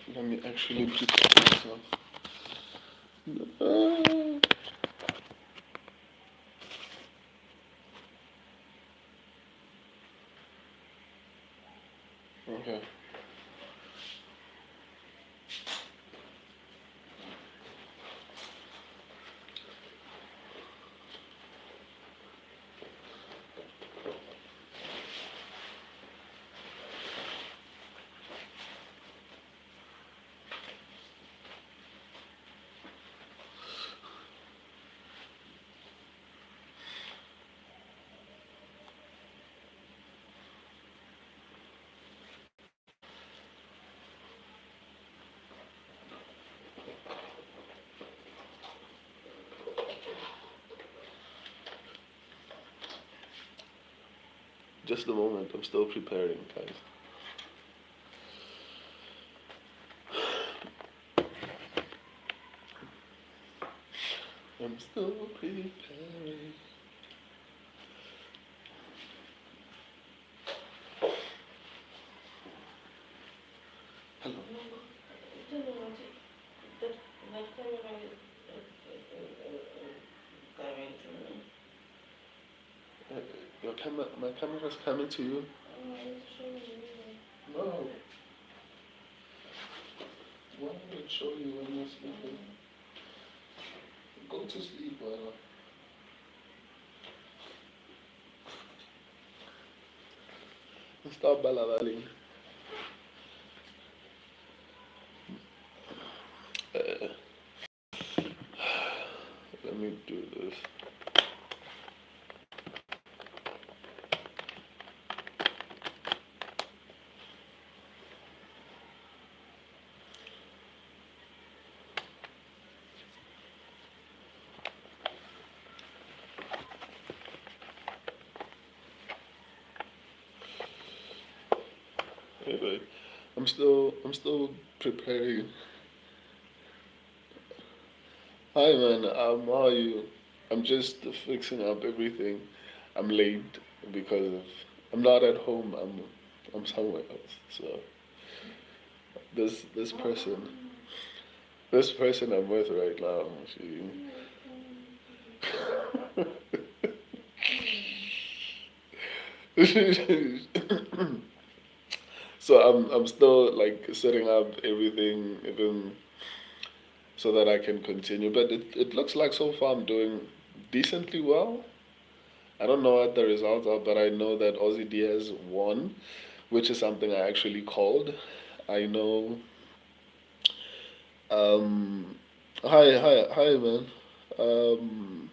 Let me actually prepare myself. Uh, okay. Just a moment. I'm still preparing, guys. I'm still preparing. Hello. Uh, your camera, my camera's coming to you. No. Why would it show you when you're sleeping? Go to sleep, Wala. Stop balabaling. Uh, let me do this. Anyway, I'm still preparing. Hi man, how are you? I'm just fixing up everything. I'm late because I'm not at home. I'm somewhere else. So this person I'm with right now, she so I'm still like setting up everything even so that I can continue. But it looks like so far I'm doing decently well. I don't know what the results are, but I know that Aussie Diaz won, which is something I actually called. I know. Um, hi, man. Um,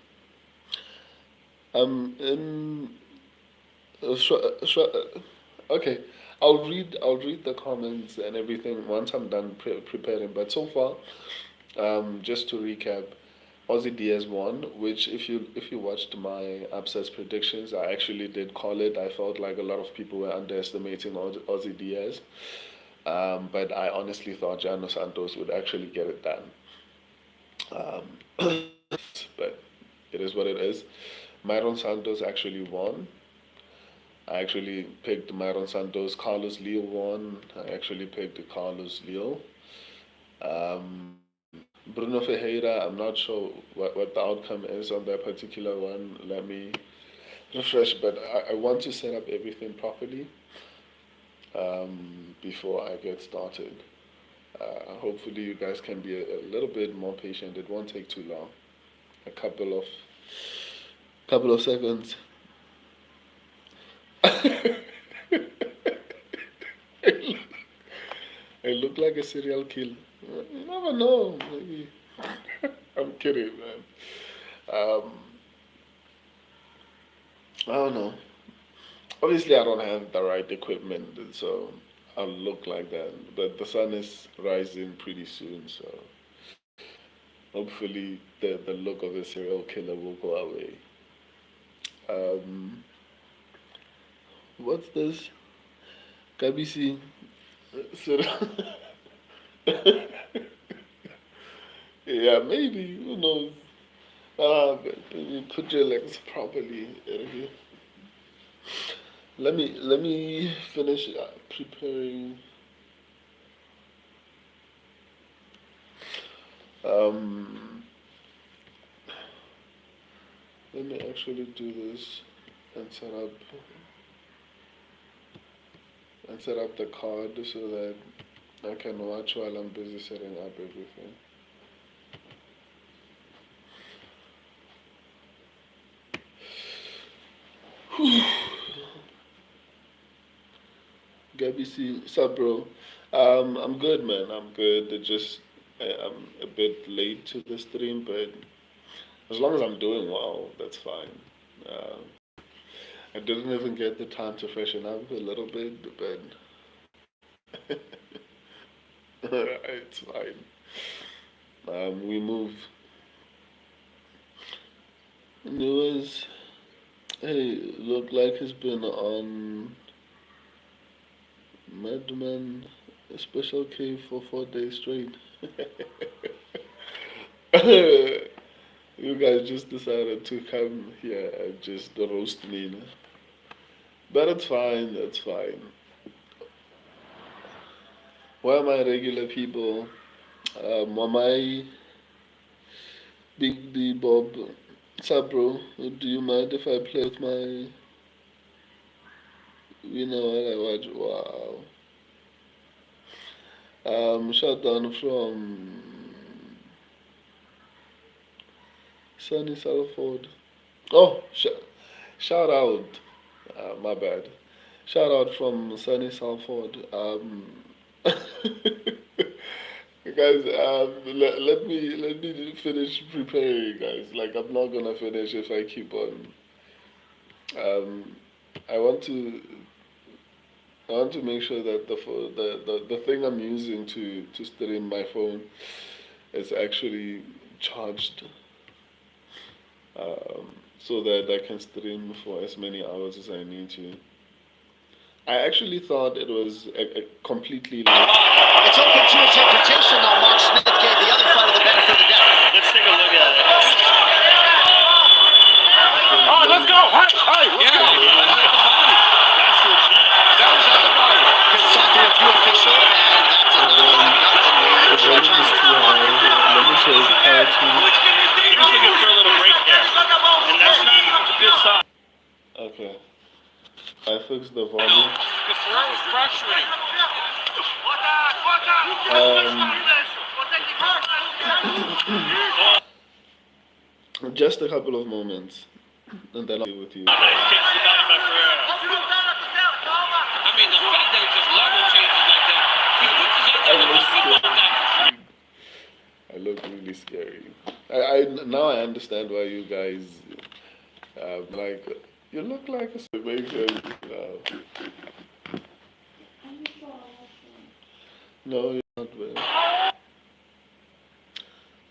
I'm in. Okay, I'll read the comments and everything once I'm done preparing. But so far, just to recap, Aussie Diaz won, which if you watched my upsets predictions, I actually did call it. I felt like a lot of people were underestimating Aussie Diaz, but I honestly thought Jano Santos would actually get it done. But it is what it is. Myron Santos actually won. I actually picked Myron Santos. Carlos Leo won. I actually picked Carlos Leo. Um, Bruno Ferreira, I'm not sure what the outcome is on that particular one. Let me refresh, but I want to set up everything properly before I get started. Hopefully, you guys can be a little bit more patient. It won't take too long. A couple of seconds. I look like a serial killer. You never know. Maybe. I'm kidding, man. Um, I don't know. Obviously, I don't have the right equipment, so I'll look like that. But the sun is rising pretty soon, so hopefully the look of a serial killer will go away. Um, what's this? KBC. So, yeah, maybe. Who knows? But you put your legs properly. Let me finish preparing. Um, Let me actually do this and set up the card so that I can watch while I'm busy setting up everything. Gabby C, sup, bro? I'm good, man. I'm good. I'm a bit late to the stream, but as long as I'm doing well, that's fine. Uh, I didn't even get the time to freshen up a little bit, but it's fine. We move. News. Hey, look like he's been on Madman Special K for 4 days straight. You guys just decided to come here and just roast me. No? But it's fine, that's fine. Why am I regular people? Am I Big D Bob? Sup, bro? Do you mind if I play with my. You know what I watch? Wow. Shut down from Sunny Salford. Oh, shout out. My bad. Shout out from Sunny Salford. Guys, let me finish preparing, guys. Like I'm not gonna finish if I keep on. Um, I want to I want to make sure that the thing I'm using to stream my phone is actually charged, so that I can stream for as many hours as I need to. I actually thought it was a completely. It's open to interpretation, though. Mark Smith gave the other fighter the benefit of the doubt. Let's take a look at it. Oh, let's go! Hey, let's go! That's legit. That was on the body. Consulting a few official, and that's a Let me show you how to. He was looking for a little break there, and that's not a good sign. Okay. I fixed the volume. Pereira was pressuring. Just a couple of moments, and then I'll be with you. Nice kicks to the body by Pereira. I mean, the fact that it just level changes like that. He puts his head down and just people like that. I look really scary. I now I understand why you guys like you look like a situation. No, you're not well.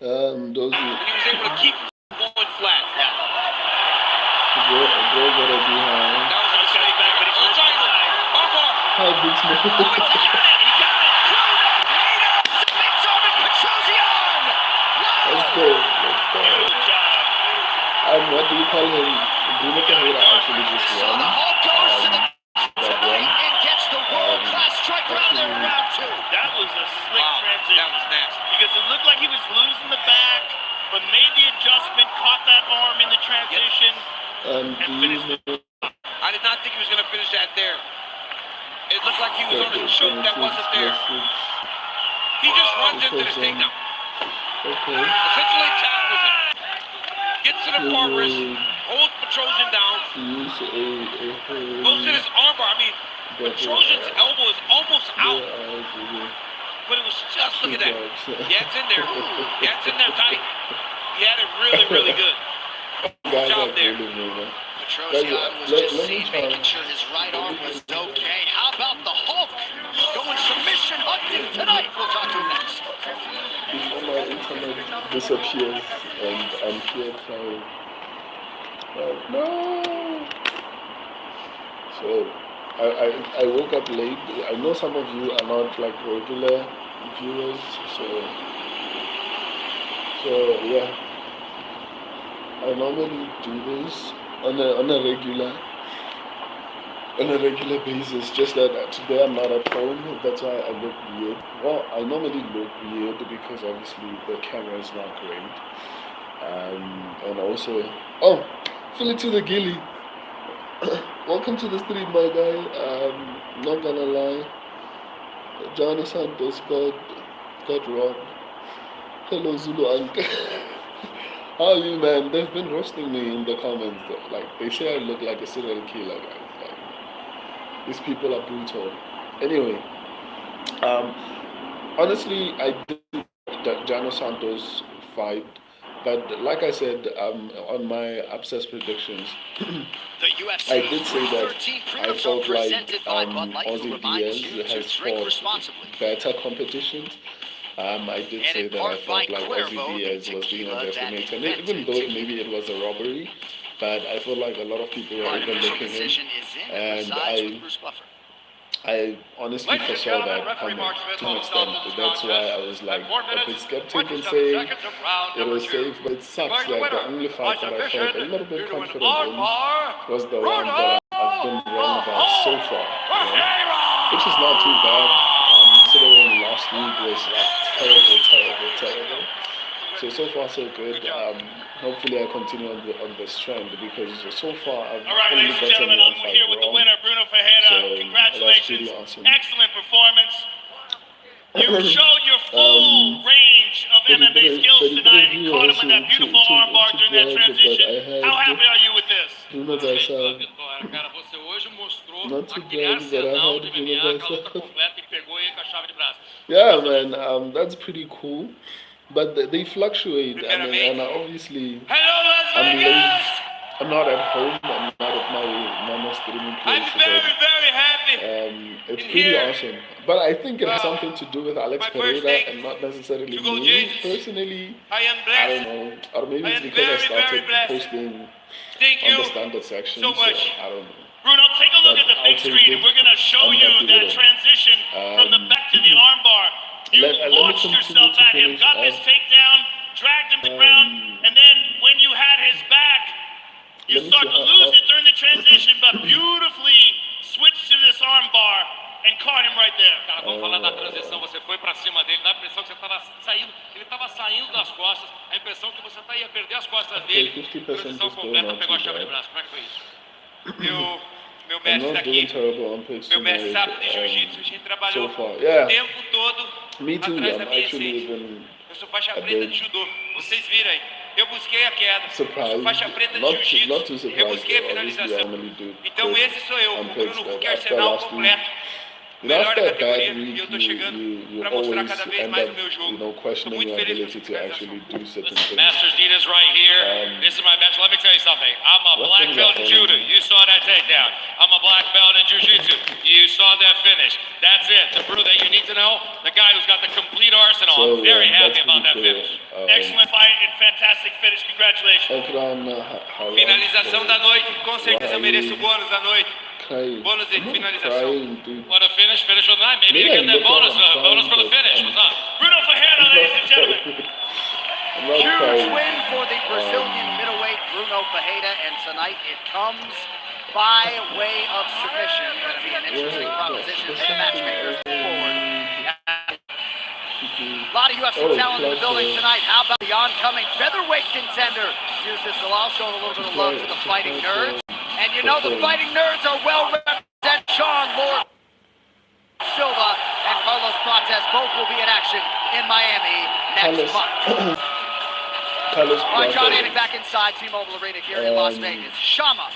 Those. And he was able to keep going flat. Bro gotta be high. That was a mistake back, but he's trying to lie. How big smoke? He got it. Let's go. Good job. What do you call him? Bruno Pereira actually just won. That one. and gets the world-class strike round there in round two. That was a slick transition. That was nasty. Because it looked like he was losing the back, but made the adjustment, caught that arm in the transition, and finished it. I did not think he was going to finish that there. It looked like he was on a choke that wasn't there. He just runs into the takedown. Okay. Essentially tackles him. Gets to the far wrist, holds Petrosian down, goes to his armbar. I mean, Petrosian's elbow is almost out. But it was just, look at that. Yeah, it's in there. Yeah, it's in there tight. He had it really, really good. Good job there. Petrosian was just seen making sure his right arm was okay. How about the Hulk going submission hunting tonight? We'll talk to him next. Before my internet disappears and I'm here crying. No! So, I woke up late. I know some of you are not like regular viewers, so yeah. I normally do this on a regular, on a regular basis. Just that today I'm not at home. That's why I look weird. Well, I normally look weird because obviously the camera is not great. And also, oh, fill it to the gilly. Welcome to the stream, my guy. Not gonna lie, Johnny Santos got robbed. Hello, Zulu Uncle. How are you, man? They've been roasting me in the comments. Like, they say I look like a serial killer, guys. Like, these people are brutal. Anyway, honestly, I did that Jano Santos fight, but like I said, on my abscess predictions, I did say that I felt like Aussie Diaz has fought better competition. I did say that I felt like Aussie Diaz was being underestimated, and even though maybe it was a robbery, but I feel like a lot of people were overlooking him, and I honestly foresaw that coming to an extent. That's why I was like a bit skeptic and saying it was safe, but it sucks that the only fight that I felt a little bit confident in was the one that I've been wrong about so far, which is not too bad. Considering last week was terrible. So far so good. Hopefully I continue on this trend because so far I've only gotten one fight here with the winner, Bruno Pereira. So congratulations! That's awesome. Excellent performance. You showed your full range of MMA skills tonight and caught him with that beautiful armbar during that transition. How happy are you with this? Bruno Pereira. Not too bad, but I had Bruno Pereira. Yeah, man, that's pretty cool. But they fluctuate. I mean, and obviously, I'm late. I'm not at home. I'm not at my normal streaming place. I'm very happy. It's pretty awesome. But I think it has something to do with Alex Pereira and not necessarily me. Personally, I don't know. Or maybe it's because I started posting on the standard section. So I don't know. Bruno, take a look at the big screen, and we're going to show you that transition from the back to the armbar. You launched yourself at him, got this takedown, dragged him to the ground, and then when you had his back, you start to lose it during the transition, but beautifully switched to this armbar and caught him right there. Cara, vamos falar da transição, você foi pra cima dele, dá a impressão que você estava saindo, ele estava saindo das costas, a impressão que você ia perder as costas dele, transição completa, pegou a chave de braço, como é que foi isso? Meu mestre daqui, meu mestre sabe de jiu-jitsu, a gente trabalhou o tempo todo atrás da minha essência. Eu sou faixa preta de judô, vocês viram aí. Eu busquei a queda, eu sou faixa preta de jiu-jitsu, eu busquei a finalização. Então esse sou eu, o Bruno Hulk Arsenal completo. Melhor da categoria, e eu tô chegando para mostrar cada vez mais o meu jogo. Tô muito feliz com essa finalização. Master Dina's right here. This is my match. Let me tell you something. I'm a black belt in judo. You saw that takedown. I'm a black belt in jiu-jitsu. You saw that finish. That's it. To prove that you need to know, the guy who's got the complete arsenal. I'm very happy about that finish. Excellent fight and fantastic finish. Congratulations. Finalização da noite. Com certeza eu mereço o bônus da noite. Bonus de finalização. What a finish of the night. Maybe you get that bonus for the finish. What's up? Bruno Pereira, ladies and gentlemen. Huge win for the Brazilian middleweight Bruno Pereira, and tonight it comes by way of submission. Going to be an interesting proposition for matchmakers forward. A lot of UFC talent in the building tonight. How about the oncoming featherweight contender? Use this allow, showing a little bit of love to the Fighting Nerds. And you know the Fighting Nerds are well represented. Sean Lord Silva and Carlos Prates both will be in action in Miami next month. All right, John Anik back inside T-Mobile Arena here in Las Vegas. Shama,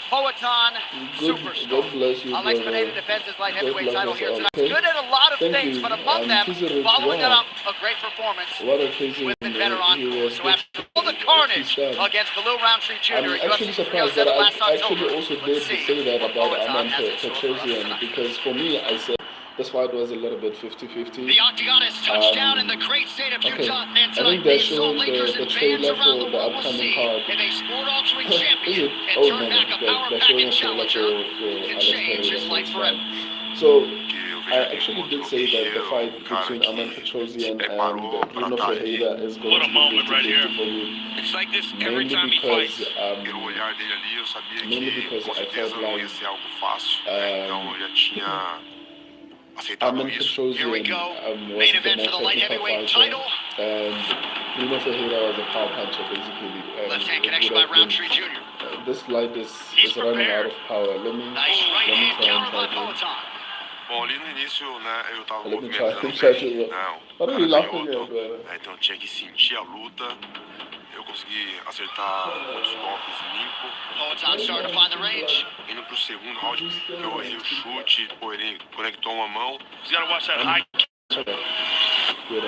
Poatan, Superstar. Alex Pereira defends his light heavyweight title here tonight. Good at a lot of things, but among them, following it up, a great performance with the veteran. So after all the carnage against Khalil Roundtree Jr. I'm actually surprised that I actually also did say that about Aman Petrosian, because for me, I said this fight was a little bit 50-50. The Octagon has touched down in the great state of Utah, and I tonight think they're these Salt showing Lakers the and fans trailer around the for the world will upcoming see card. if a sport-altering champion can Oh turn no, back a they're showing power-packing a trailer challenger for can Alex change his Pereira. life forever. So I actually did say that the fight between Aman Petrosian and Bruno Ferreira is going to be 50-50 for me. It's like this every time he fights. Pelo olhar dele ali, eu sabia mainly que because com I certeza felt não like ia ser algo fácil, né? Então eu já tinha aceitado Aman isso. Here we Petrosian go. was Main the event for more the light technical heavyweight fighter, title. and Bruno Ferreira was a power puncher basically. Left hand it connection would by have been- Roundtree Jr. This light is He's running out prepared. of power. Let me Nice right let me hand try and counter by charge him. Poatan. Bom, ali no início, né, eu tava Let me try movimentando and charge bem, him. né, What o are you cara laughing canhoto, at, brother? né, então eu tinha que sentir a luta. Eu consegui acertar muitos golpes limpo. Poatan starting to find the range. Indo pro segundo round, eu errei o chute, pô, ele conectou uma mão. He's got to watch that high kick. Good.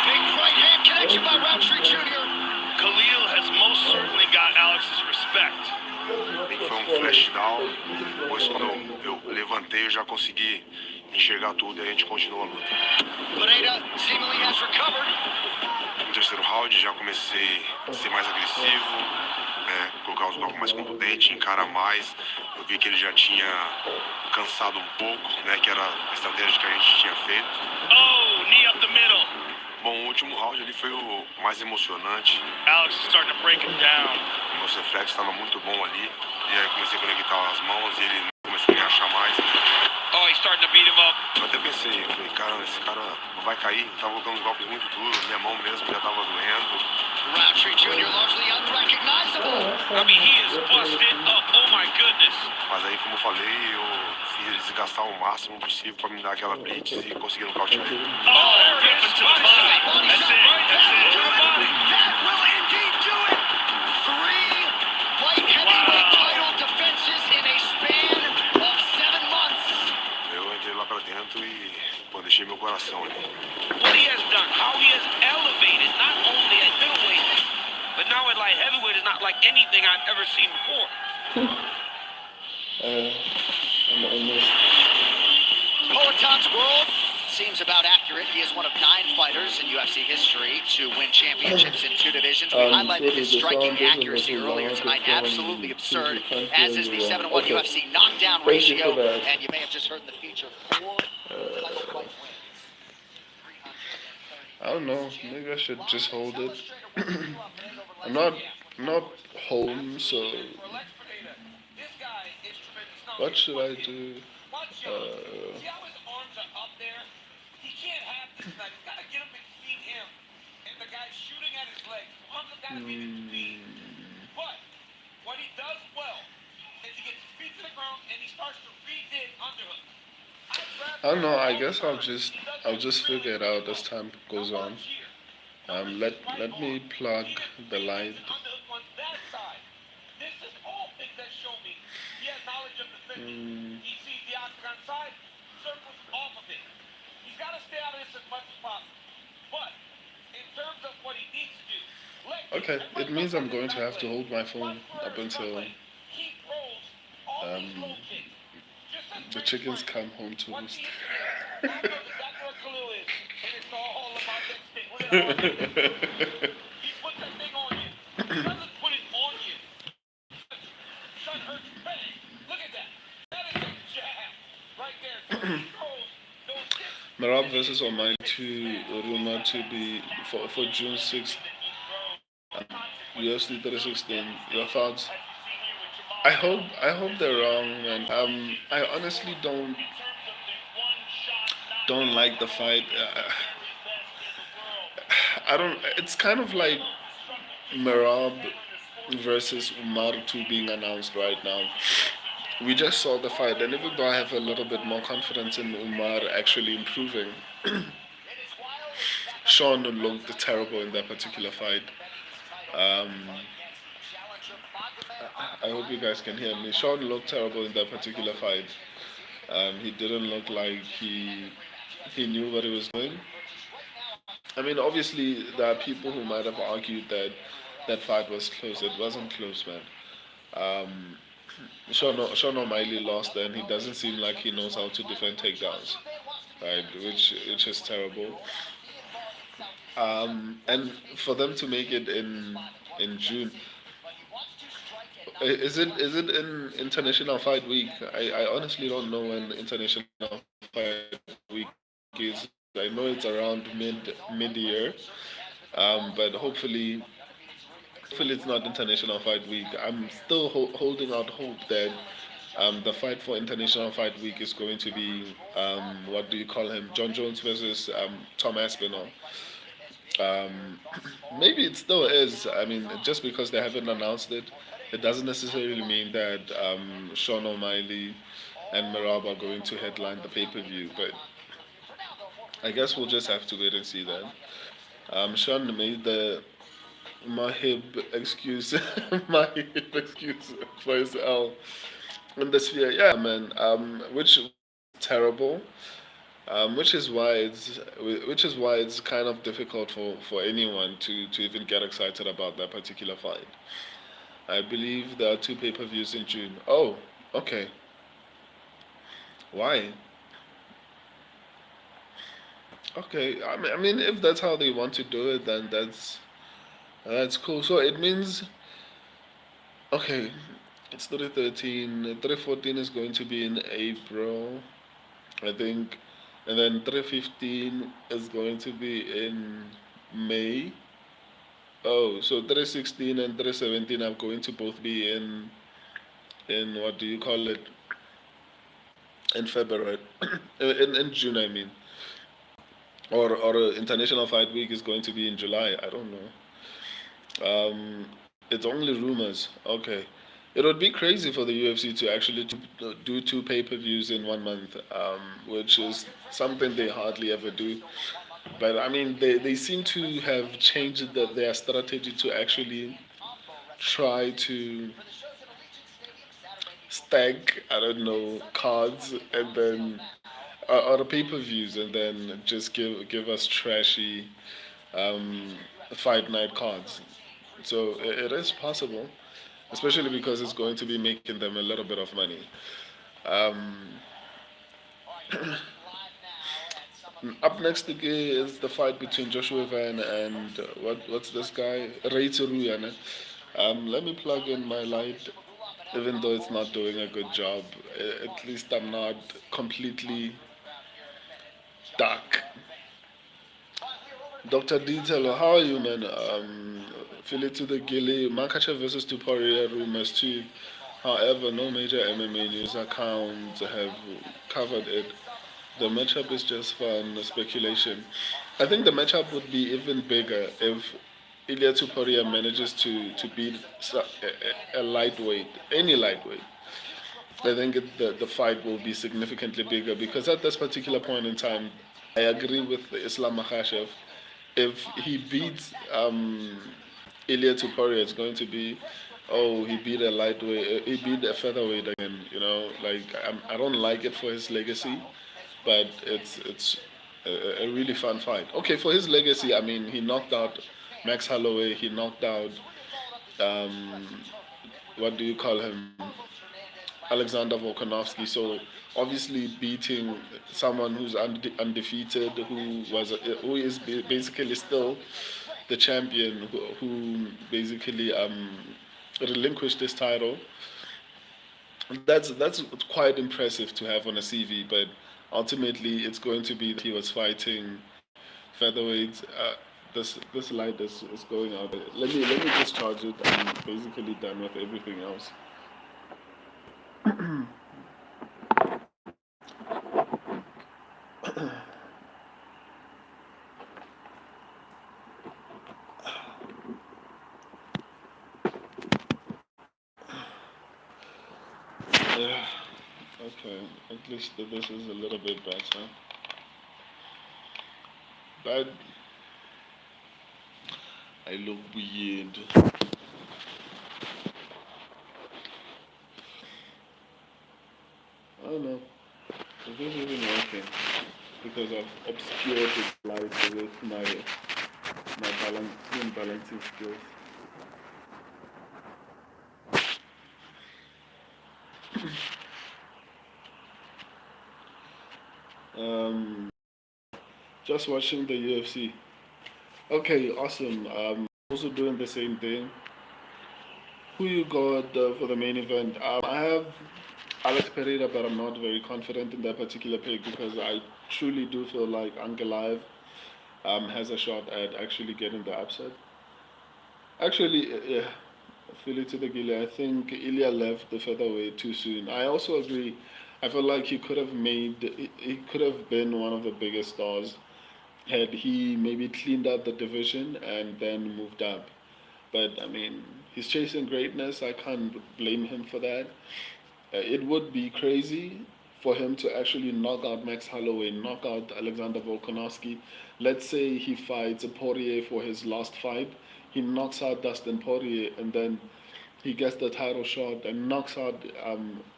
Big right hand connection by Roundtree Jr. Khalil has most certainly got Alex's respect. Bem que foi um flash down, depois quando eu levantei eu já consegui enxergar tudo e a gente continuou a luta. Pereira seemingly has recovered. No terceiro round já comecei a ser mais agressivo, né, colocar os golpes mais contundentes, encarar mais. Eu vi que ele já tinha cansado um pouco, né, que era a estratégia que a gente tinha feito. Oh, knee up the middle. Bom, o último round ali foi o mais emocionante. Alex is starting to break him down. Meus reflexos estavam muito bom ali. E aí comecei a conectar as mãos e ele começou a me achar mais. Oh, he's starting to beat him up. Eu até pensei, eu falei, cara, esse cara não vai cair. Eu tava colocando golpes muito duros, minha mão mesmo já tava doendo. Roundtree Jr. largely unrecognizable. I mean, he is busted up. Oh my goodness. Mas aí, como eu falei, eu fiz ele desgastar o máximo possível pra me dar aquela blitz e conseguir nocautear ele. Oh, deep into the body. That's it. That's it. That will indeed do it. 3 light heavyweight title defenses in a span of 7 months. Eu entrei lá pra dentro e, pô, deixei meu coração ali. What he has done, how he has elevated, not only at middleweight, but now at light heavyweight is not like anything I've ever seen before. I'm almost. Poatan's world seems about accurate. He is one of 9 fighters in UFC history to win championships in 2 divisions. We highlighted his striking accuracy earlier tonight. Absolutely absurd, as is the 7-1 UFC knockdown ratio. And you may have just heard in the feature 4 title fight wins. I don't know. Maybe I should just hold it. I'm not home, so what should I do? But what he does well is he gets his feet to the ground and he starts to re-dig underhook. I don't know. I guess I'll just figure it out as time goes on. Let me plug the light. This is all things that show me he has knowledge of the fitness. He sees the octagon side, circles off of it. He's got to stay out of this as much as possible. But in terms of what he needs to do, Okay, it means I'm going to have to hold my phone up until the chickens come home to roost. Marab versus Omai to rumored to be for June 6th. UFC 316. Your thoughts? I hope they're wrong, and I honestly don't like the fight. I don't. It's kind of like Merab versus Umar 2 being announced right now. We just saw the fight, and even though I have a little bit more confidence in Umar actually improving, Sean looked terrible in that particular fight. I hope you guys can hear me. Sean looked terrible in that particular fight. He didn't look like he knew what he was doing. I mean, obviously, there are people who might have argued that that fight was close. It wasn't close, man. Sean O'Malley lost, and he doesn't seem like he knows how to defend takedowns, right? Which is terrible. And for them to make it in June, Is it in International Fight Week? I honestly don't know when International Fight Week is. I know it's around mid year, but hopefully it's not International Fight Week. I'm still holding out hope that the fight for International Fight Week is going to be what do you call him? John Jones versus Tom Aspinall. Um, Maybe it still is. I mean, just because they haven't announced it, it doesn't necessarily mean that Sean O'Malley and Merab are going to headline the pay per view. But I guess we'll just have to wait and see that. Sean made the Mahib excuse, Mahib excuse for his L in the sphere. Yeah, man. Which is terrible. Which is why it's kind of difficult for anyone to even get excited about that particular fight. I believe there are two pay-per-views in June. Oh, okay. Why? Okay. I mean, if that's how they want to do it, then that's cool. So it means okay. It's 313. 314 is going to be in April, I think, and then 315 is going to be in May. Oh, so 316 and 317 are going to both be in what do you call it? In February, in June, I mean, or International Fight Week is going to be in July. I don't know. It's only rumors. Okay, it would be crazy for the UFC to actually do two pay-per-views in 1 month, which is something they hardly ever do. But I mean, they seem to have changed their strategy to actually try to stack, I don't know, cards and then or the pay-per-views and then just give us trashy um, fight night cards. So it is possible, especially because it's going to be making them a little bit of money. Um, Up next is the fight between Joshua Van and what's this guy? Ray Tsuruyane. Let me plug in my light, even though it's not doing a good job. At least I'm not completely dark. Dr. Detail, how are you, man? Philly to the Gilly, Makachev versus Tuporia rumors too. However, no major MMA news accounts have covered it. The matchup is just fun speculation. I think the matchup would be even bigger if Ilya Tuporia manages to beat a lightweight, any lightweight. I think the fight will be significantly bigger because at this particular point in time, I agree with Islam Makhachev. If he beats Ilya Tuporia, it's going to be, oh, he beat a lightweight, he beat a featherweight again. Like I don't like it for his legacy, but it's a really fun fight. Okay, for his legacy, I mean, he knocked out Max Holloway. He knocked out um, what do you call him? Alexander Volkanovski. So obviously beating someone who's undefeated, who is basically still the champion, who basically relinquished this title. That's quite impressive to have on a CV. But ultimately, it's going to be that he was fighting featherweight. This light is going out. Let me just charge it. I'm basically done with everything else. Yeah. Okay. At least this is a little bit better. But I look weird. I don't know. Is this even working? Because I've obscured the light with my balancing skills. Um, just watching the UFC. Okay, awesome. Also doing the same thing. Who you got for the main event? I have Alex Pereira, but I'm not very confident in that particular pick because I truly do feel like Ankalaev has a shot at actually getting the upset. Actually, yeah, Philly to the Gilly. I think Ilya left the featherweight too soon. I also agree. I feel like he could have he could have been one of the biggest stars had he maybe cleaned up the division and then moved up. But I mean, he's chasing greatness. I can't blame him for that. It would be crazy for him to actually knock out Max Holloway, knock out Alexander Volkanovski. Let's say he fights Poirier for his last fight. He knocks out Dustin Poirier and then he gets the title shot and knocks out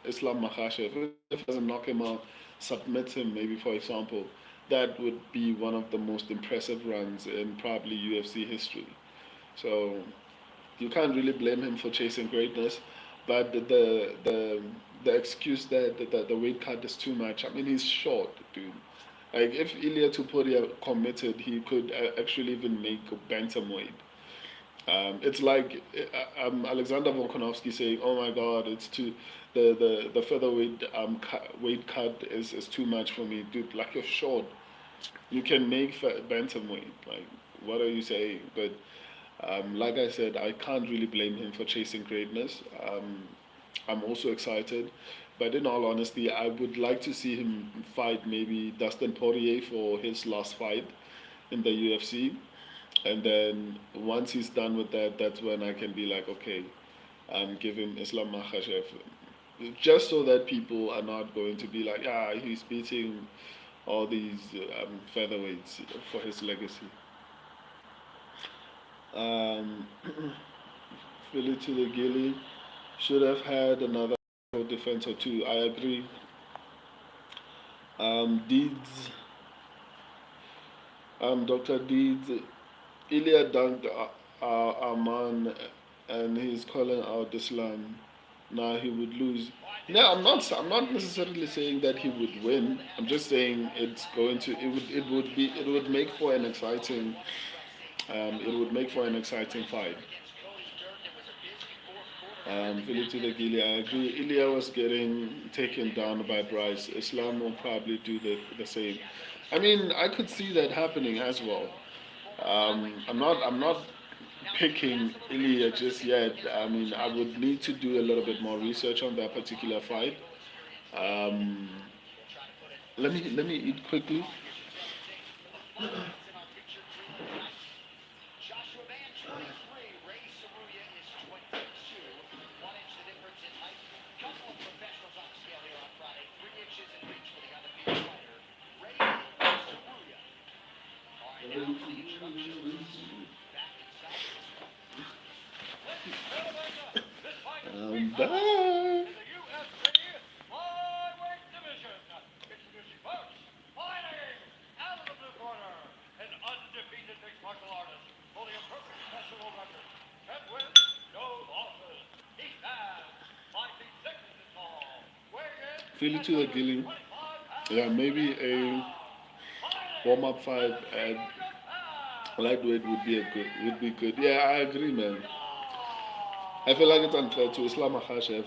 Islam Makhachev. If he doesn't knock him out, submits him, maybe for example, that would be one of the most impressive runs in probably UFC history. So you can't really blame him for chasing greatness, but the excuse that the weight cut is too much. I mean, he's short, dude. Like if Ilia Tuporia committed, he could actually even make a bantamweight. It's like Alexander Volkanovski saying, "Oh my God, it's too the featherweight weight cut is too much for me, dude. Like you're short. You can make bantamweight. Like what are you saying?" But like I said, I can't really blame him for chasing greatness. I'm also excited, but in all honesty, I would like to see him fight maybe Dustin Poirier for his last fight in the UFC, and then once he's done with that, that's when I can be like, okay, give him Islam Makhachev, just so that people are not going to be like, ah, he's beating all these featherweights for his legacy. Um, Philly to the Gilly should have had another defense or two. I agree. Deeds, Dr. Deeds, Ilya dunked Arman, and he's calling out Islam. Now he would lose. No, I'm not necessarily saying that he would win. I'm just saying it's going to. It would make for an exciting. It would make for an exciting fight. Philly to the Gili, I agree. Ilya was getting taken down by Bryce. Islam will probably do the same. I mean, I could see that happening as well. I'm not picking Ilya just yet. I mean, I would need to do a little bit more research on that particular fight. Um, let me eat quickly. I'm back. Philly to the Gilly. Yeah, maybe a warm up fight at lightweight would be good. Yeah, I agree, man. I feel like it's unfair to Islam Makhachev.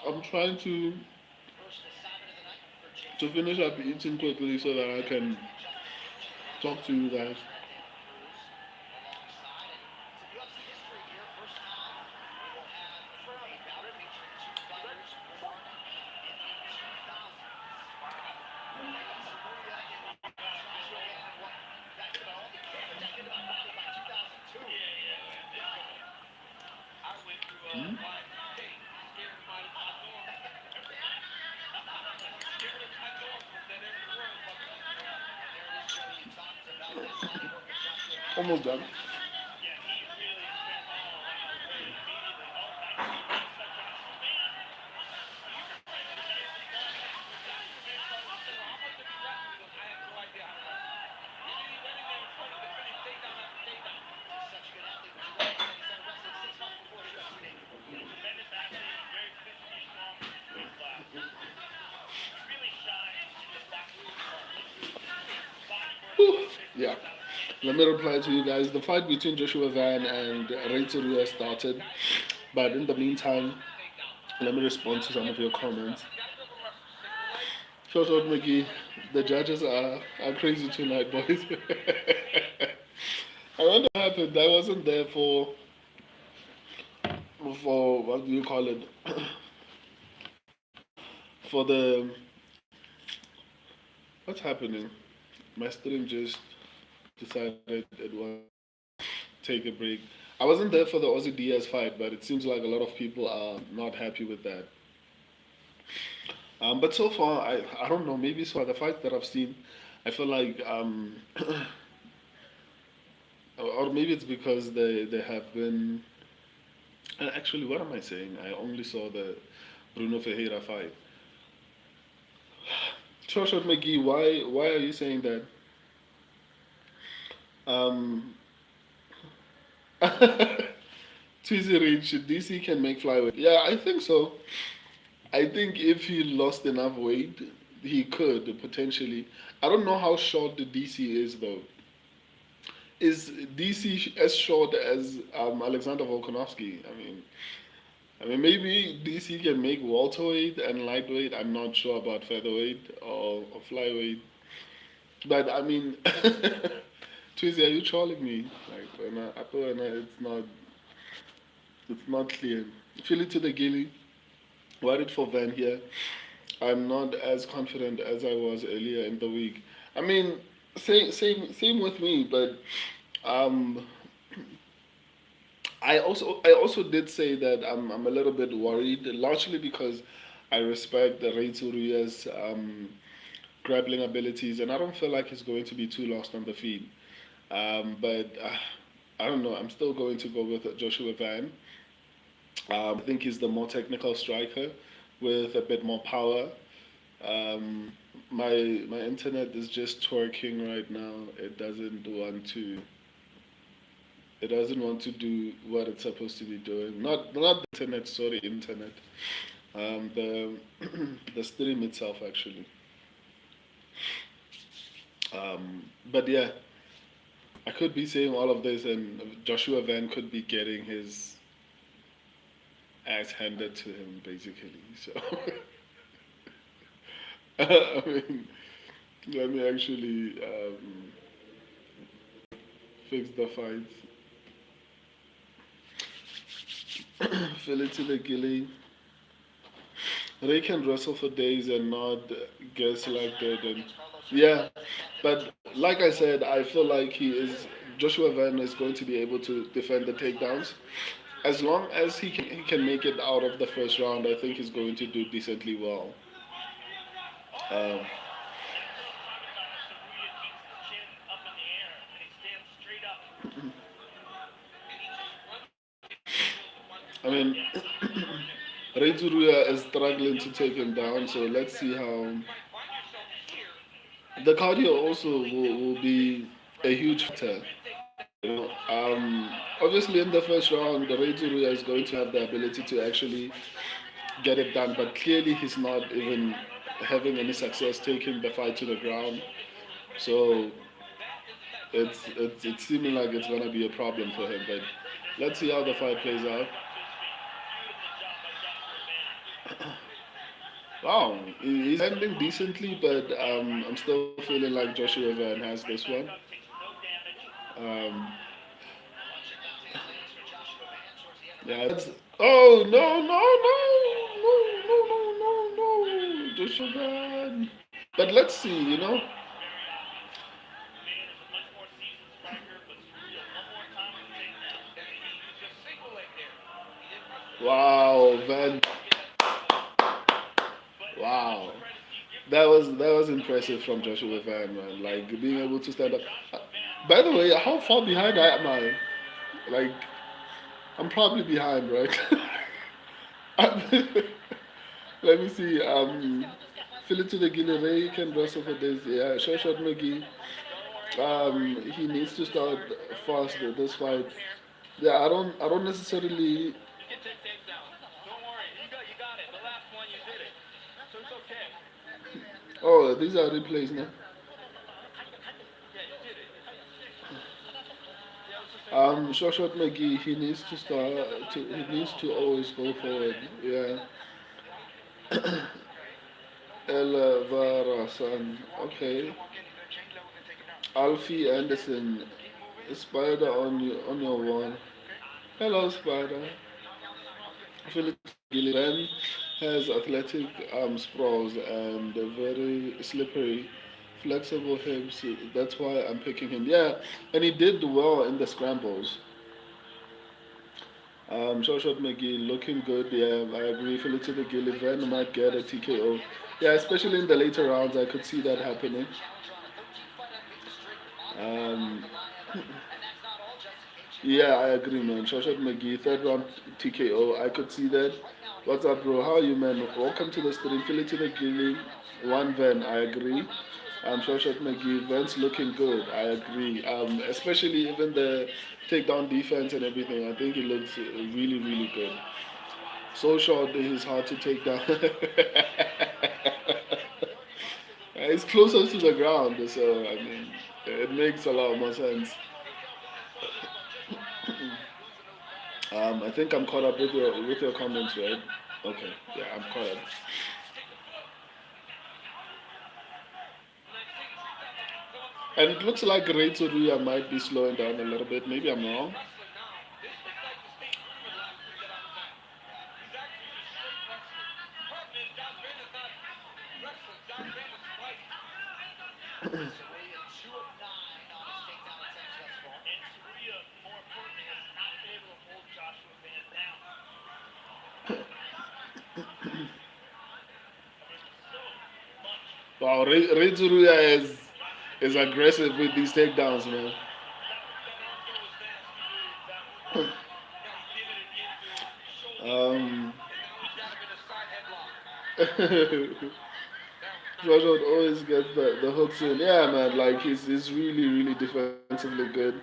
I'm trying to finish up eating quickly so that I can talk to you guys. Almost done. Yeah. Let me reply to you guys. The fight between Joshua Van and Ray Tsuruya started, but in the meantime, let me respond to some of your comments. Short McGee, the judges are crazy tonight, boys. I wonder what happened. I wasn't there for what do you call it? For the what's happening? My stream just decided it was take a break. I wasn't there for the Aussie Diaz fight, but it seems like a lot of people are not happy with that. But so far, I don't know. Maybe so far the fights that I've seen, I feel like or maybe it's because they have been. Actually, what am I saying? I only saw the Bruno Ferreira fight. Short McGee, why are you saying that? Um, Twizy Rich, DC can make flyweight. Yeah, I think so. I think if he lost enough weight, he could potentially. I don't know how short the DC is though. Is DC as short as Alexander Volkanovski? I mean, maybe DC can make welterweight and lightweight. I'm not sure about featherweight or flyweight. But I mean, Twizy, are you trolling me? Like when it's not clear. Feel it to the gilly. Worried for Van here. I'm not as confident as I was earlier in the week. I mean, same with me, but um, I also did say that I'm a little bit worried, largely because I respect the Ray Tsuruya's grappling abilities, and I don't feel like he's going to be too lost on the feet. But I don't know. I'm still going to go with Joshua Van. I think he's the more technical striker with a bit more power. Um, my internet is just twerking right now. It doesn't want to do what it's supposed to be doing. Not the internet, sorry, internet. The the stream itself actually. But yeah, I could be saying all of this, and Joshua Van could be getting his ass handed to him, basically. So, I mean, let me actually fix the fights. Fill it to the gilly. Ray can wrestle for days and not get selected, and yeah, but like I said, I feel like Joshua Van is going to be able to defend the takedowns. As long as he can make it out of the first round, I think he's going to do decently well. Um, I mean, Ray Zuruya is struggling to take him down, so let's see how. The cardio also will be a huge factor. You know, obviously in the first round, the Ray Zuruya is going to have the ability to actually get it done, but clearly he's not even having any success taking the fight to the ground. So it's seeming like it's gonna be a problem for him. But let's see how the fight plays out. Wow, he's ending decently, but I'm still feeling like Joshua Van has this one. Um, yeah, oh no no, Joshua Van. But let's see, Wow, Van. Wow. That was impressive from Joshua Van, man. Like being able to stand up. By the way, how far behind am I? Like I'm probably behind, right? Let me see. Fill it to the Gilly Ray can wrestle for this. Yeah, Short McGee. He needs to start fast with this fight. Yeah, I don't necessarily. Oh, these are replays now. Shoshat McGee, he needs to he needs to always go forward. Yeah. Varasan. Okay. Alfie Anderson. Spider on your one. Hello, Spider. Philip Gillivan has athletic sprawls and a very slippery, flexible hips. That's why I'm picking him. Yeah, and he did well in the scrambles. Joshua McGee looking good. Yeah, I agree. Philip Gillivan might get a TKO. Yeah, especially in the later rounds, I could see that happening. Um, yeah, I agree, man. Shoshat McGee, third round TKO. I could see that. What's up, bro? How are you, man? Welcome to the stream. Philly to the Gilly. One Van, I agree. Shoshat McGee, Van's looking good. I agree. Especially even the takedown defense and everything. I think he looks really, really good. So short that he's hard to take down. He's closer to the ground, so I mean, it makes a lot more sense. I think I'm caught up with your comments, right? Okay, yeah, I'm caught up. And it looks like Ray Tsuruya might be slowing down a little bit. Maybe I'm wrong. Wow, Ray Tsuruya is aggressive with these takedowns, man. Um, Joshua always gets the hooks in. Yeah, man, like he's really, really defensively good.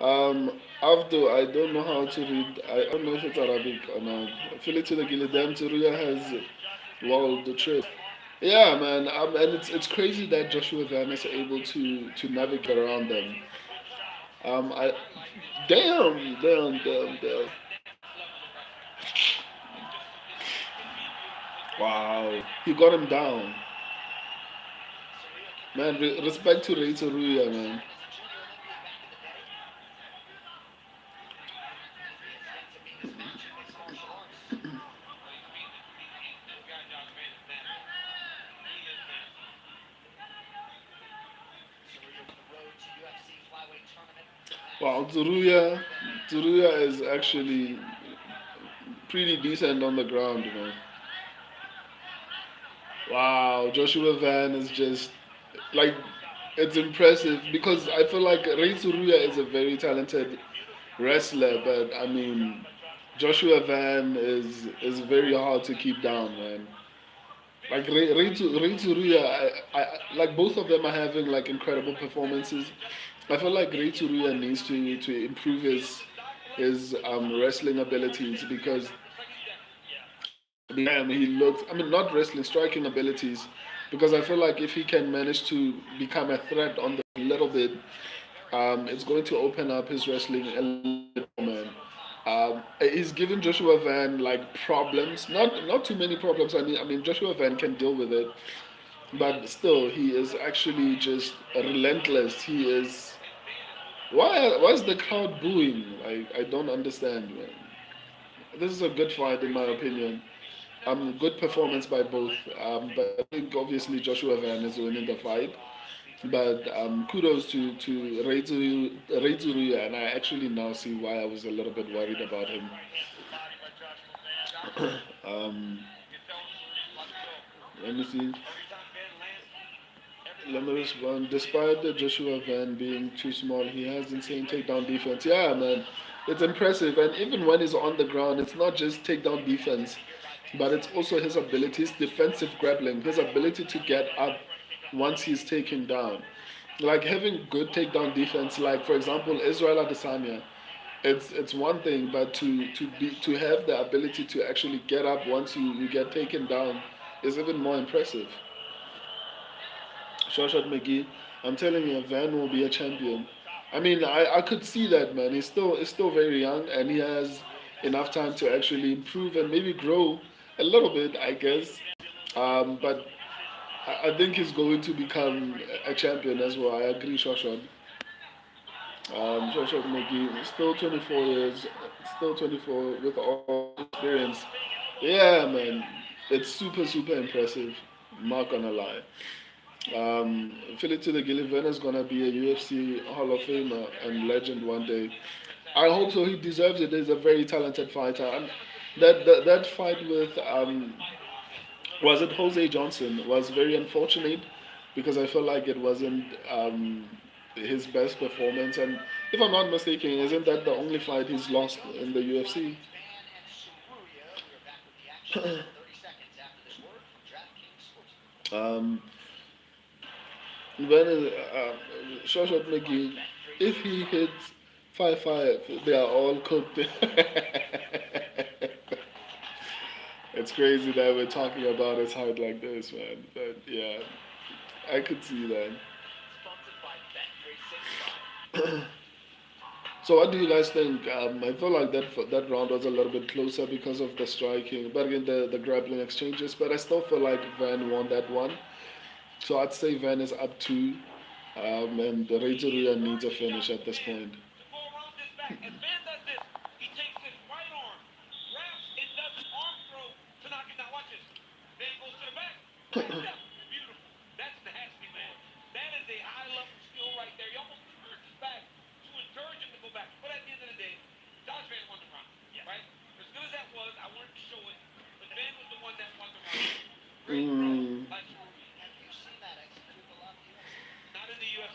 Avdo, I don't know how to read. I don't know if it's Arabic or not. Philly to the Gilidam Tsuruya has, well, the trip. Yeah, man, and it's crazy that Joshua Van is able to navigate around them. I damn. Wow, he got him down, man. Respect to Ray Tsuruya, man. Wow, Tsuruya is actually pretty decent on the ground, man. Wow, Joshua Van is just like it's impressive because I feel like Ray Tsuruya is a very talented wrestler, but I mean Joshua Van is very hard to keep down, man. Like Ray Tsuruya, like both of them are having like incredible performances. I feel like Ray Tsuruya needs to improve his wrestling abilities because damn, he looks. I mean, not wrestling, striking abilities, because I feel like if he can manage to become a threat on the a little bit, it's going to open up his wrestling a little bit more, man. He's given Joshua Van like problems, not too many problems. I mean, Joshua Van can deal with it, but still, he is actually just relentless. He is. Why is the crowd booing? I don't understand, man. This is a good fight in my opinion. Good performance by both. But I think obviously Joshua Van is winning the fight. But kudos to Reizuru, and I actually now see why I was a little bit worried about him. Um, let me see. Let me respond. Despite the Joshua Van being too small, he has insane takedown defense. Yeah, man, it's impressive. And even when he's on the ground, it's not just takedown defense, but it's also his ability, his defensive grappling, his ability to get up once he's taken down. Like having good takedown defense, like for example Israel Adesanya, it's one thing, but to have the ability to actually get up once you get taken down is even more impressive. Shoshat McGee, I'm telling you, Van will be a champion. I mean, I could see that, man. He's still very young, and he has enough time to actually improve and maybe grow a little bit, I guess. But I think he's going to become a champion as well. I agree, Shoshon. Shoshon McGee, still 24 years, still 24 with all experience. Yeah, man, it's super, super impressive. Not gonna lie. Philip to the Gillivan is gonna be a UFC Hall of Famer and legend one day. I hope so. He deserves it. He's a very talented fighter. And that fight with was it Jose Johnson was very unfortunate because I felt like it wasn't his best performance. And if I'm not mistaken, isn't that the only fight he's lost in the UFC? um, when Shoshat McGee, if he hits 5-5, they are all cooked. It's crazy that we're talking about his height like this, man. But yeah, I could see that. So what do you guys think? I feel like that round was a little bit closer because of the striking, but again the grappling exchanges. But I still feel like Van won that one. So I'd say Van is up two, and Reituria needs a finish at this point. Mm.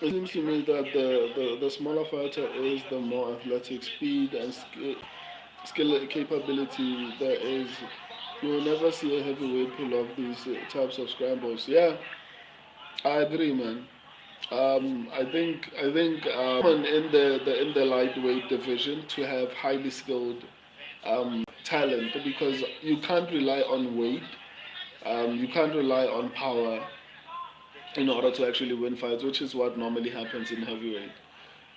It seems to me that the smaller fighter is the more athletic speed and skill capability there is. You will never see a heavyweight pull off these types of scrambles. Yeah, I agree, man. I think in the lightweight division to have highly skilled talent because you can't rely on weight, you can't rely on power in order to actually win fights, which is what normally happens in heavyweight.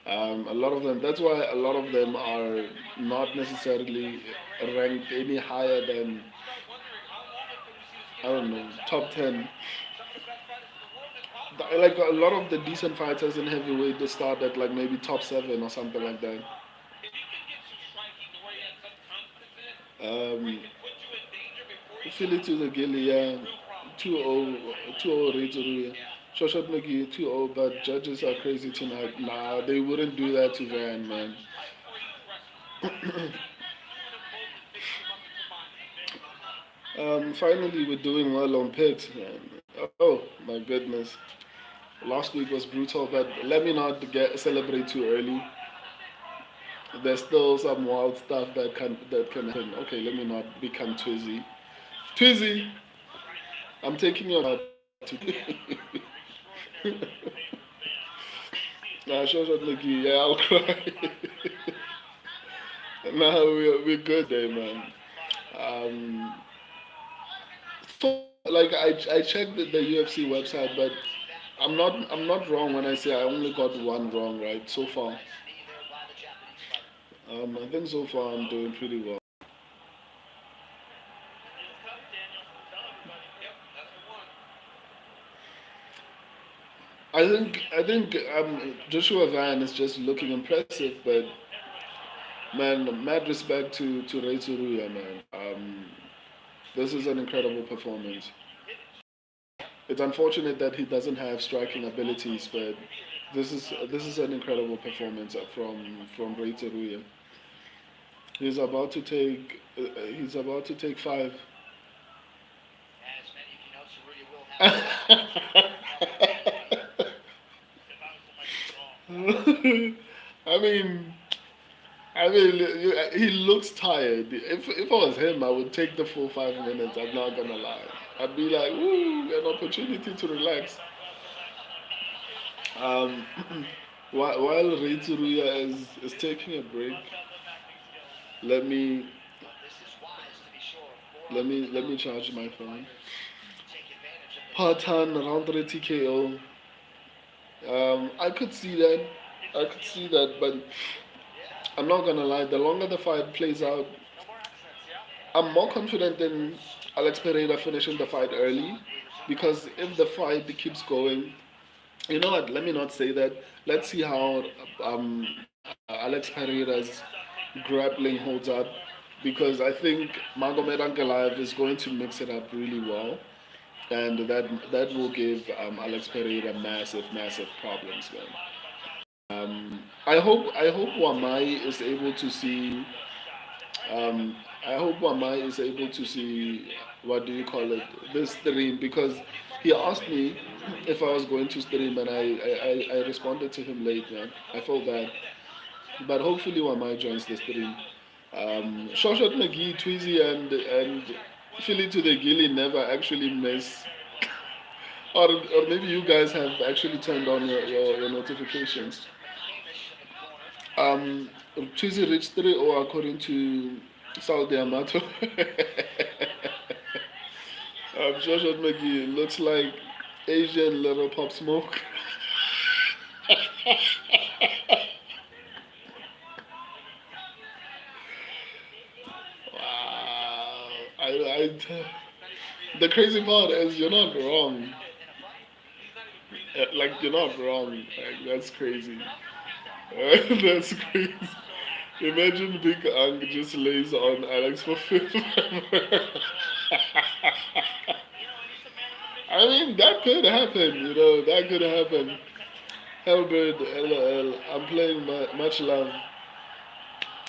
A lot of them. That's why a lot of them are not necessarily ranked any higher than I don't know top 10. Like a lot of the decent fighters in heavyweight, they start at like maybe top 7 or something like that. Um, Philly to the Gilly, yeah, 2-0, 2-0 Reituruya. Shoshat McGee 2-0, but judges are crazy tonight. Nah, they wouldn't do that to Van, man. Finally, we're doing well on picks, man. Oh my goodness, last week was brutal, but let me not get celebrate too early. There's still some wild stuff that can happen. Okay, let me not become Twizzy. Twizzy, I'm taking your card today. Nah, Shoshat McGee, yeah, I'll cry. Nah, we're good there, man. Um, so like I checked the UFC website, but I'm not wrong when I say I only got one wrong, right? So far, I think so far I'm doing pretty well. I think Joshua Van is just looking impressive, but man, mad respect to Ray Tsuruya, man. This is an incredible performance. It's unfortunate that he doesn't have striking abilities, but this is an incredible performance from Ray Tsuruya. He's about to take 5. I mean, he looks tired. If I was him, I would take the full 5 minutes. I'm not gonna lie. I'd be like, "Ooh, an opportunity to relax." Um, while Ritsuruya is taking a break, let me let me charge my phone. Part 10 round 3 TKO. I could see that. I could see that, but I'm not gonna lie. The longer the fight plays out, I'm more confident in Alex Pereira finishing the fight early, because if the fight keeps going, you know what? Let me not say that. Let's see how Alex Pereira's grappling holds up, because I think Magomed Ankalaev is going to mix it up really well, and that will give Alex Pereira massive problems, man. I hope Wamai is able to see. Um, I hope Wamai is able to see, what do you call it, this stream, because he asked me if I was going to stream, and I responded to him late, man. I felt bad, but hopefully Wamai joins the stream. Shoshat McGee, Tweezy, and Philly to the Gilly never actually miss, or maybe you guys have actually turned on your notifications. Um, Tweezy reached 3-0 according to Saudi Amato. Shoshat McGee looks like Asian little Pop Smoke. Wow. The crazy part is you're not wrong. Like, you're not wrong. Like, that's crazy. That's crazy. Imagine Big Ang just lays on Alex for fifth. I mean, that could happen, that could happen. Hellbird, LOL, I'm playing much love.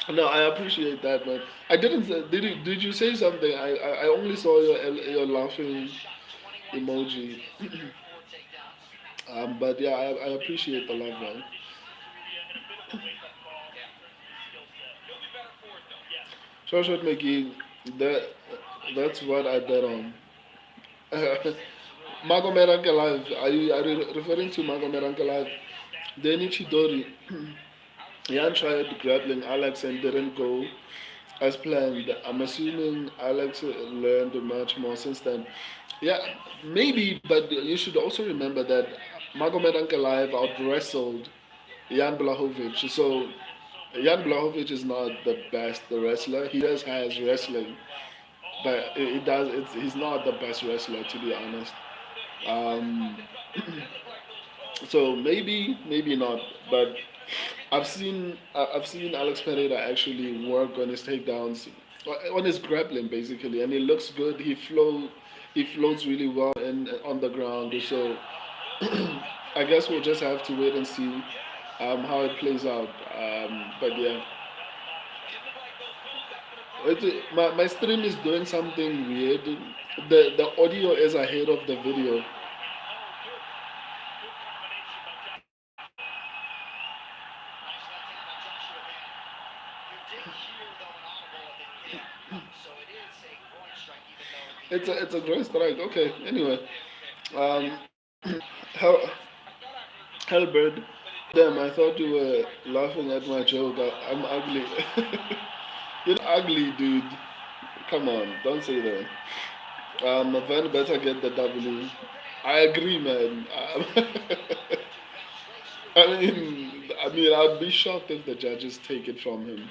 No, I appreciate that, man. I didn't say, did you say something? I only saw your laughing emoji. But yeah, I appreciate the love, man. Shoshat McGee, that that's what I bet on. Magomed Ankalaev, are you referring to Magomed Ankalaev? Danny Chidori, Jan tried grappling Alex and didn't go as planned. I'm assuming Alex learned much more since then. Yeah, maybe, but you should also remember that Magomed Ankalaev out wrestled Jan Blachowicz. So Jan Blachowicz is not the best wrestler. He just has wrestling, but he's not the best wrestler, to be honest. Um, so maybe not, but I've seen Alex Pereira actually work on his takedowns, on his grappling basically, and it looks good. He floats really well and on the ground. So I guess we'll just have to wait and see how it plays out. But yeah, my stream is doing something weird. The audio is ahead of the video. It's a great strike. Okay. Anyway, um, Hell, Hellbird. Damn, I thought you were laughing at my joke. I'm ugly. You're not ugly, dude. Come on, don't say that. Van better get the W. I agree, man. I mean, I'd be shocked if the judges take it from him.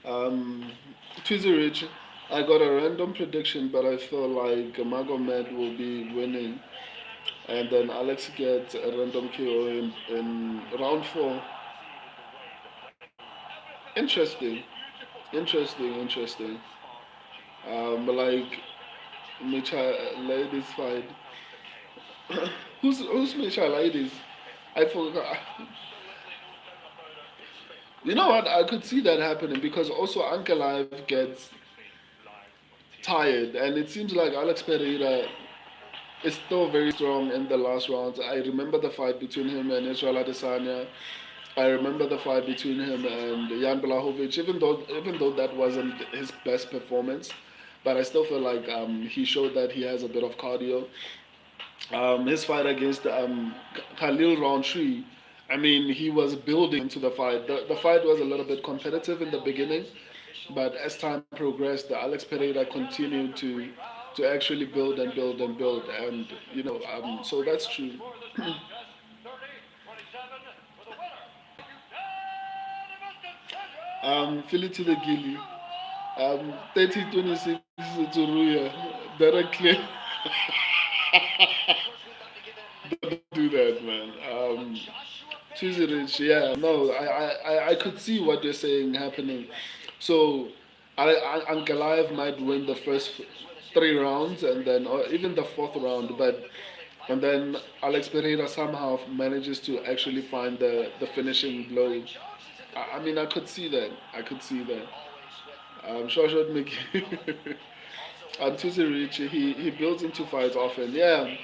Um, Twizy Rich, I got a random prediction, but I feel like Magomed will be winning, and then Alex gets a random KO in round four. Interesting, interesting. Like Micha ladies fight. Who's Micha ladies? I forgot. You know what? I could see that happening because also Ankalaev gets tired, and it seems like Alex Pereira is still very strong in the last rounds. I remember the fight between him and Israel Adesanya. I remember the fight between him and Jan Blachowicz, even though that wasn't his best performance, but I still feel like he showed that he has a bit of cardio. His fight against Khalil Roundtree, I mean, he was building into the fight. The fight was a little bit competitive in the beginning, but as time progressed, Alex Pereira continued to to actually build and build and build, and so that's true. Philly to the Gilly. 30-26 to Ruya. Directly. Don't do that, man. Tuesday Rich, yeah, no, I could see what you're saying happening. So, Ankalaev might win the first 3 rounds, and then or even the fourth round, and then Alex Pereira somehow manages to actually find the finishing blow. I mean, I could see that. I could see that. Short Mickey. And Tuesday Rich, he builds into fights often. Yeah,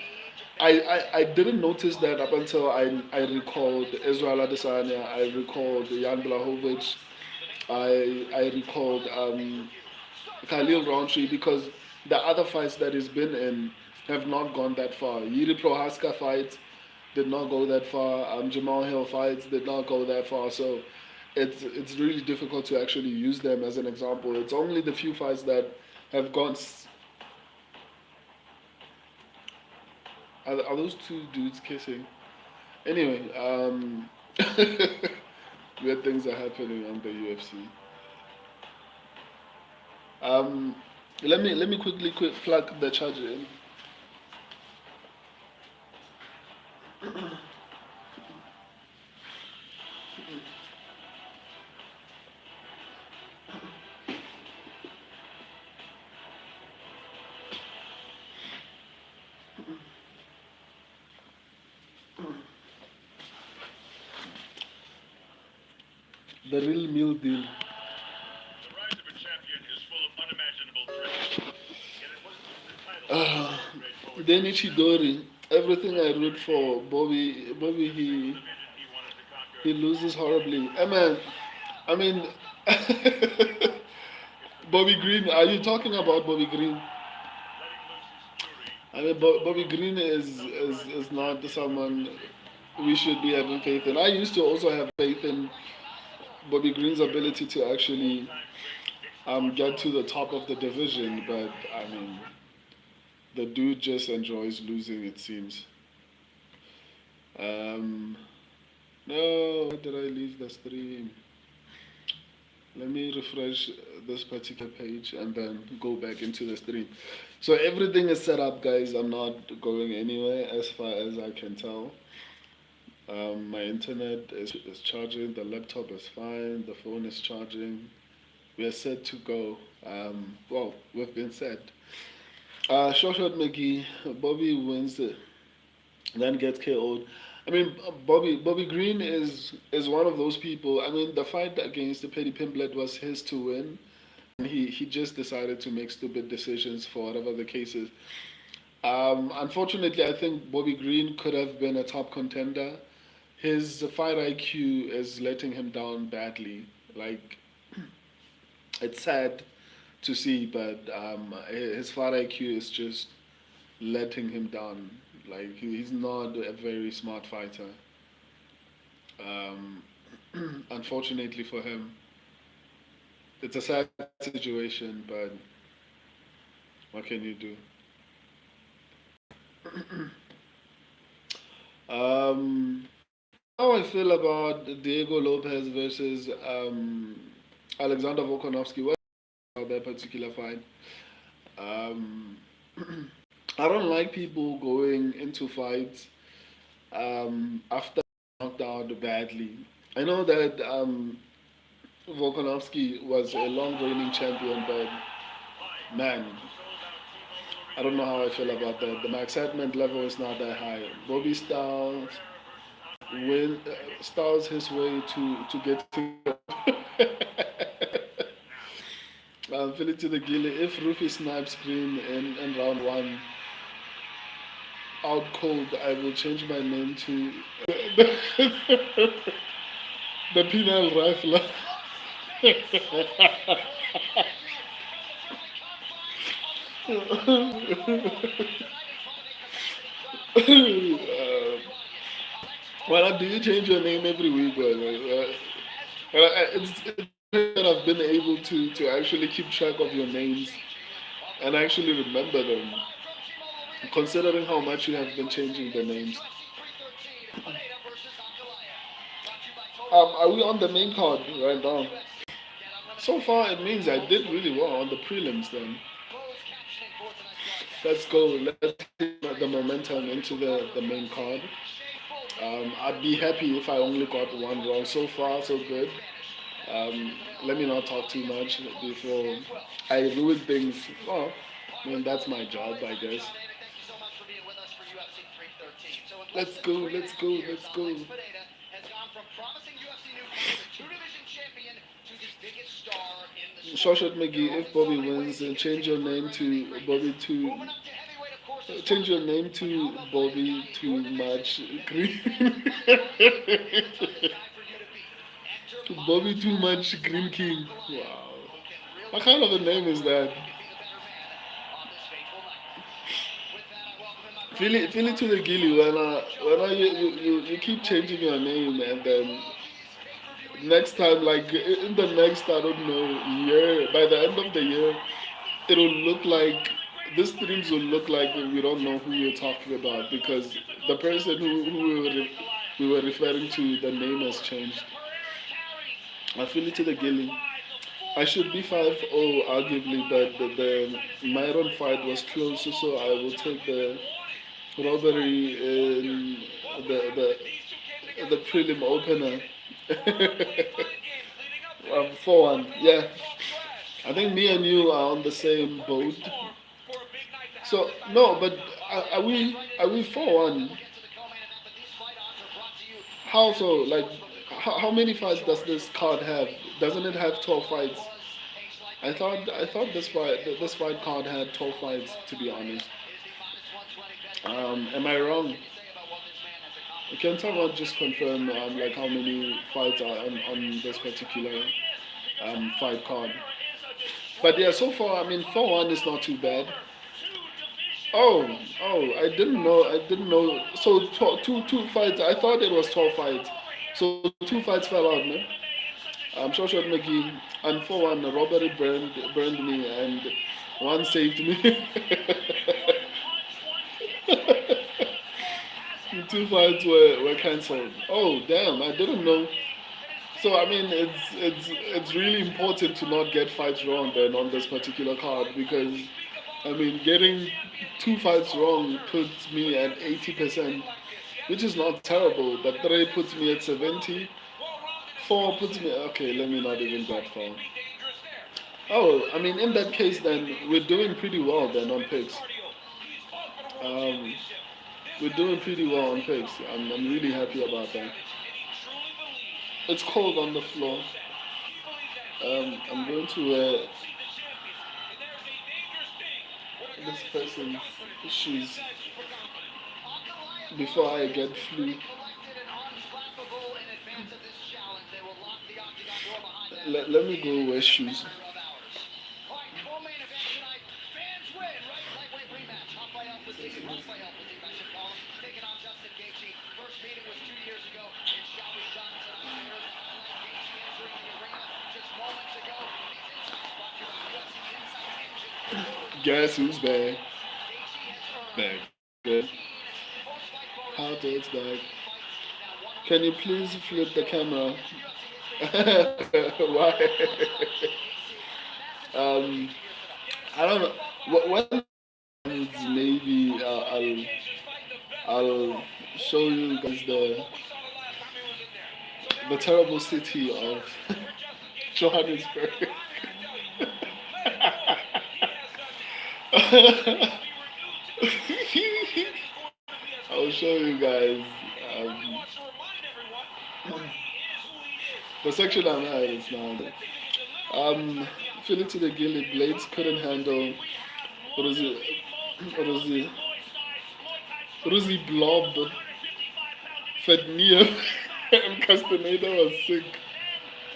I didn't notice that up until I recalled Israel Adesanya, I recalled Jan Blachowicz, I recalled Khalil Roundtree, because the other fights that he's been in have not gone that far. Yuri Prohaska fights did not go that far. Jamal Hill fights did not go that far. So it's really difficult to actually use them as an example. It's only the few fights that have gone. Are those two dudes kissing? Anyway, weird things are happening on the UFC. Um, let me quickly plug the charger in. The real meal deal. The rise of a champion is full of unimaginable tricks. Yet it wasn't just the title. Then Ichidori, everything I root for Bobby he loses horribly. Man, I mean, Bobby Green. Are you talking about Bobby Green? I mean, Bobby Green is not someone we should be having faith in. I used to also have faith in Bobby Green's ability to actually get to the top of the division, but I mean, the dude just enjoys losing, it seems. No, why did I leave the stream? Let me refresh this particular page and then go back into the stream. So everything is set up, guys. I'm not going anywhere as far as I can tell. My internet is charging, the laptop is fine, the phone is charging. We are set to go. Well, we've been set. Short McGee, Bobby wins it, then gets KO'd. I mean, Bobby Green is one of those people. I mean, the fight against the Paddy Pimblett was his to win. And he just decided to make stupid decisions for whatever the case is. Unfortunately, I think Bobby Green could have been a top contender. His fight IQ is letting him down badly. Like, it's sad to see, but his fight IQ is just letting him down. Like, he's not a very smart fighter. Unfortunately for him, it's a sad situation, but what can you do? How I feel about Diego Lopez versus Alexander Volkanovski. What about that particular fight? I don't like people going into fights after knocked out badly. I know that Volkanovski was a long reigning champion, but man, I don't know how I feel about that. My excitement level is not that high. Bobby Styles his way to get to Philly to the Gilly. If Rufy snipes Green in round 1 out cold, I will change my name to the penal rifler. Well, do you change your name every week? It's that I've been able to actually keep track of your names and I actually remember them, considering how much you have been changing the names. Are we on the main card right now? So far, it means I did really well on the prelims. Then let's go. Let's take the momentum into the main card. I'd be happy if I only got one wrong. So far, so good. Let me not talk too much before I ruin things. Well, I mean, that's my job, I guess. Let's go, let's go, let's go. Shoshat McGee, if Bobby wins, change your name to Bobby to change your name to Bobby Too Much Green. Bobby Too Much Green King. Wow. What kind of a name is that? Feel it to the gilly when you keep changing your name and then next time, like in the next, I don't know, year, by the end of the year, it'll look like this streams will look like we don't know who we're talking about because the person who we were referring to, the name has changed. I feel it to the gilly. I should be 5-0 arguably, but the Myron fight was close, so I will take the robbery in the prelim opener. 4-1. Yeah, I think me and you are on the same boat. So no, but are we 4-1? How so? Like, how many fights does this card have? Doesn't it have 12 fights? I thought this fight card had 12 fights. To be honest, am I wrong? Can someone just confirm like how many fights are on this particular fight card? But yeah, so far I mean 4-1 is not too bad. Oh, I didn't know. I didn't know. So two fights. I thought it was 12 fights. So two fights fell out, man. Shoshat McGee and 4-1 robbery burned me and one saved me. The two fights were cancelled. Oh damn! I didn't know. So I mean, it's really important to not get fights wrong then on this particular card because I mean, getting two fights wrong puts me at 80%, which is not terrible. But three puts me at 70. Four puts me okay. Let me not even that far. Oh, I mean, in that case, then we're doing pretty well then on picks. Um, we're doing pretty well on picks. I'm really happy about that. It's cold on the floor. I'm going to wear this person's shoes before I get flu. Let me go wear shoes. Guess who's back? Back. Good. How it's back. Can you please flip the camera? Why? um, I don't know. When maybe I'll show you guys the terrible city of Johannesburg. I'll show you guys the section I'm at is now. Feel it to the gilly blades couldn't handle Rosie Rosie Blob Fednia and Castaneda was sick.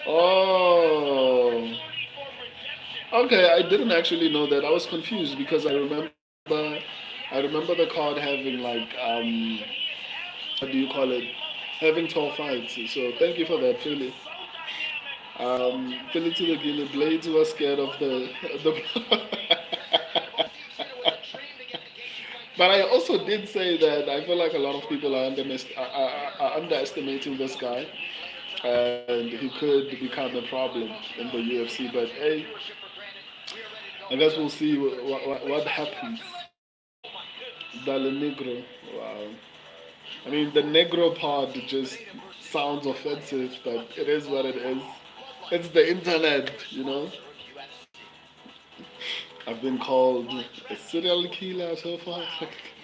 Oh, okay. I didn't actually know that. I was confused because I remember the card having like what do you call it? Having 12 fights. So thank you for that, Philly. Philly to the Gilly Blades was scared of the But I also did say that I feel like a lot of people are underestimating this guy, and he could become a problem in the UFC. But hey, I guess we'll see what happens. Dale Negro. Wow. I mean, the Negro part just sounds offensive, but it is what it is. It's the internet, you know. I've been called a serial killer so far.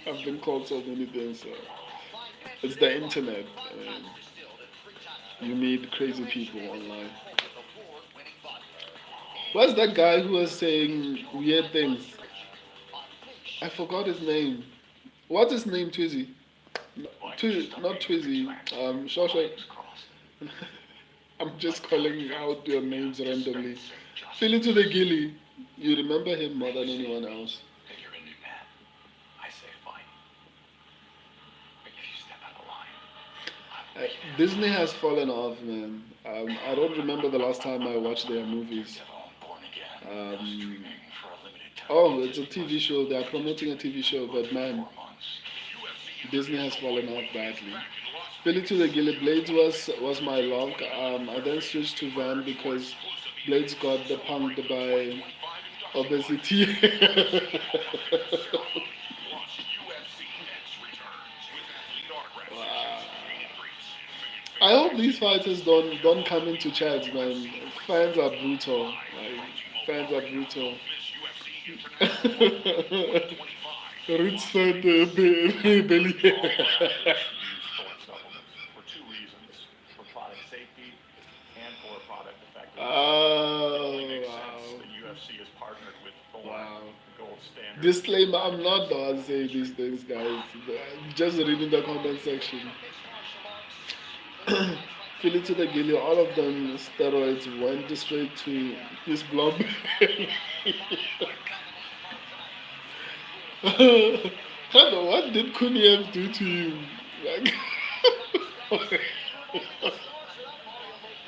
I've been called so many things. So it's the internet. And you meet crazy people online. What's that guy who was saying weird things? I forgot his name. What's his name, Twizzy? Not Twizzy. Shawshank. I'm just calling out your names randomly. Fill it to the gilly. You remember him more than anyone else. Disney has fallen off, man. I don't remember the last time I watched their movies. Um, oh, it's a TV show. They are promoting a TV show, but man, Disney has fallen off badly. Philly to the Gilly Blades was my lock. I then switched to Van because Blades got the punked by obesity. Wow. I hope these fighters don't come into chats, man. Fans are brutal. Like, fans are brutal. Rich fan belly. Oh, wow. Wow. Disclaimer, I'm not the one saying these things, guys. Just reading the comment section. Philly to the Gilly, all of them steroids went straight to his blob. Hello, what did Kuniev do to you? Like,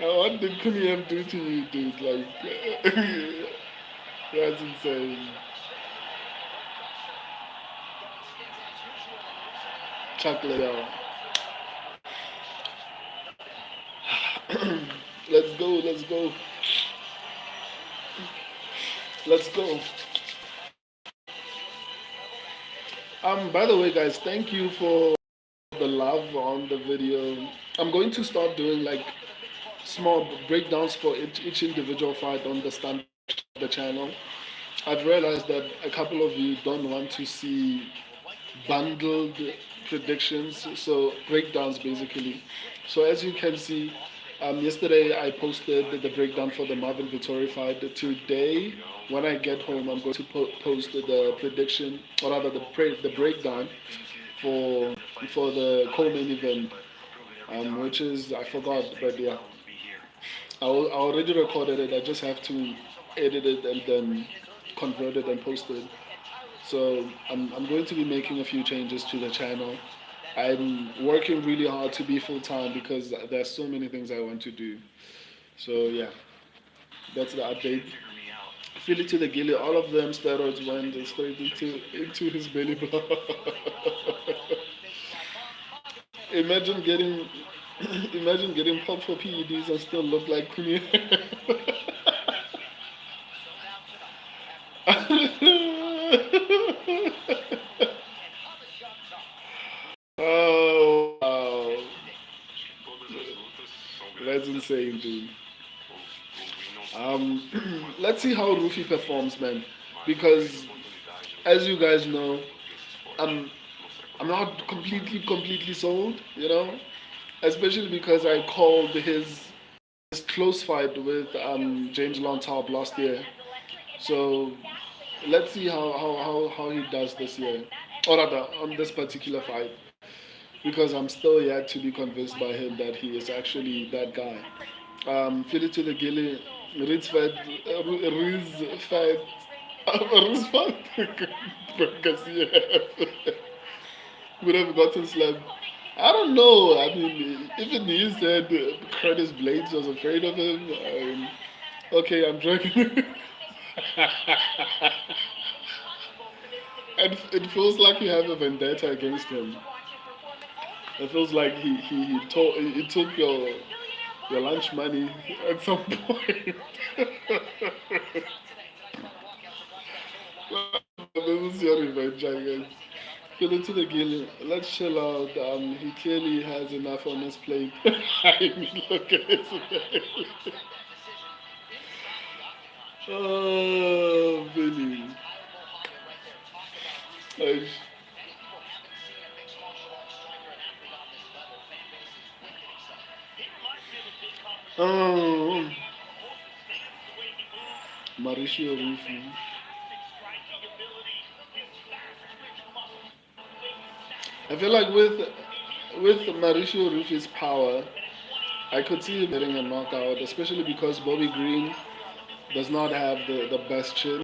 what did Kuniev do to you, dude? Like, that's insane. Chocolate. Let's go, let's go. Let's go. By the way, guys, thank you for the love on the video. I'm going to start doing like small breakdowns for each individual fight on the stand the channel. I've realized that a couple of you don't want to see bundled predictions, so breakdowns basically. So as you can see, yesterday I posted the breakdown for the Marvin Vittori fight. Today, when I get home, I'm going to post the prediction, or rather the breakdown for the co-main event, which is, I forgot, but yeah, I already recorded it. I just have to edit it and then convert it and post it. So I'm going to be making a few changes to the channel. I'm working really hard to be full-time because there's so many things I want to do. So yeah, that's the update. Philly to the Gilly, all of them steroids went straight into his belly button. Imagine getting imagine getting popped for PEDs and still look like Kunia. Oh wow. That's insane, dude. Let's see how Rufy performs, man. Because as you guys know, I'm I'm not completely sold, you know, especially because I called his close fight with James Lontarp last year. So let's see how he does this year, or rather on this particular fight, because I'm still yet to be convinced by him that he is actually that guy. Philly to the Gilly, Riz Fat, Riz Fat, Garcia would have gotten slapped. I don't know. I mean, even he said Curtis Blades was afraid of him. Okay, I'm joking. it feels like you have a vendetta against him. It feels like he took your lunch money at some point. This is your revenge, I guess. Get into the Gillian. Let's chill out. He clearly has enough on his plate. I mean, look at his face. Oh, Billy. Like, oh, Mauricio Rufy. I feel like with Mauricio Rufy's power, I could see him getting a knockout, especially because Bobby Green does not have the best chin.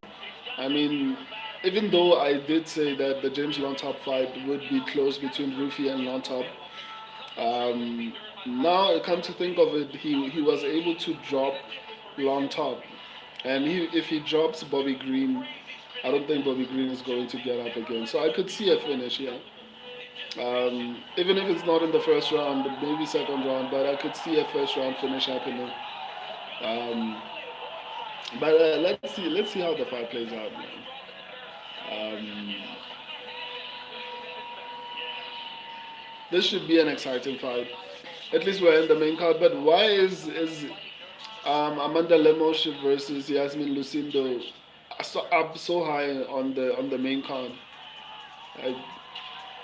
I mean, even though I did say that the James Lontop fight would be close between Rufy and Lontop, um, now I come to think of it, he was able to drop Lontop. And if he drops Bobby Green, I don't think Bobby Green is going to get up again. So I could see a finish here. Even if it's not in the first round, maybe second round, but I could see a first round finish happening. Um, but let's see how the fight plays out, man. Um, this should be an exciting fight. At least we're in the main card. But why is Amanda Lemos versus Yasmin Lucindo up so high on the main card? I,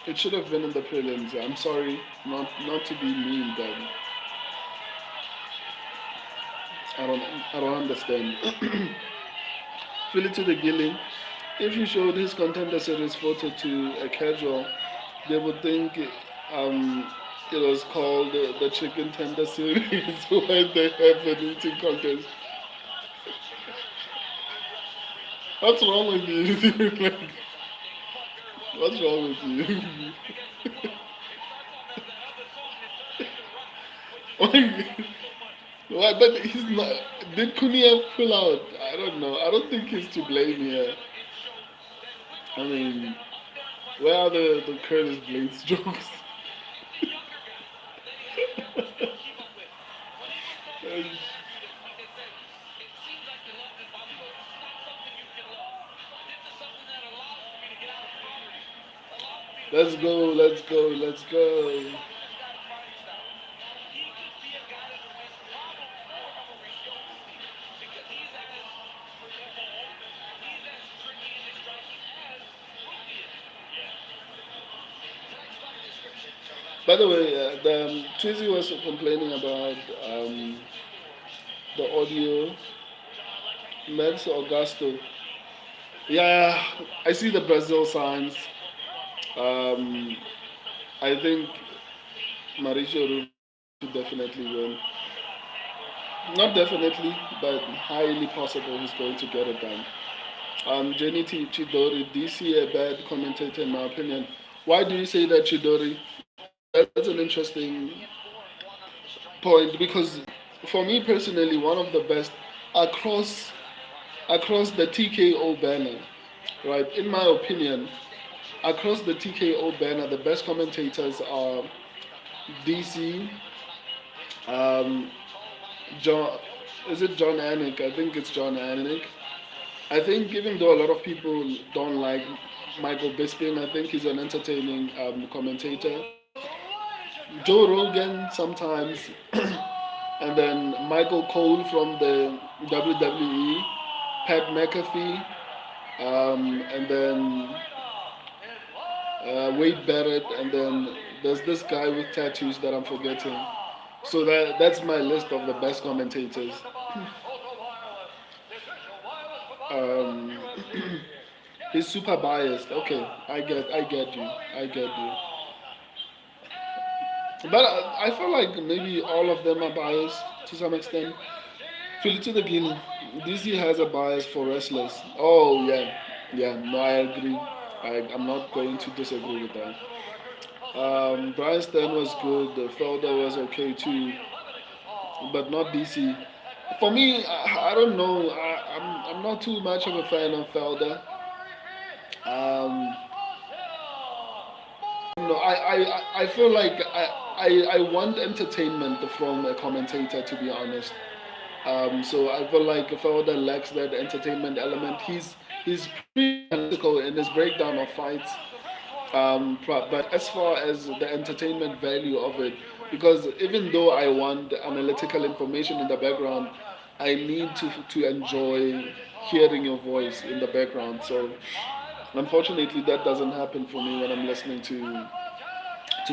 it should have been in the prelims. I'm sorry, not to be mean, but I don't understand. Fill it to the Gilling. If you showed his contender series photo to a casual, they would think it was called the Chicken Tender Series when they have an eating contest. What's wrong with you? Like, what's wrong with you? Why? But he's not. Did Kuniev pull out? I don't know. I don't think he's to blame here. I mean, where are the Curtis Blades jokes? Let's go, let's go, let's go. By the way, Twizy was complaining about the audio. Max Augusto. Yeah, I see the Brazil signs. Um, I think Mauricio Rui should definitely win. Not definitely, but highly possible he's going to get it done. Jenny Chidori, do you see a bad commentator in my opinion? Why do you say that, Chidori? That's an interesting point because for me personally, one of the best across the TKO banner, right? In my opinion, across the TKO banner, the best commentators are DC, John. Is it John Anik? I think it's John Anik. I think even though a lot of people don't like Michael Bisping, I think he's an entertaining commentator. Joe Rogan sometimes, and then Michael Cole from the WWE, Pat McAfee, and then Wade Barrett, and then there's this guy with tattoos that I'm forgetting. So that's my list of the best commentators. Um, he's super biased. Okay, I get you. But I feel like maybe all of them are biased to some extent. Philly the Guinea. DC has a bias for wrestlers. Oh yeah. No, I agree. I'm not going to disagree with that. Brian Stan was good. The Felder was okay too, but not DC. For me, I don't know. I'm not too much of a fan of Felder. Um, no, I feel like I want entertainment from a commentator, to be honest. So I feel like Felder lacks that entertainment element. He's pretty analytical in his breakdown of fights, but as far as the entertainment value of it, because even though I want analytical information in the background, I need to enjoy hearing your voice in the background. So unfortunately, that doesn't happen for me when I'm listening to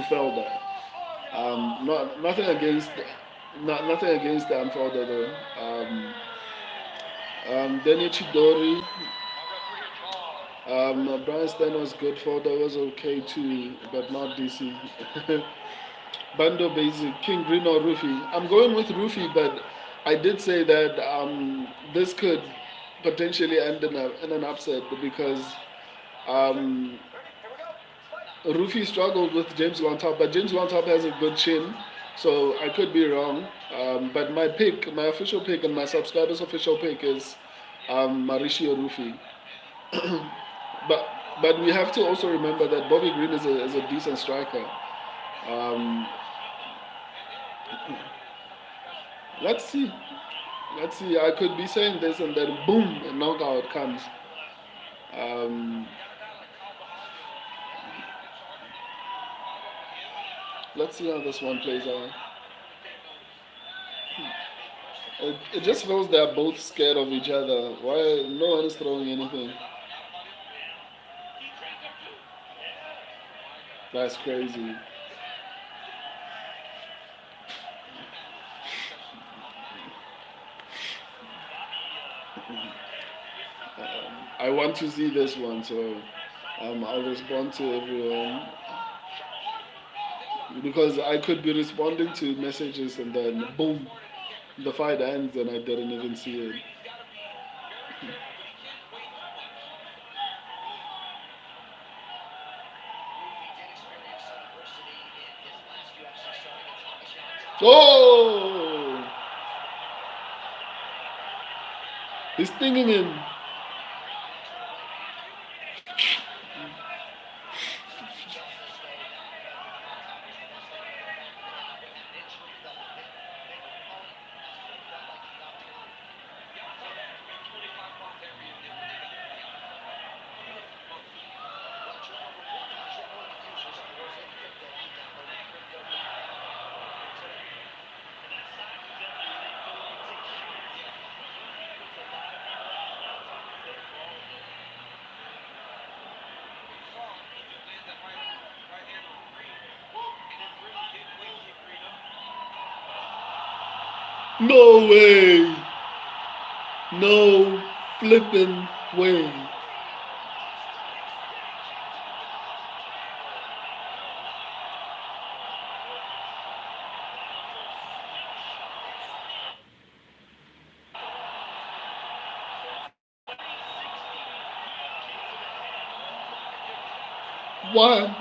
Felder. Nothing against nothing against Felder though. Danny Chidori, Brian Stan was good. Felder was okay too, but not DC. Bando Basic, King Green or Rufy. I'm going with Rufy, but I did say that this could potentially end in an upset because um, Rufy struggled with James Longtop, but James Longtop has a good chin, so I could be wrong. But my official pick, and my subscribers' official pick is Mauricio Rufy. but but we have to also remember that Bobby Green is a decent striker. Um, let's see. Let's see. I could be saying this and then boom, a knockout comes. Um, let's see how this one plays out. It just feels they're both scared of each other. Why no one is throwing anything? That's crazy. I want to see this one, so I'll respond to everyone because I could be responding to messages and then boom, the fight ends and I didn't even see it. Oh, he's stinging him. No way. No flipping way. What?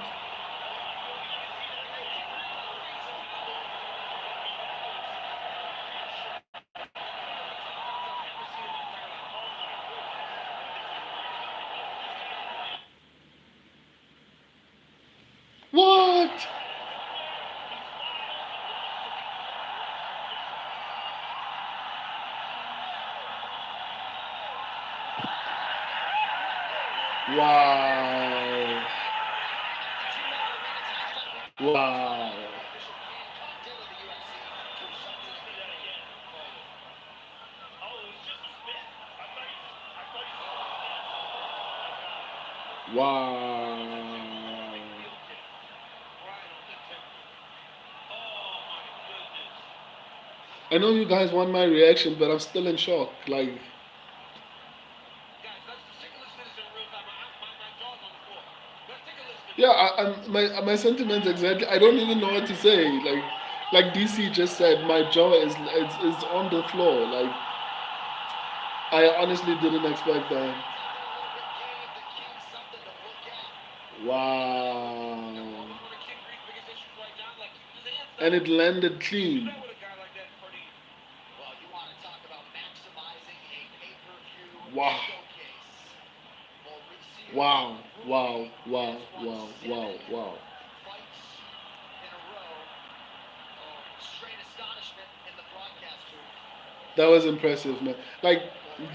What? Wow. Wow. Wow. I know you guys want my reaction, but I'm still in shock. Like, yeah, my sentiments exactly. I don't even know what to say. Like DC just said, my jaw is on the floor. Like, I honestly didn't expect that. Wow. And it landed clean. Wow. Wow. Wow, wow, wow, wow, wow. That was impressive, man. Like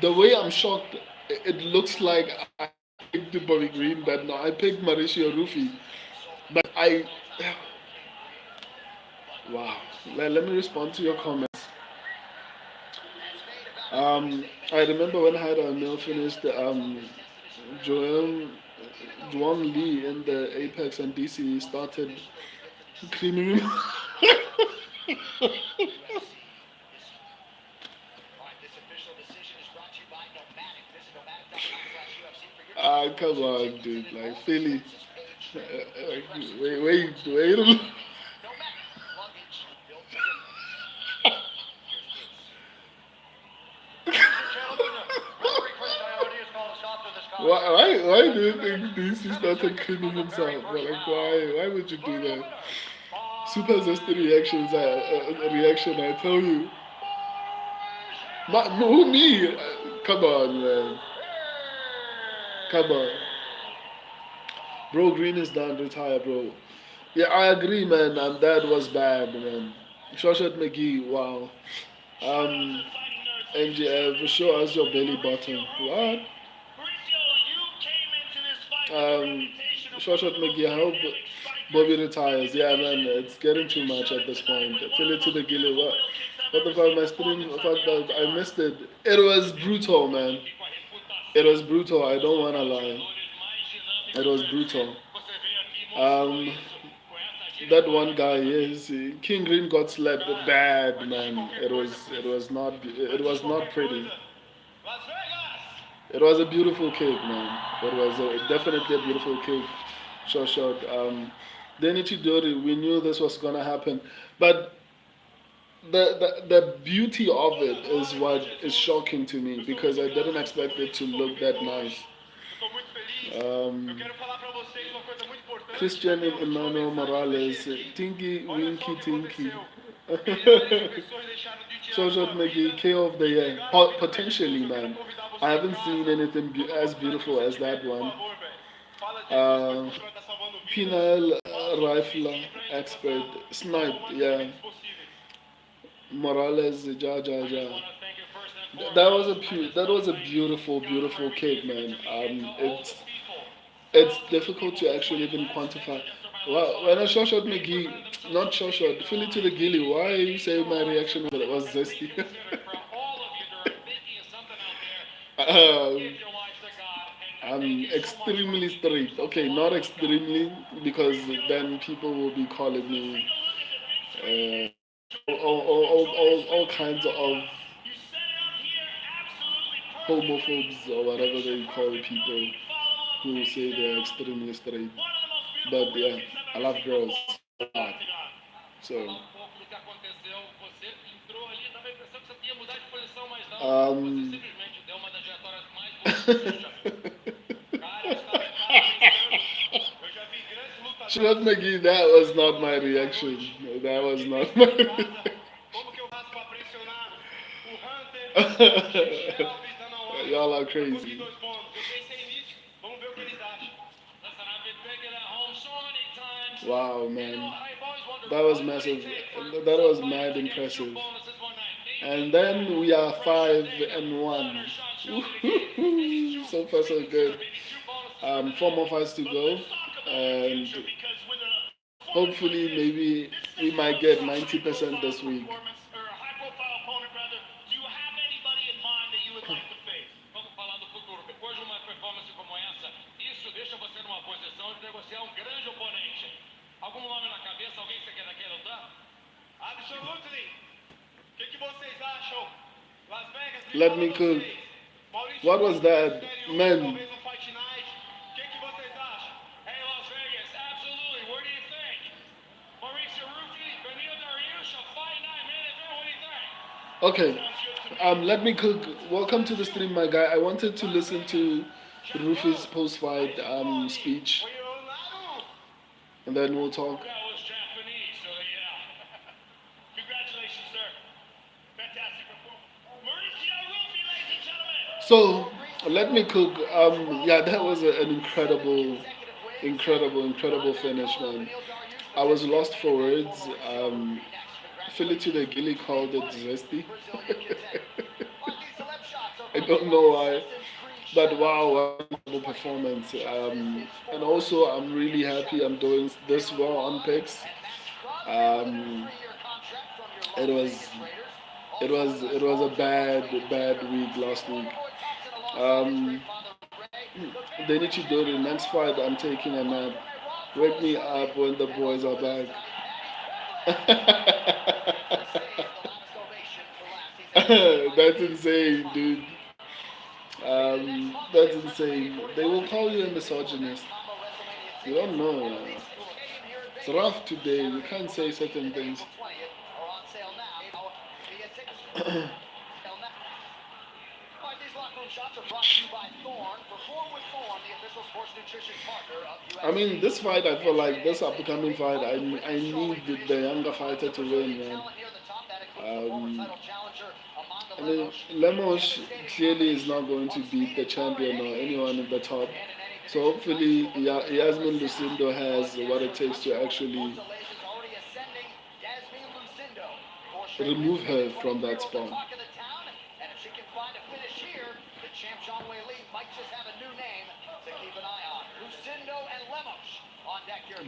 the way I'm shocked, it looks like I picked Bobby Green, but no, I picked Mauricio Rufy. But wow. Let me respond to your comments. I remember when Haida Mill finished Joel, Juan Lee in the Apex and DC started creaming him. Ah, come on, dude. Like, Philly. Wait. Why do you think DC started cleaning himself? Like, why would you do that? Super zesty reaction, I tell you. Who, me? Come on, man. Come on. Bro, Green is done. Retire, bro. Yeah, I agree, man. And that was bad, man. Shoshat McGee, wow. Um, NGF, show us your belly button. What? Shoshat McGee, I hope Bobby retires. Yeah, man, it's getting too much at this point. Fill it to the gilly. What the fuck? My stream, fuck that. I missed it. It was brutal, man. It was brutal. I don't want to lie. It was brutal. Um, that one guy, yes, King Green got slapped bad, man. It was not pretty. It was a beautiful kick, man. It was definitely a beautiful kick. Shot. Then Ichidori, we knew this was gonna happen, but the beauty of it is what is shocking to me because I didn't expect it to look that nice. Um, Christian Emmanuel Morales, Tinky Winky Tinky. Shoshat McGee, KO of the year. Potentially, man. I haven't seen anything as beautiful as that one. Uh, Penal rifle expert, snipe, yeah. Morales, ja, ja, ja. That was a beautiful, beautiful kick, man. It's difficult to actually even quantify. Well, when I shot McGee, not shot, fill it to the gilly. Why you say my reaction was zesty? um, I'm extremely straight. Okay, not extremely because then people will be calling me all kinds of homophobes or whatever they call people who say they're extremely straight. But yeah, I love girls a lot. So, um, Shrug McGee, that was not my reaction. That was not my Y'all are crazy. Wow, man. That was massive. That was mad impressive. And then we are 5-1. So far, so good. Four more fights to go. And hopefully, maybe we might get 90% this week. Let me cook. What was that? Man. Okay. Let me cook. Welcome to the stream, my guy. I wanted to listen to Rufus post-fight speech, and then we'll talk. So, Let me cook. Yeah, that was an incredible finish, man. I was lost for words. Philly to the Gilly called it zesty. I don't know why, but wow, what an incredible performance. And also, I'm really happy I'm doing this well on picks. Um, it was it was a bad week last week. Um, they need to do the next fight. I'm taking a nap. Wake me up when the boys are back. That's insane, dude. That's insane. They will call you a misogynist. You don't know. It's rough today. You can't say certain things. I mean, this fight, I feel like this upcoming fight, I need the younger fighter to win, man. Um, I mean, Lemos clearly is not going to beat the champion or anyone at the top. So hopefully, Yasmin Lucindo has what it takes to actually remove her from that spot.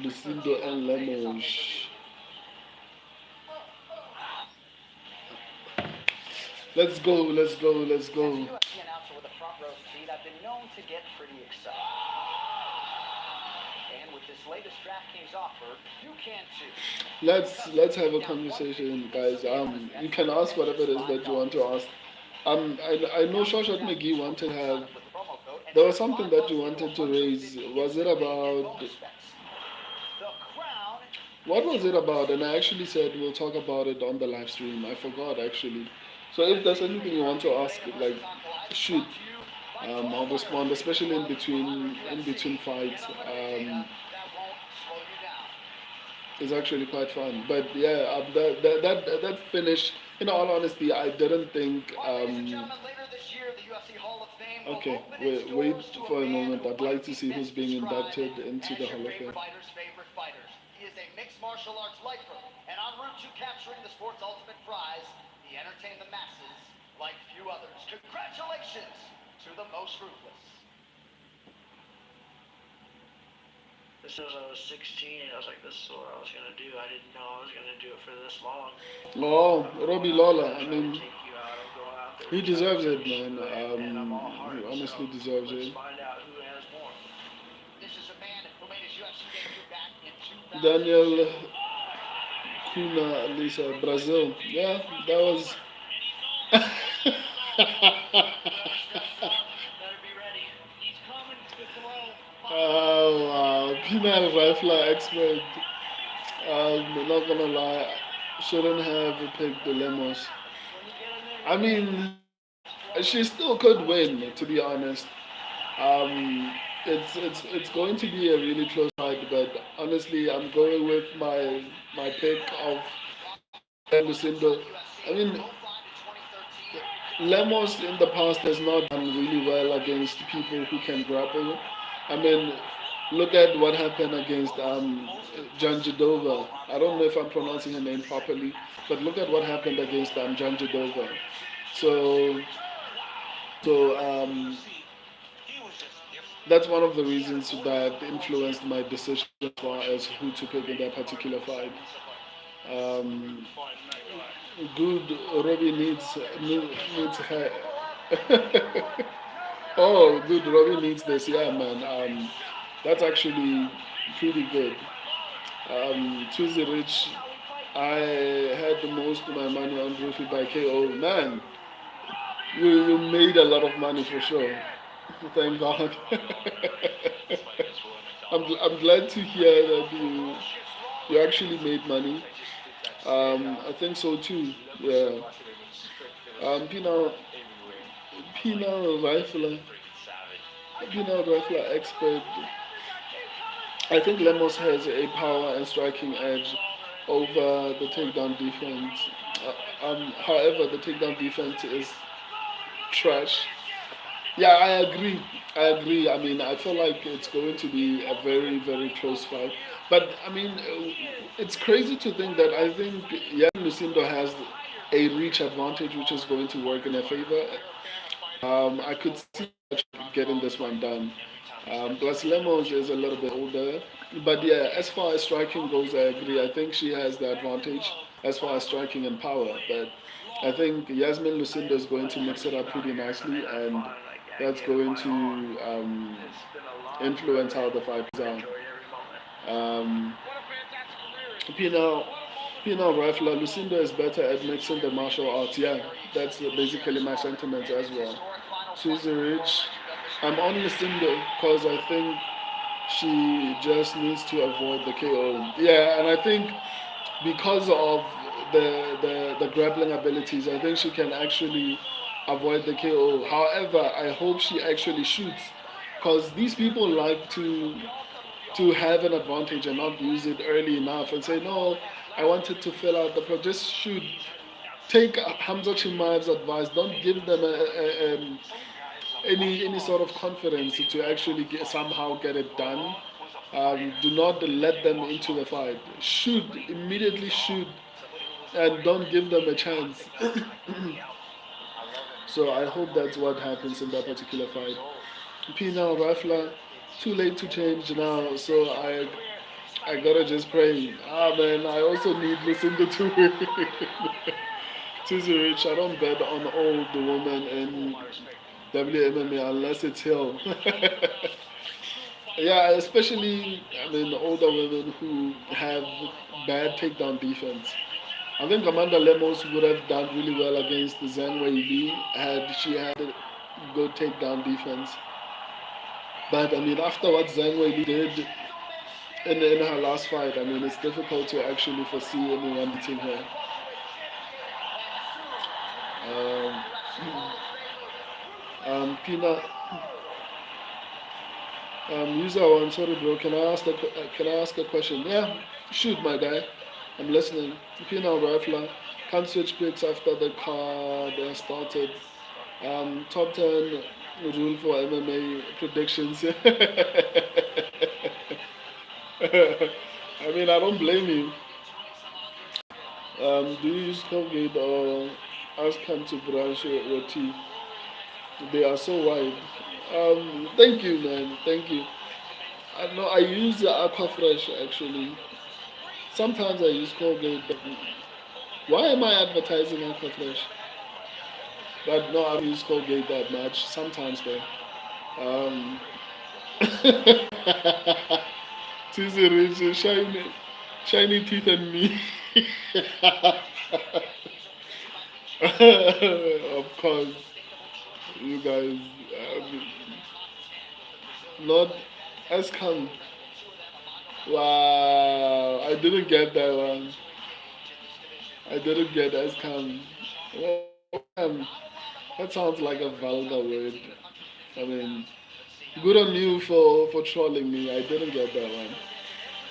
Lucindo and Lemos. Let's go, let's go, let's go. Let's have a conversation, guys. You can ask whatever it is that you want to ask. I know Shoshat McGee wanted to have. There was something that you wanted to raise. Was it about? What was it about? And I actually said we'll talk about it on the live stream. I forgot actually. So if there's anything you want to ask, like, shoot. I'll respond, especially in between fights. It's actually quite fun. But yeah, that finish. In all honesty, I didn't think. Okay, wait for a moment. I'd like to see who's being inducted into the Hall of Fame. As soon as I was 16, I was like, this is what I was going to do. I didn't know I was going to do it for this long. Oh, Robbie Lawler. I mean, he deserves it, man. He honestly deserves it. Daniel Kuna Lisa, Brazil. Yeah, that was. Oh, wow. Penal rifler expert. Not gonna lie, shouldn't have picked the Lemos. I mean, she still could win, to be honest. Um, it's going to be a really close fight, but honestly, I'm going with my pick of Lucindo. I mean, Lemos in the past has not done really well against people who can grapple. I mean, look at what happened against Janjadova. I don't know if I'm pronouncing her name properly, but look at what happened against Janjadova. So, so that's one of the reasons that influenced my decision as far as who to pick in that particular fight. Um, good Robbie needs her. Oh, good Robbie needs this. Yeah, man. That's actually pretty good. Tuesday Rich, I had the most of my money on Rufi by KO. Man, you made a lot of money for sure. Thank God. I'm glad to hear that you actually made money. I think so too. Yeah. Pina Pina rifler, Pina rifler expert. I think Lemos has a power and striking edge over the takedown defense. However, the takedown defense is trash. Yeah, I agree. I agree. I mean, I feel like it's going to be a very, very close fight. But I mean, it's crazy to think that I think Yan Lucindo has a reach advantage, which is going to work in her favor. I could see getting this one done. Plus, Lemos is a little bit older. But yeah, as far as striking goes, I agree. I think she has the advantage as far as striking and power. But I think Yasmin Lucindo is going to mix it up pretty nicely, and that's going to influence how the fight plays out. Pina, Pina Rifler, Lucinda is better at mixing the martial arts. Yeah, that's basically my sentiment as well. She's rich. I'm on Lucinda because I think she just needs to avoid the KO. Yeah, and I think because of the grappling abilities, I think she can actually avoid the KO. However, I hope she actually shoots because these people like to have an advantage and not use it early enough and say, no, I wanted to fill out the pro. Just shoot. Take Hamza Chimaev's advice. Don't give them any sort of confidence to actually somehow get it done. Do not let them into the fight. Shoot, immediately shoot, and don't give them a chance. So I hope that's what happens in that particular fight. Pina Rafla, too late to change now, so I gotta just pray. Ah man, I also need Lucinda to win. Tizzy Rich, I don't bet on old women in WMMA unless it's Hill. Yeah, especially I mean older women who have bad takedown defense. I think Amanda Lemos would have done really well against Zhang Wei Li had she had a good takedown defense. But I mean, after what Zhang Wei Li did in her last fight, I mean, it's difficult to actually foresee anyone beating her. Um, Pina, user one, sorry bro, can I ask a question? Yeah, shoot my guy, I'm listening. Pina Rifler, can't switch picks after the card started. Top 10 rule for MMA predictions. I mean, I don't blame you. Do you use Colgate or ask him to brush your teeth? They are so wide. Thank you, man. Thank you. I know I use the Aquafresh actually. Sometimes I use Colgate, but why am I advertising Aquafresh? But no, I don't use Colgate that much. Sometimes though. Um, Tuesday Rich, shiny teeth and me. Of course, you guys. Not as come. Wow, I didn't get that one. I didn't get as come. Well, that sounds like a vulgar word. I mean, good on you for trolling me. I didn't get that one.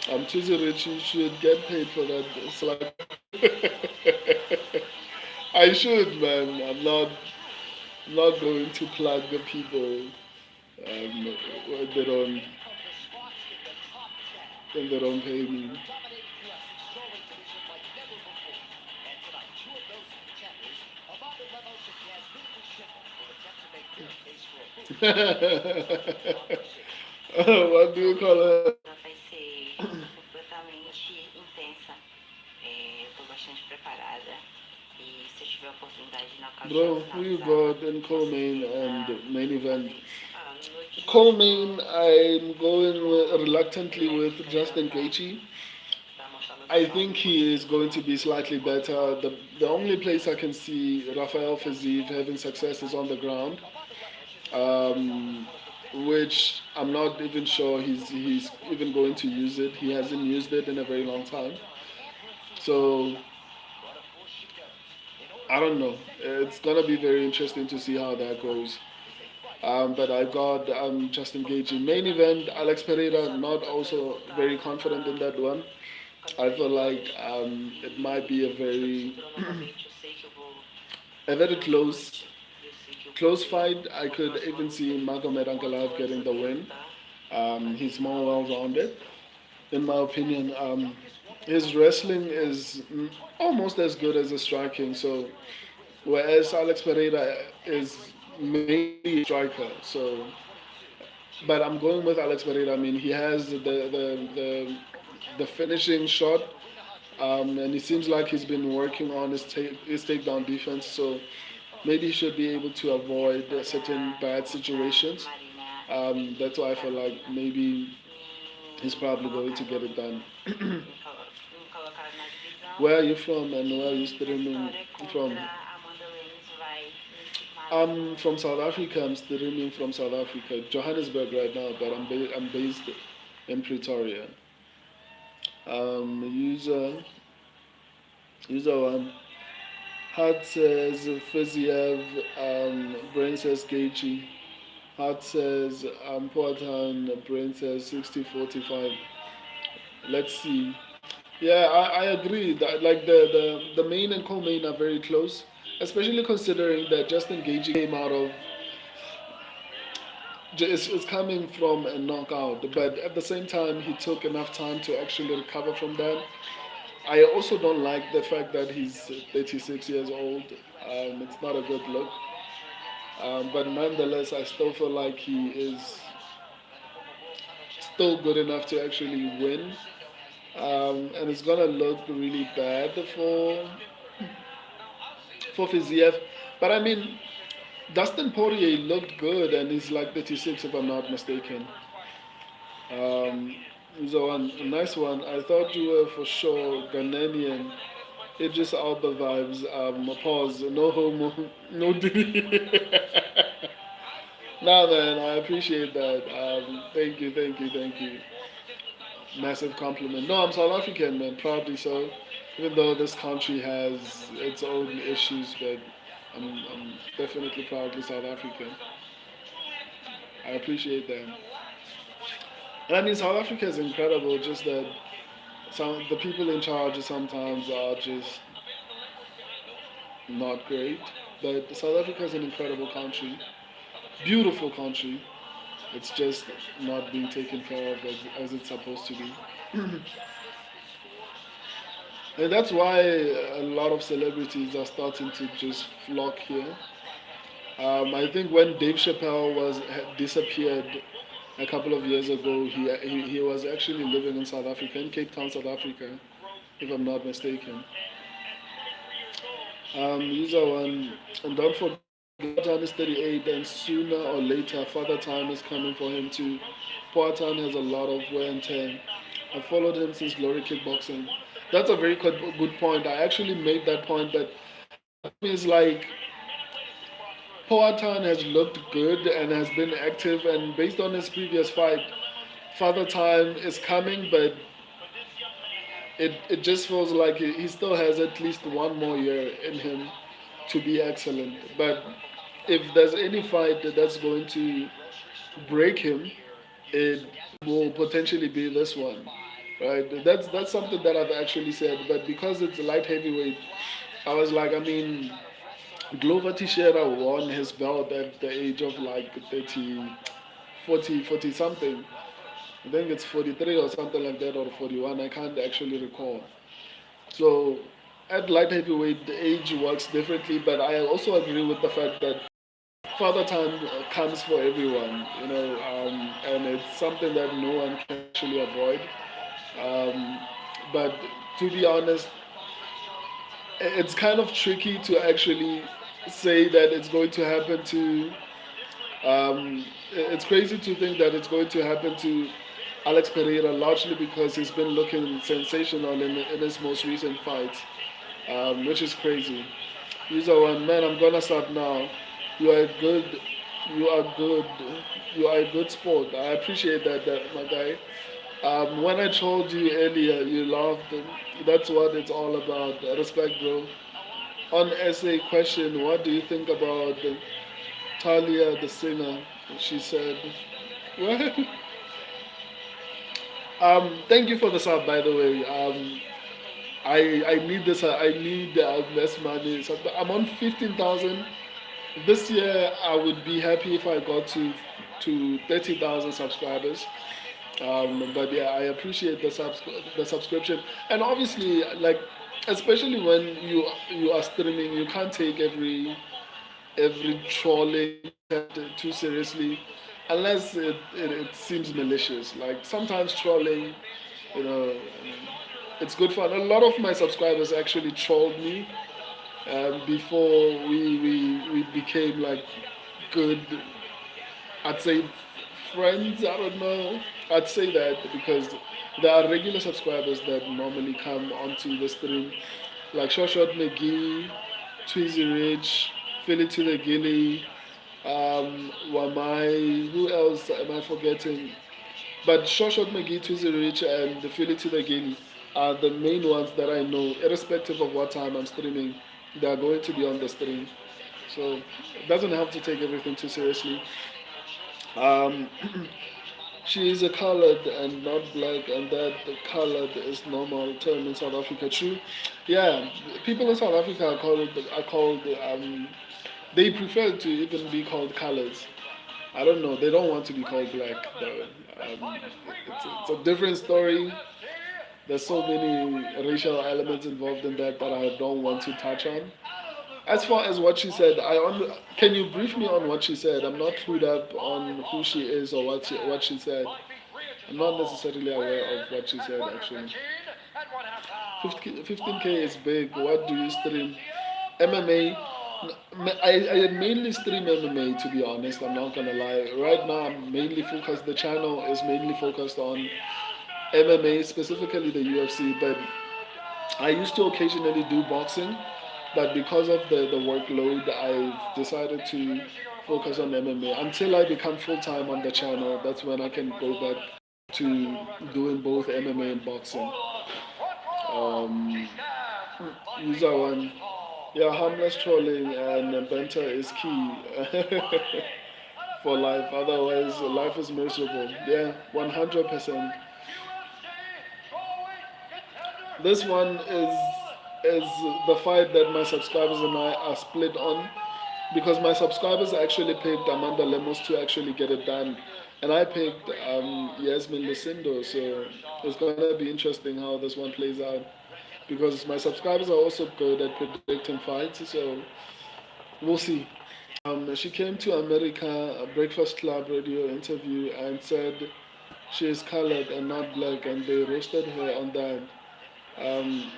I'm choosing rich. You should get paid for that. It's like I should, man. I'm not going to plug the people when they don't pay me. What do you call it? Vai ser completamente intensa. Eu tô bastante preparada. E se eu tiver a oportunidade de nocautear Bro, no who final you dela, got in com co-main certeza and main event? no dia Co-main, I'm going reluctantly with Justin Gaethje. pra mostrar meu I pessoal think que he is going to be slightly better. The only place I can see Rafael Fiziev having success is on the ground, um, which I'm not even sure he's even going to use it. He hasn't used it in a very long time. So I don't know. It's gonna be very interesting to see how that goes. But I got just engaging main event. Alex Pereira, not also very confident in that one. I feel like it might be a very provavelmente eu sei que eu vou a very ganhar os dois. close Eu sei que eu close fight, I could even see Magomed Ankalaev getting the win. He's more well-rounded, in my opinion. His wrestling is almost as good as his striking. So, whereas Alex Pereira is mainly a striker. So, but I'm going with Alex Pereira. I mean, he has the finishing shot, and it seems like he's been working on his takedown defense. So maybe he should be able to avoid certain bad situations. That's why I feel like maybe he's probably going to get it done. Where are you from and where are you streaming from? I'm from South Africa. I'm streaming from South Africa, Johannesburg right now, but I'm based in Pretoria. User one. Hart says Fiziev, Brain says Gaethje. Hart says Poatan, Brain says 60-45. Let's see. Yeah, I agree that like the main and co-main are very close, especially considering that Justin Gaethje came out of is coming from a knockout, but at the same time he took enough time to actually recover from that. I also don't like the fact that he's 36 years old. It's not a good look. But nonetheless, I still feel like he is still good enough to actually win. And it's gonna look really bad for Fiziev. But I mean, Dustin Poirier looked good, and he's like 36 if I'm not mistaken. So a nice one. I thought you were for sure Ghanaian. Idris Alba vibes. Pause. No homo. No D. Nah, man. I appreciate that. Thank you. Massive compliment. No, I'm South African, man. Proudly so. Even though this country has its own issues, but I'm definitely proudly South African. I appreciate that. And I mean, South Africa is incredible. Just that the people in charge sometimes are just not great. But South Africa is an incredible country, beautiful country. It's just not being taken care of as it's supposed to be. And that's why a lot of celebrities are starting to just flock here. I think when Dave Chappelle had disappeared a couple of years ago, he was actually living in South Africa, in Cape Town, South Africa, if I'm not mistaken. User one, and don't forget, Poatan is 38, and sooner or later, Father Time is coming for him too. Poatan has a lot of wear and tear. I followed him since Glory Kickboxing. That's a very good point. I actually made that point that it's like Poatan has looked good and has been active, and based on his previous fight, Father Time is coming, but it just feels like he still has at least one more year in him to be excellent. But if there's any fight that's going to break him, it will potentially be this one, right? That's something that I've actually said. But because it's a light heavyweight, I was like, I mean, Glover Teixeira won his belt at the age of like 40 something. I think it's 43 or something like that, or 41. I can't actually recall. So at light heavyweight, the age works differently, but I also agree with the fact that Father Time comes for everyone, and it's something that no one can actually avoid. Um, but to be honest, it's kind of tricky to actually say that it's going to happen to. It's crazy to think that it's going to happen to Alex Pereira, largely because he's been looking sensational in his most recent fights, which is crazy. User one, man, I'm gonna stop now. You are good. You are good. You are a good sport. I appreciate that my guy. When I told you earlier, you laughed. That's what it's all about. Respect, bro. On essay question, what do you think about Talia the singer? She said, what? Thank you for the sub, by the way. I need this. I need less money. So I'm on 15,000. this year I would be happy if I got to 30,000 subscribers. But yeah, I appreciate the subscription, and obviously, like, especially when you are streaming, you can't take every trolling too seriously, unless it seems malicious. Like sometimes trolling, you know, it's good fun. A lot of my subscribers actually trolled me before we became like good, I'd say, friends. I don't know. I'd say that because there are regular subscribers that normally come onto the stream, like Short Short McGee, Tweezy Rich, Philly to the Gilly, Wamai. Who else am I forgetting? But Short Short McGee, Tweezy Rich, and the Philly to the Gilly are the main ones that I know, irrespective of what time I'm streaming. They are going to be on the stream. So it doesn't have to take everything too seriously. Um, she is a colored and not black, and that the colored is normal term in South Africa. True, yeah. People in South Africa are called. They prefer to even be called colors. I don't know. They don't want to be called black though. It's a different story. There's so many racial elements involved in that that I don't want to touch on. As far as what she said, can you brief me on what she said? I'm not clued up on who she is or what she said. I'm not necessarily aware of what she said actually. 15K is big. What do you stream? MMA. I mainly stream MMA to be honest. I'm not gonna lie. Right now, I'm mainly focused. The channel is mainly focused on MMA, specifically the UFC. But I used to occasionally do boxing, but because of the workload, I've decided to focus on MMA until I become full time on the channel. That's when I can go back to doing both MMA and boxing. Um, User one, yeah, harmless trolling and banter is key for life. Otherwise, life is miserable. Yeah, 100%. This one is the fight that my subscribers and I are split on because my subscribers actually picked Amanda Lemos to actually get it done, and I picked Yasmin Lucindo. So it's gonna be interesting how this one plays out because my subscribers are also good at predicting fights. So we'll see. She came to America, a Breakfast Club radio interview, and said she is colored and not black, and they roasted her on that. Um,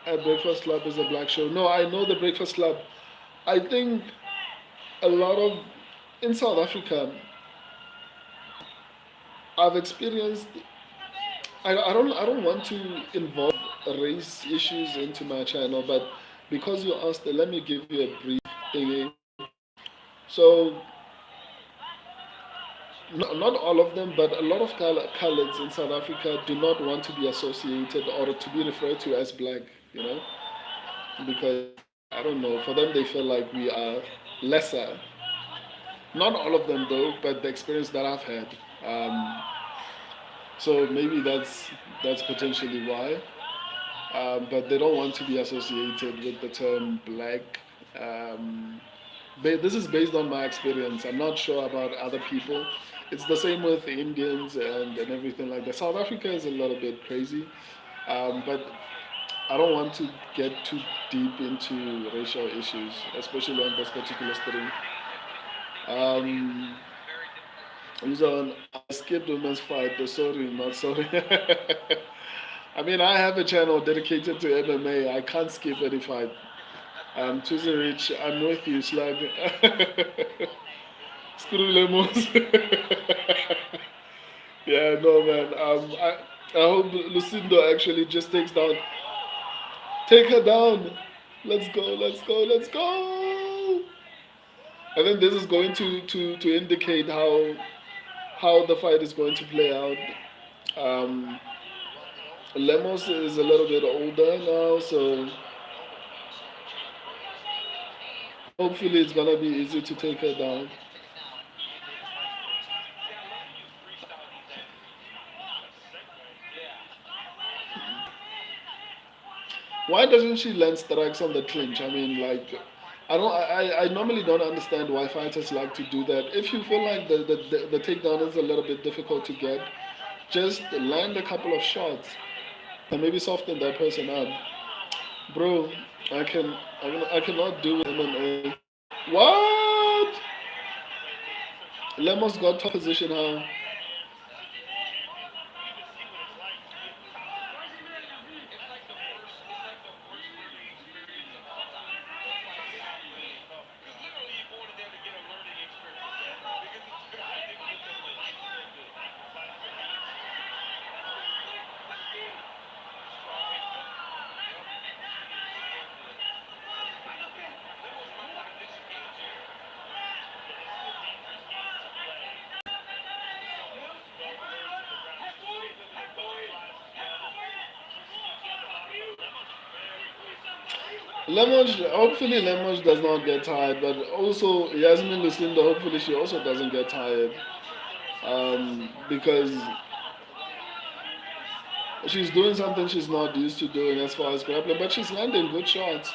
a Breakfast Club is a black show. No, I know the Breakfast Club. I think a lot of in South Africa, I've experienced. I don't want to involve race issues into my channel, but because you asked, let me give you a brief thingy. So not all of them, but a lot of coloreds in South Africa do not want to be associated or to be referred to as black. You know, because I don't know. For them, they feel like we are lesser. Not all of them though, but the experience that I've had. Um, so maybe that's potentially why. But they don't want to be associated with the term black. Um, this is based on my experience. I'm not sure about other people. It's the same with Indians and everything like that. South Africa is a little bit crazy, but I don't want to get too deep into racial issues, especially on this particular study. Um, I skipped women's fight. Sorry, not sorry. I mean, I have a channel dedicated to MMA. I can't skip any fight. Tuesday Rich, I'm with you, Slug. Screw lemons. Yeah, no, man. I hope Lucindo actually just takes down. Take her down. Let's go, let's go, let's go. I think this is going to indicate how the fight is going to play out. Um, Lemos is a little bit older now, so hopefully it's gonna be easy to take her down. Why doesn't she land strikes on the clinch? I mean, like, I normally don't understand why fighters like to do that. If you feel like the takedown is a little bit difficult to get, just land a couple of shots and maybe soften that person up. Bro, I cannot do MMA. What? Lemos got top position, huh? Hopefully Lemos does not get tired, but also Yasmin Lucinda, hopefully she also doesn't get tired. Because she's doing something she's not used to doing as far as grappling, but she's landing good shots.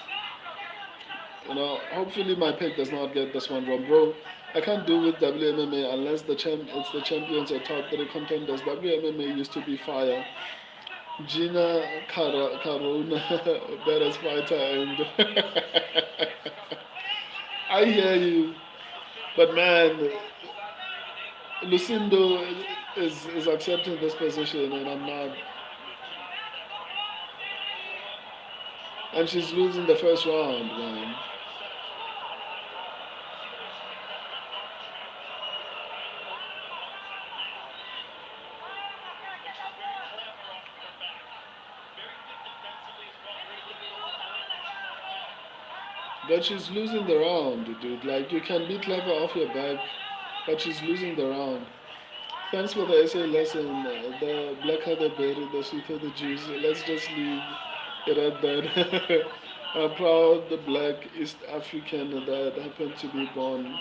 Hopefully my pick does not get this one wrong, bro. I can't do with WMMA unless it's the champions or top three contenders. WMMA used to be fire. Gina Carona, baddest fighter, and I hear you, but man, Lucindo is accepting this position, and I'm not. And she's losing the first round, man. But she's losing the round, dude. Like, you can beat Clever off your back, but she's losing the round. Thanks for the essay lesson. The blacker the berry, the sweeter the juice. Let's just leave it at that. A proud black East African that happened to be born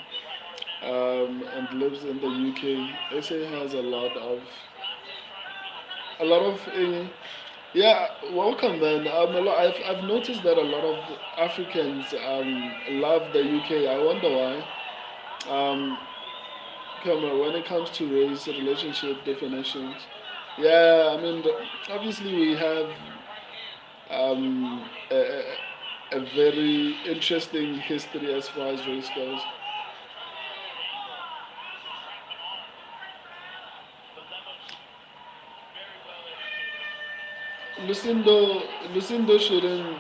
and lives in the UK. SA has a lot of yeah, welcome, man. I've noticed that a lot of Africans love the UK. I wonder why. Um, when it comes to race relationship definitions, yeah, I mean, obviously we have um, a, a very interesting history as far as race goes. Lucindo shouldn't.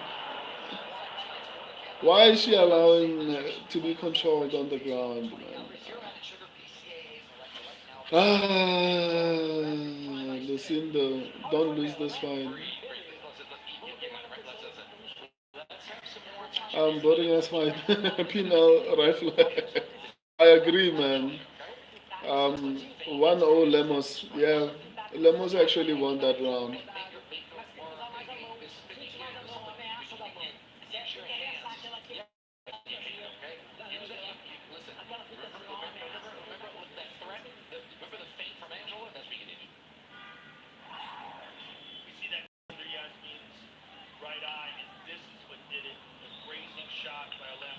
Why is she allowing to be controlled on the ground, man? Lucindo, don't lose this fight. I'm voting as my penal rifle. I agree, man. 1-0 Lemos. Yeah, Lemos actually won that round.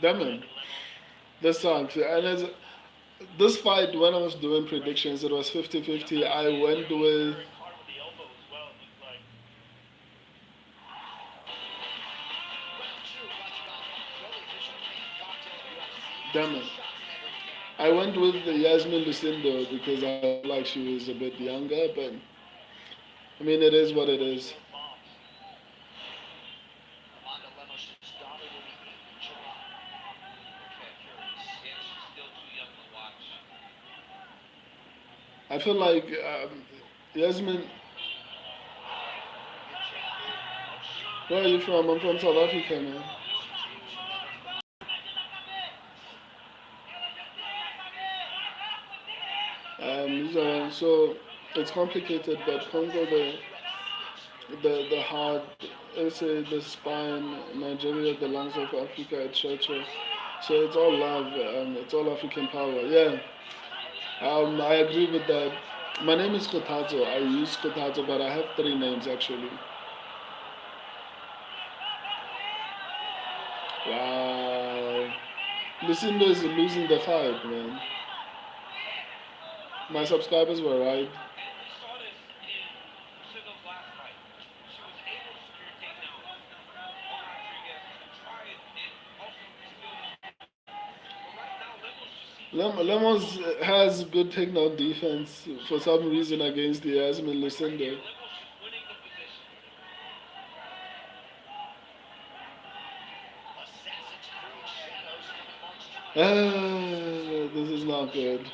Damn it. This sucks. And this fight, when I was doing predictions, it was 50-50. I went with. Damn it. I went with Yasmin Lucindo because I felt like she was a bit younger, but I mean, it is what it is. I feel like Yasmin. Where are you from? I'm from South Africa, man. So it's complicated, but Congo, the heart, SA, the spine, Nigeria, the lungs of Africa, etc. So it's all love, it's all African power. Yeah, I agree with that. My name is Kotato. I use Kotato, but I have 3 names actually. Wow. Lucindo is losing the fight, man. My subscribers were right. Lemos has good takedown defense for some reason against the Yasmin Lucindo. This is not good.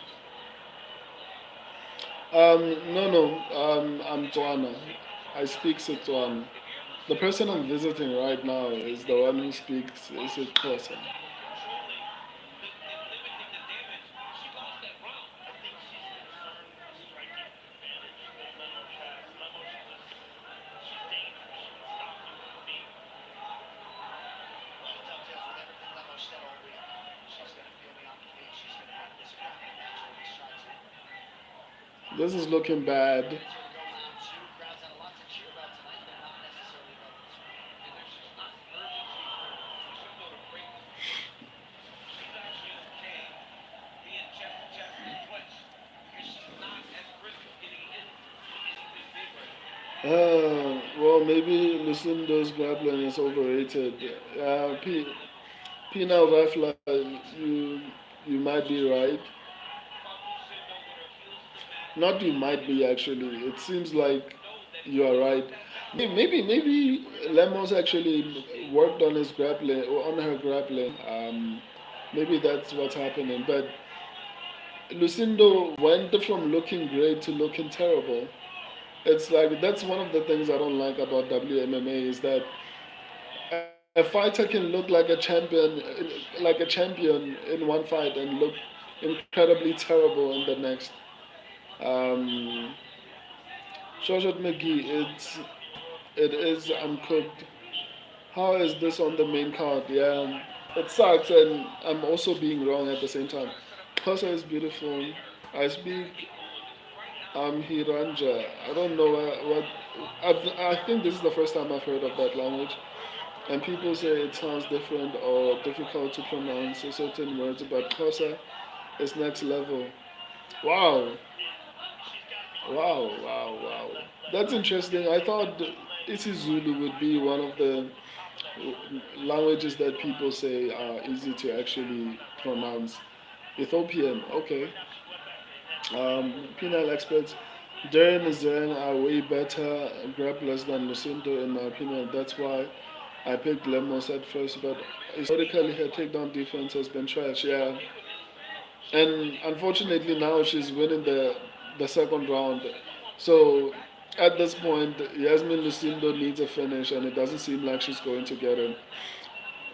No. I'm Tswana. I speak Setswana. The person I'm visiting right now is the one who speaks Setswana. This is looking bad. Well, maybe Lucindo's grappling is overrated. Pina Rafla, you might be right. Not you might be actually. It seems like you are right. Maybe Lemos actually worked on his grappling or on her grappling. Maybe that's what's happening. But Lucindo went from looking great to looking terrible. It's like that's one of the things I don't like about WMMA is that a fighter can look like a champion in one fight and look incredibly terrible in the next. Um, Shoshat McGee, it is uncooked. How is this on the main card? Yeah, it sucks, and I'm also being wrong at the same time. Kosa is beautiful. I speak Hiranja. I don't know what. I think this is the first time I've heard of that language. And people say it sounds different or difficult to pronounce certain words, but Kosa is next level. Wow, wow. That's interesting. I thought isiZulu would be one of the languages that people say are easy to actually pronounce. Ethiopian, okay. Penal experts, Darren and Zeng are way better grapplers than Lucindo in my opinion. That's why I picked Lemos at first, but historically her takedown defense has been trash. Yeah, and unfortunately now she's winning the second round. So at this point, Yasmin Lucindo needs a finish, and it doesn't seem like she's going to get it.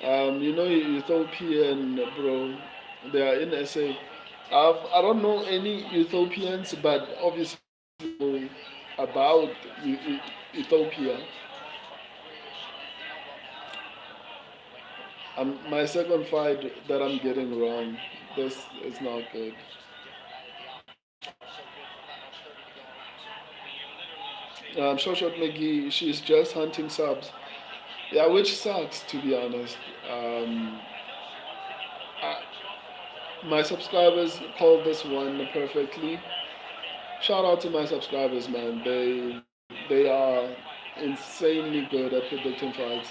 Ethiopian, bro, they are in SA. I don't know any Ethiopians, but obviously know about Ethiopia. My second fight that I'm getting wrong. This is not good. Shoshot McGee, she's just hunting subs. Yeah, which sucks to be honest. Um, I, my subscribers called this one perfectly. Shout out to my subscribers, man. They are insanely good at predicting fights.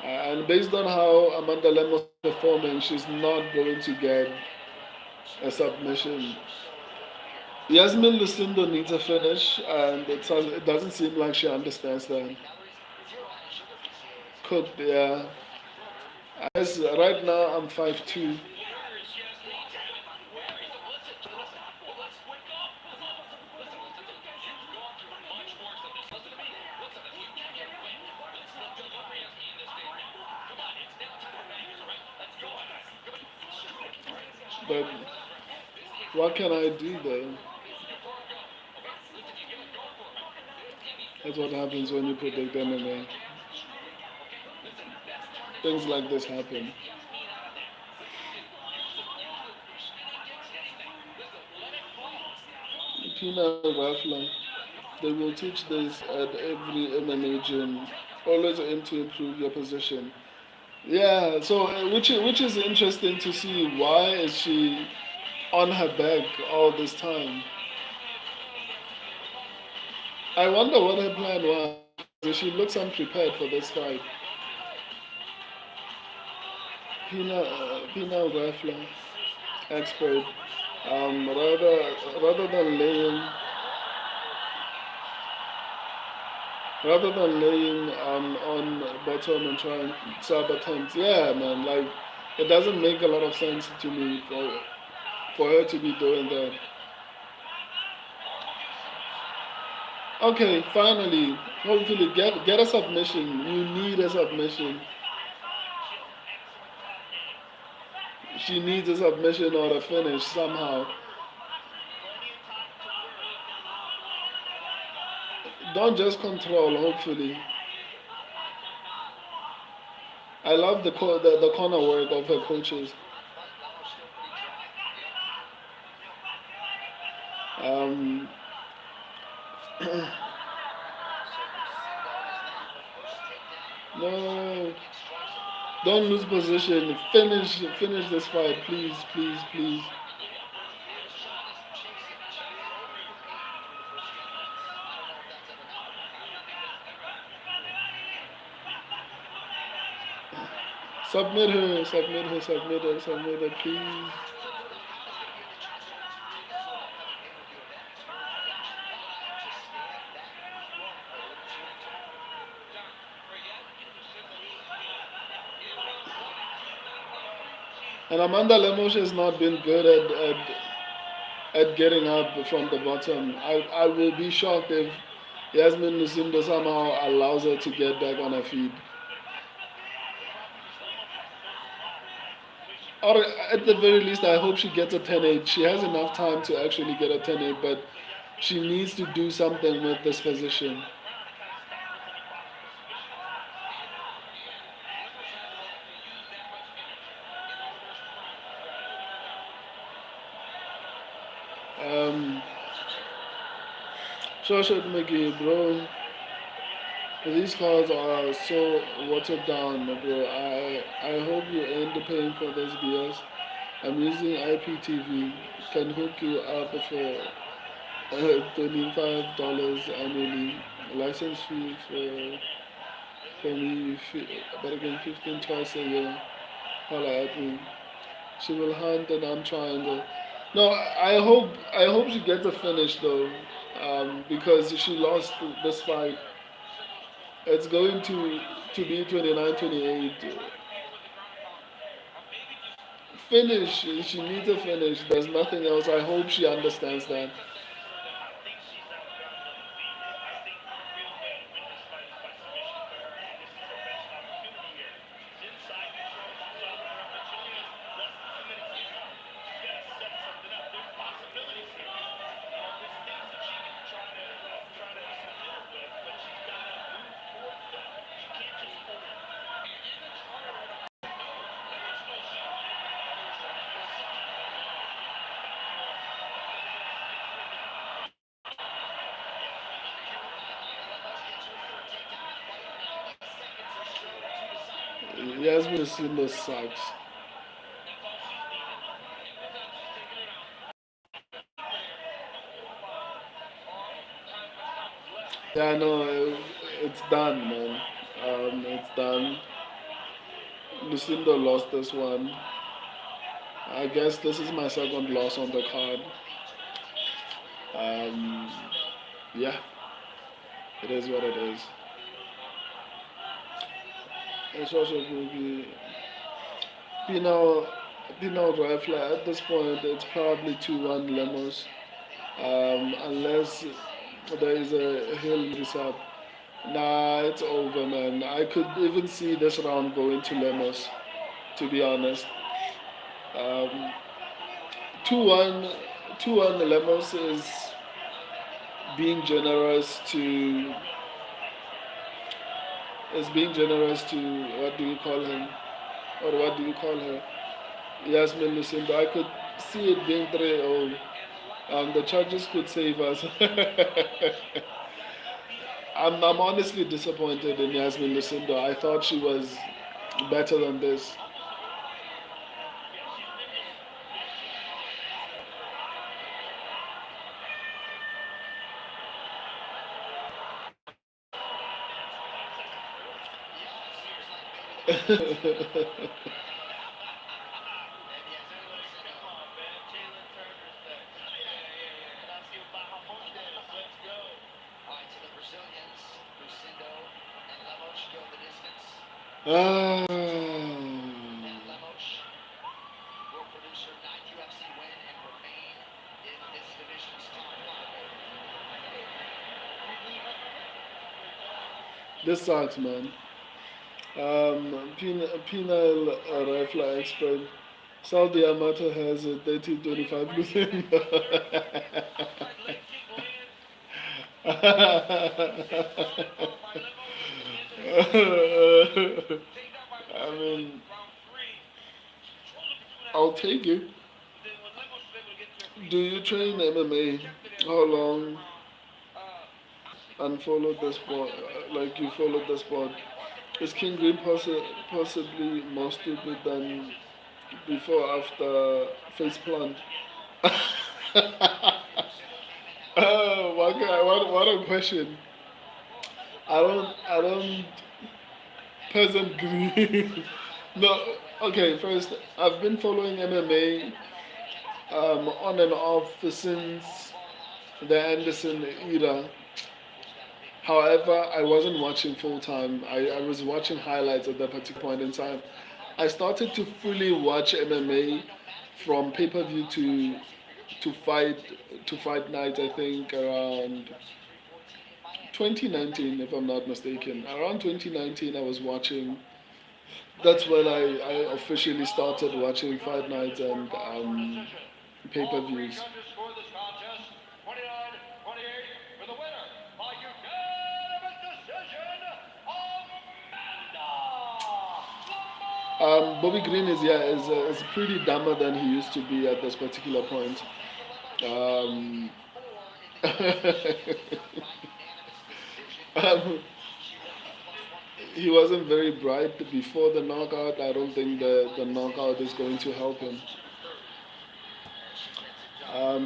And based on how Amanda Lemos is performing, she's not going to get a submission. Yasmin Lucindo needs a finish, and it doesn't seem like she understands that. Cooked, yeah. As right now, I'm 5'2". But what can I do though? That's what happens when you predict MMA. Things like this happen. Pina Rafla. They will teach this at every MMA gym. Always aim to improve your position. Yeah, so which is interesting to see. Why is she on her back all this time? I wonder what her plan was. She looks unprepared for this fight. Pina rifler expert. Rather than laying on bottom and trying sub attempts. Yeah, man. Like it doesn't make a lot of sense to me for her to be doing that. Okay, finally, hopefully get a submission. You need a submission. She needs a submission or a finish somehow. Don't just control. Hopefully, I love the corner work of her coaches. Um, no, don't lose position. Finish this fight, please, please, please. Submit her, submit her, submit her, submit her, please. And Amanda Lemos has not been good at getting up from the bottom. I will be shocked if Yasmin Lucindo somehow allows her to get back on her feet. Or at the very least, I hope she gets a 10-8. She has enough time to actually get a 10-8, but she needs to do something with this position. Shoshat McGee, bro. These cards are so watered down, bro. I hope you end up paying for this BS. I'm using IPTV. Can hook you up for $25 annually. License fee for me, but again, 15 twice a year. Holla at me. She will hunt and I'm triangle. No, I hope she gets a finish though, because she lost this fight. It's going to be 29-28. Finish. She needs a finish. There's nothing else. I hope she understands that. Yasmin Simba sucks. Yeah, no, it's done, man. It's done. Lucinda lost this one. I guess this is my second loss on the card. Um, yeah, it is what it is. It's also going to be Pino, Pino Rifler. At this point, it's probably 2-1 Lemos. Unless there is a hill this up. Nah, it's over, man. I could even see this round going to Lemos, to be honest. Um, 2-1, 2-1 Lemos is being generous to what do you call him, or what do you call her, Yasmin Lucinda. I could see it being 3-0. The judges could save us. I'm honestly disappointed in Yasmin Lucindo. I thought she was better than this. Ah. This sucks, man. Penile rifle expert. Saudi Amato has a 30-25 losing. I mean, I'll take it. Do you train MMA? How long? And follow the sport, like you followed the sport. Is King Green possibly more stupid than before after face plant? Oh, what a question. I don't peasant green. No, okay. First, I've been following MMA on and off since the Anderson era. However, I wasn't watching full time. I was watching highlights at that particular point in time. I started to fully watch MMA from pay per view to fight to fight night. I think around 2019, if I'm not mistaken. Around 2019, I was watching. That's when I officially started watching fight nights and pay per views. Bobby Green is pretty dumber than he used to be at this particular point. Um, um, he wasn't very bright before the knockout. I don't think the knockout is going to help him.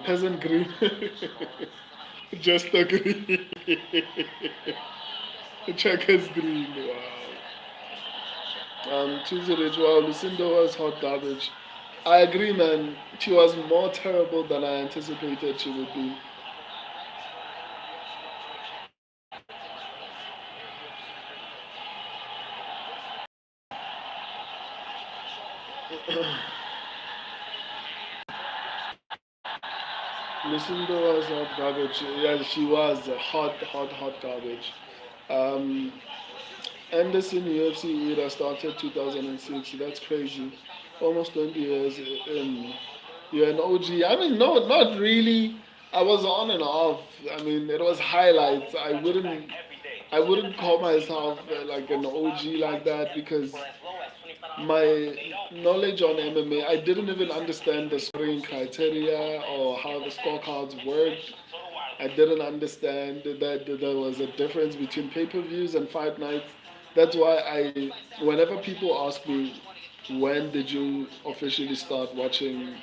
Peasant Green, just a green, checkers green. Wow. 2-0. Wow, Lucinda was hot garbage. I agree, man. She was more terrible than I anticipated she would be. Lucinda was hot garbage. Yeah, she was hot garbage. Um, Anderson UFC era started 2006. That's crazy. Almost 20 years in. You're an OG. I mean, no, not really. I was on and off. I mean, it was highlights. I wouldn't call myself like an OG like that because my knowledge on MMA, I didn't even understand the scoring criteria or how the scorecards worked. I didn't understand that there was a difference between pay-per-views and fight nights. That's why whenever people ask me, when did you officially start watching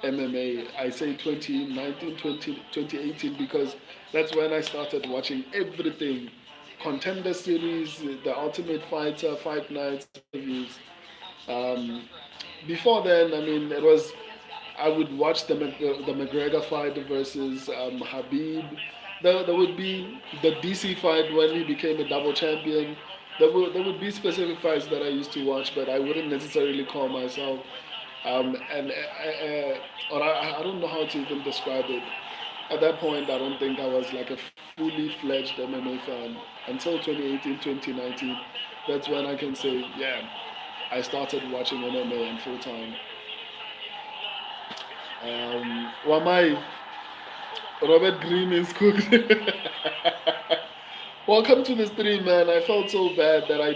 MMA, I say 2019, 2018 because that's when I started watching everything. Contender Series, The Ultimate Fighter, Fight Nights, reviews. Um, Before then, I mean, I would watch the McGregor fight versus Habib. There would be the DC fight when he became a double champion. There would be specific fights that I used to watch, but I wouldn't necessarily call myself. Or I don't know how to even describe it. At that point, I don't think I was like a fully fledged MMA fan until 2018, 2019. That's when I can say, yeah, I started watching MMA in full time. Wamai, Robert Green is cooked. Welcome to the stream, man. I felt so bad that I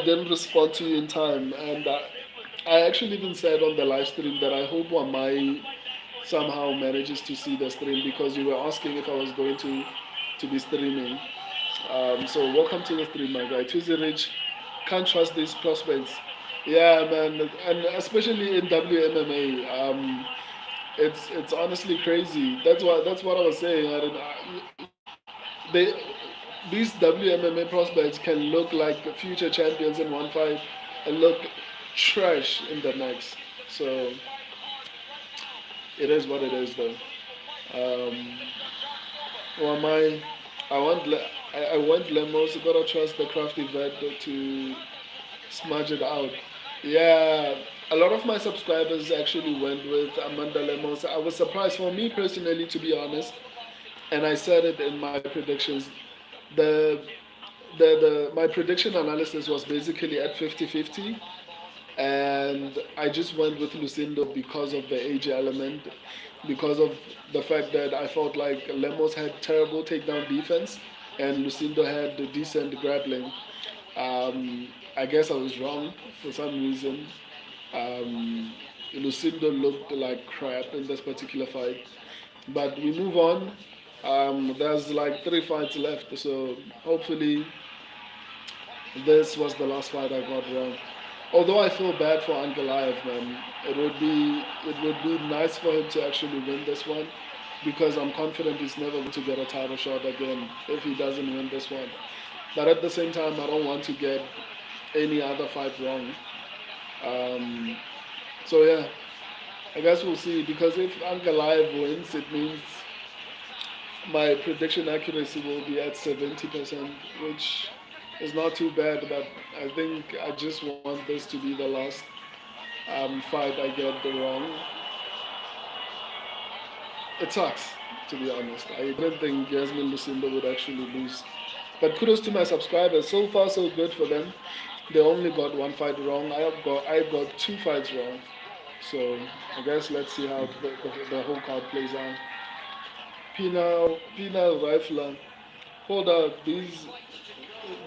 didn't respond to you in time, and I actually even said on the live stream that I hope Wamai somehow manages to see the stream because you were asking if I was going to to be streaming. So welcome to the stream, my guy. Twizy Rich, can't trust these prospects. Yeah, man, and especially in WMMA, it's honestly crazy. That's what I was saying. They these WMMA prospects can look like future champions in one fight and look trash in the next. So it is what it is, though. Um, well, I want I want Lemos. Gotta trust the crafty vet to smudge it out. Yeah, a lot of my subscribers actually went with Amanda Lemos. I was surprised for me personally, to be honest, and I said it in my predictions. The my prediction analysis was basically at 50-50, and I just went with Lucindo because of the age element, because of the fact that I felt like Lemos had terrible takedown defense and Lucindo had decent grappling. I guess I was wrong for some reason. Um, Lucindo looked like crap in this particular fight, but we move on. There's like 3 fights left, so hopefully this was the last fight I got wrong. Although I feel bad for Ankalaev, man, it would be nice for him to actually win this one, because I'm confident he's never going to get a title shot again if he doesn't win this one. But at the same time, I don't want to get any other fight wrong. Um, so yeah, I guess we'll see. Because if Ankalaev wins, it means my prediction accuracy will be at 70%, which is not too bad. But I think I just want this to be the last fight I get wrong. It sucks, to be honest. I didn't think Jasmine Lucinda would actually lose. But kudos to my subscribers. So far, so good for them. They only got one fight wrong. I got 2 fights wrong. So I guess let's see how the whole card plays out. Penal Rifler. Hold up,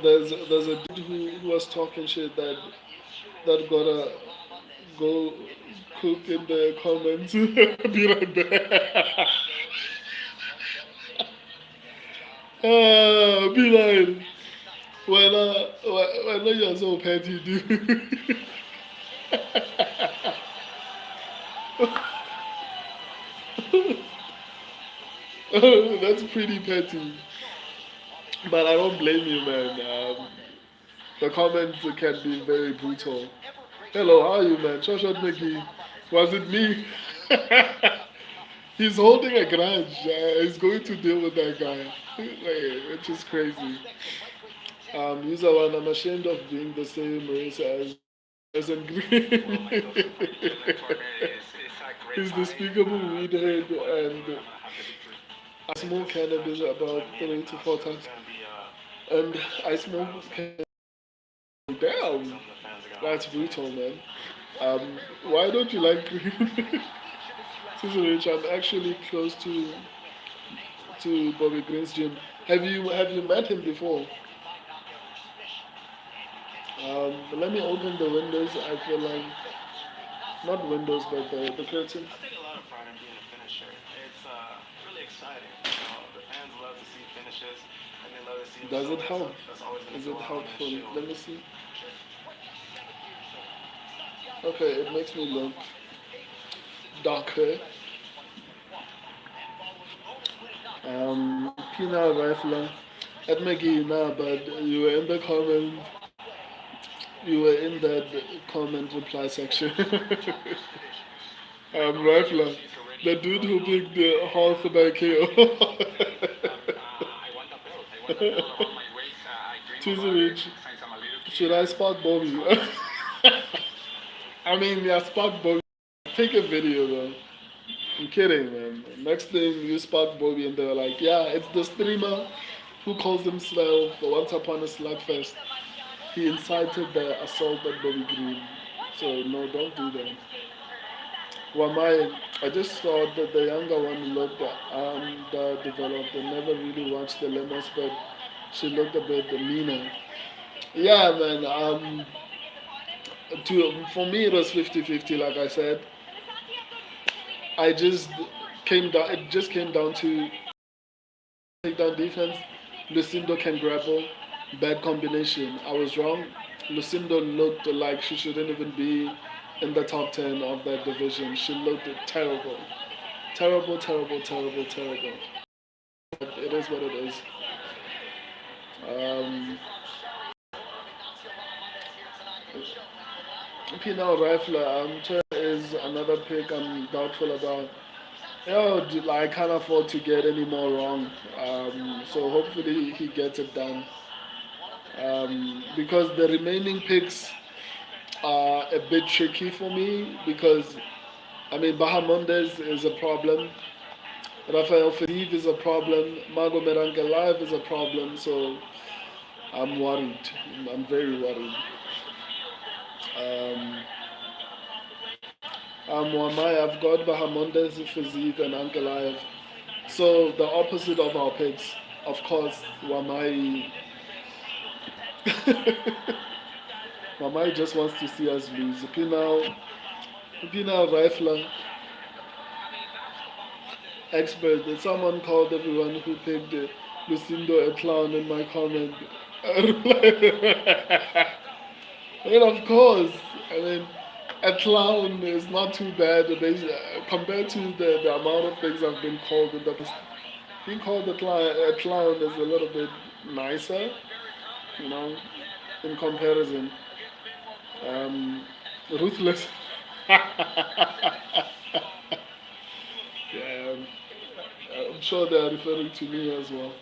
there's a dude who was talking shit that gotta go cook in the comments. Be right back. Be like, when you're so petty, dude. That's pretty petty. But I don't blame you, man. The comments can be very brutal. Hello, how are you, man? Shoshat Mickey. Was it me? He's holding a grudge. He's going to deal with that guy, which is crazy. User one, I'm ashamed of being the same race as in green. He's despicable weedhead, and I smoke cannabis about 3 to 4 times. And I smoke cannabis. Damn, that's brutal, man. Why don't you like green? Sister Rich, I'm actually close to Bobby Green's gym. Have you met him before? Let me open the windows. I feel like not windows, but the curtain. I take a lot of pride in being a finisher. It's really exciting. You know, the fans love to see finishes, and they love to see. Does it help? That's always Is it helpful? show. Let me see. Okay, it makes me look darker. Pina Rifler. At McGee, nah, but you were in the comment. You were in that comment reply section. Rifler, the dude who picked the horse by KO. Twizy Rich, should I spot Bobby? I mean, yeah, spot Bobby. Take a video though. I'm kidding, man. Next thing you spot Bobby and they're like, yeah, it's the streamer who calls himself Once Upon a Slugfest. He incited the assault at Bobby Green. So no, don't do that. Well, I just thought that the younger one looked developed. I never really watched the Lemos, but she looked a bit meaner. Yeah, man. For me it was 50-50, like I said. I just came down. It just came down to takedown defense. Lucindo can grapple. Bad combination. I was wrong. Lucindo looked like she shouldn't even be in the top 10 of that division. She looked terrible. Terrible, terrible, terrible, terrible. It is what it is. Penal Rifler, is another pick I'm doubtful about. I can't afford to get any more wrong. So hopefully he gets it done. Because the remaining picks are a bit tricky for me because, Bahamondes is a problem. Rafael Fariv is a problem. Magomed Ankalaev is a problem. So I'm worried. I'm very worried. I've got Bahamondes, Fiziev, and Ankalaev. So the opposite of our picks, of course, Wamai. Wamai just wants to see us lose. Pinal Rifler, expert. Someone called everyone who picked Lucindo a clown in my comment. Of course, a clown is not too bad compared to the amount of things I've been called in the past. Being called a clown is a little bit nicer, in comparison. Ruthless. Yeah, I'm sure they are referring to me as well.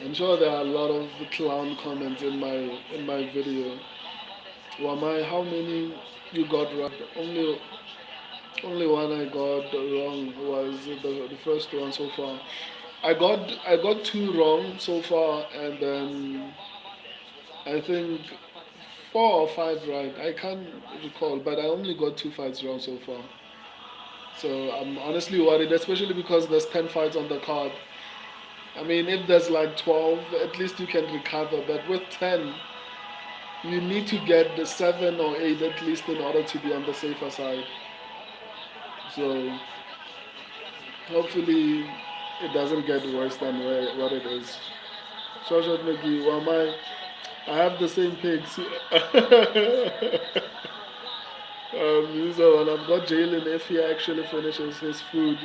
I'm sure there are a lot of clown comments in my video. Wamai, how many you got right? Only one I got wrong was the first one so far. I got two wrong so far, and then I think 4 or 5 right. I can't recall, but I only got 2 fights wrong so far. So I'm honestly worried, especially because there's 10 fights on the card. If there's like 12, at least you can recover. But with 10, you need to get the 7 or 8 at least in order to be on the safer side. So hopefully it doesn't get worse than what it is. Shoshat McGee, I have the same picks. So I've got Jalen if he actually finishes his food.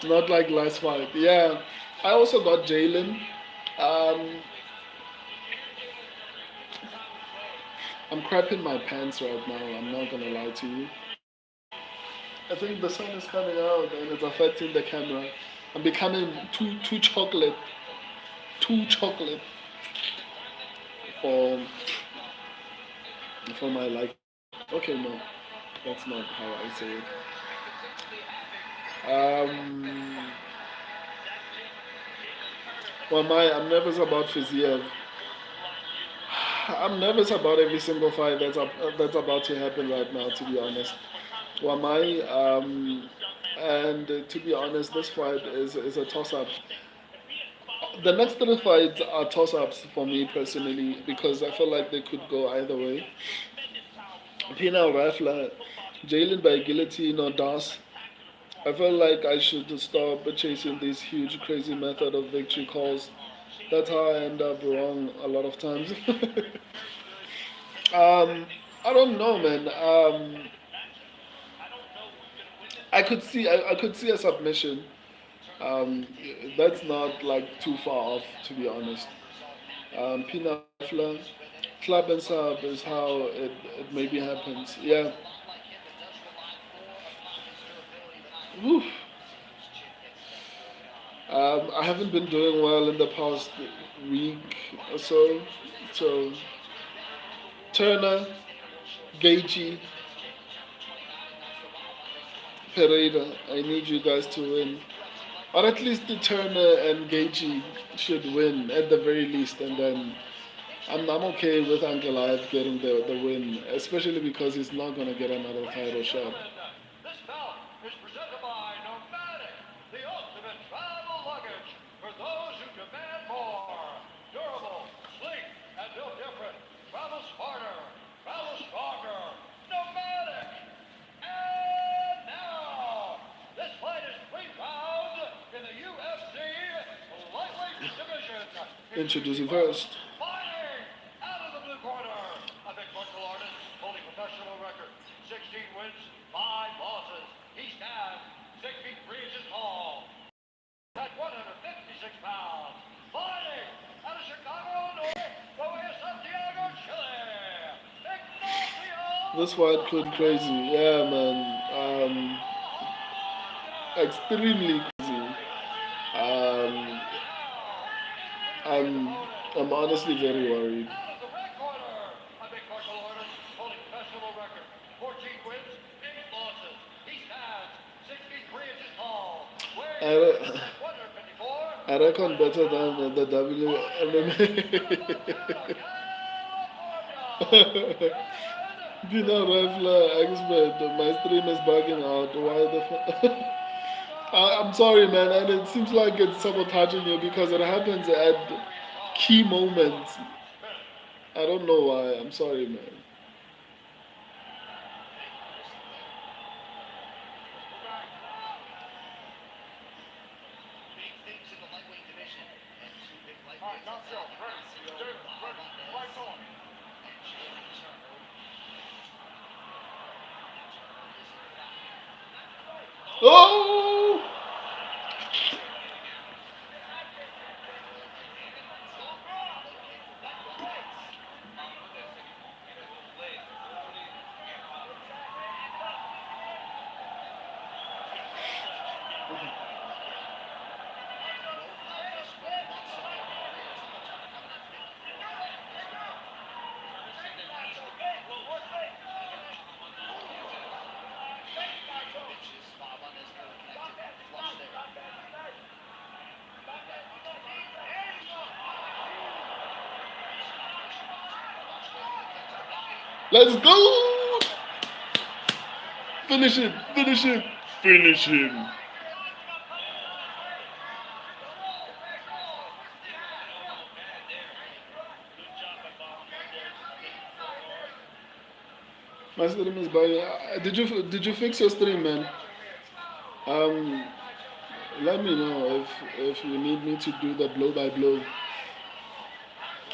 Not like last fight. Yeah, I also got Jalen. I'm crapping my pants right now. I'm not gonna lie to you. I think the sun is coming out and it's affecting the camera. I'm becoming too chocolate. Too chocolate for my like. Okay, no, that's not how I say it. I'm nervous about Fiziev. I'm nervous about every single fight that's about to happen right now. To be honest, and to be honest, this fight is a toss-up. The next 3 fights are toss-ups for me personally because I feel like they could go either way. Penal Rifler, Jalen by guillotine or Das. I feel like I should stop chasing these huge, crazy method of victory calls. That's how I end up wrong a lot of times. I don't know, man. I could see a submission. Um, that's not like too far off, to be honest. Peanut Fla, club and sub is how it maybe happens. Yeah. Whew. I haven't been doing well in the past week or so. So Turner, Gaethje, Pereira, I need you guys to win. Or at least the Turner and Gaethje should win at the very least, and then I'm okay with Ankalaev getting the win, especially because he's not gonna get another title shot. This bout is presented by Nomadic, the ultimate travel luggage for those who demand more. Durable, sleek, and built different. Travel smarter, travel stronger. Nomadic. And now, this fight is 3 rounds in the UFC introduce you first. Fighting out of the blue corner, a big martial artist holding professional record, 16 wins, 5 losses. He stands 6 feet 3 inches tall, at 156 pounds. Fighting out of Chicago, Illinois, the way of Santiago, Chile. This fight could crazy, yeah, man. Extremely crazy. Um, I'm honestly very worried. I reckon better than the WMMA. Dina Rifler expert, my stream is bugging out. Why the fuck? I'm sorry, man, and it seems like it's sabotaging you because it happens at key moments. I don't know why. I'm sorry, man. Oh! Let's go! Finish it! Finish it! Finish him! My stream is by. Did you fix your stream, man? Um, let me know if you need me to do the blow by blow,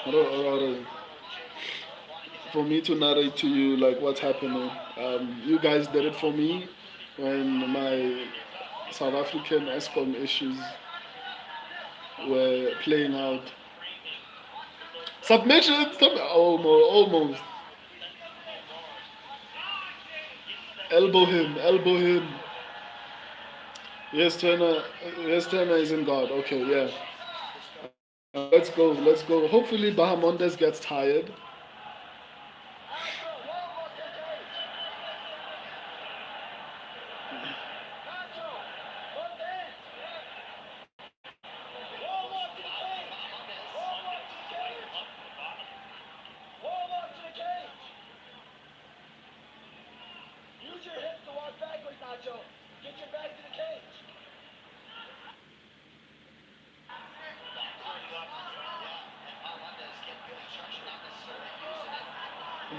or for me to narrate to you like what's happening. You guys did it for me when my South African ESCOM issues were playing out. Submission, almost. Elbow him, elbow him. Yes, Turner. Yes, Turner is in guard. Okay, yeah. Let's go, let's go. Hopefully, Bahamondes gets tired.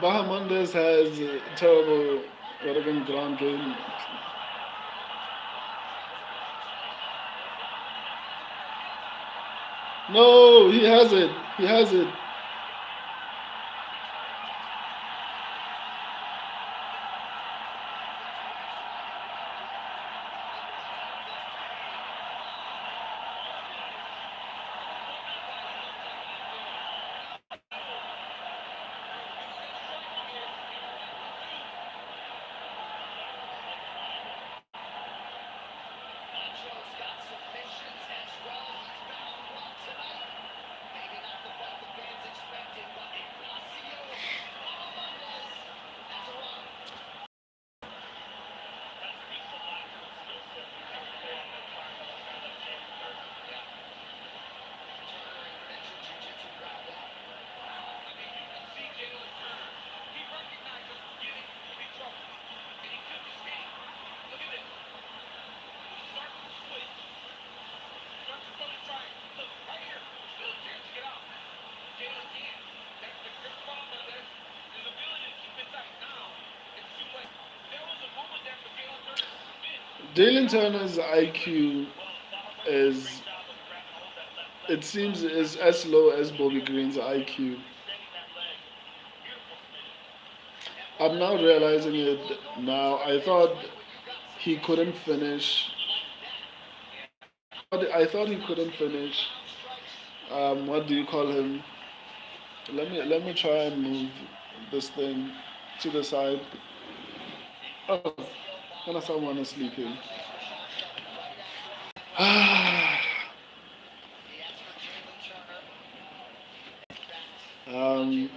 Bahamondes has a terrible Oregon ground game. No, he has it. He has it. Jalen Turner's IQ is it seems is as low as Bobby Green's IQ. I'm now realizing it now. I thought he couldn't finish. I thought he couldn't finish. What do you call him? Let me try and move this thing to the side. Oh, when someone is sleeping. um,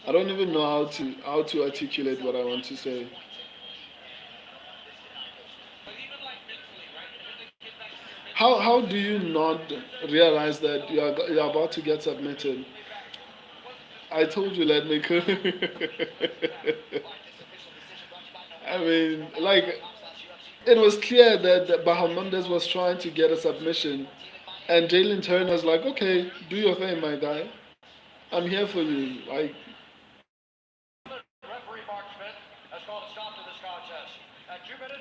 I don't even know how to articulate what I want to say. How do you not realize that you're about to get submitted? I told you, let me cook. I mean, like, it was clear that Bahamondes was trying to get a submission, and Jalen Turner's like, okay, do your thing, my guy. I'm here for you. Like,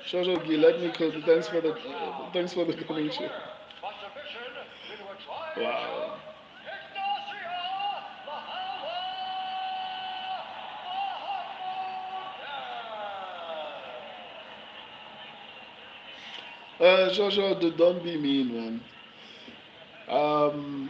Jojo G, let me cook. Thanks for the donation. Wow. Jojo, don't be mean, man. Um,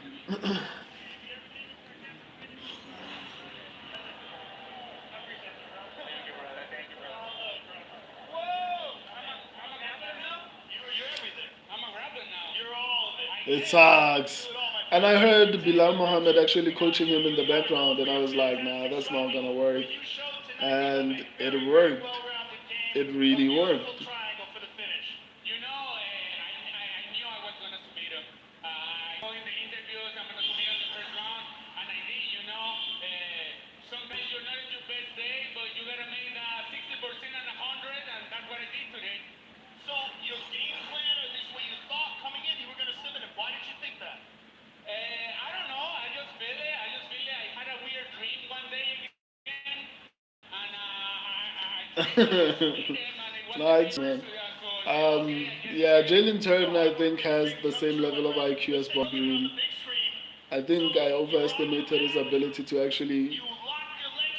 it sucks. And I heard Bilal Mohammed actually coaching him in the background, and I was like, nah, that's not gonna work. And it worked. It really worked. Nice, man. Yeah, Jalen Turner, I think, has the same level of IQ as Bob Green. I think I overestimated his ability to actually.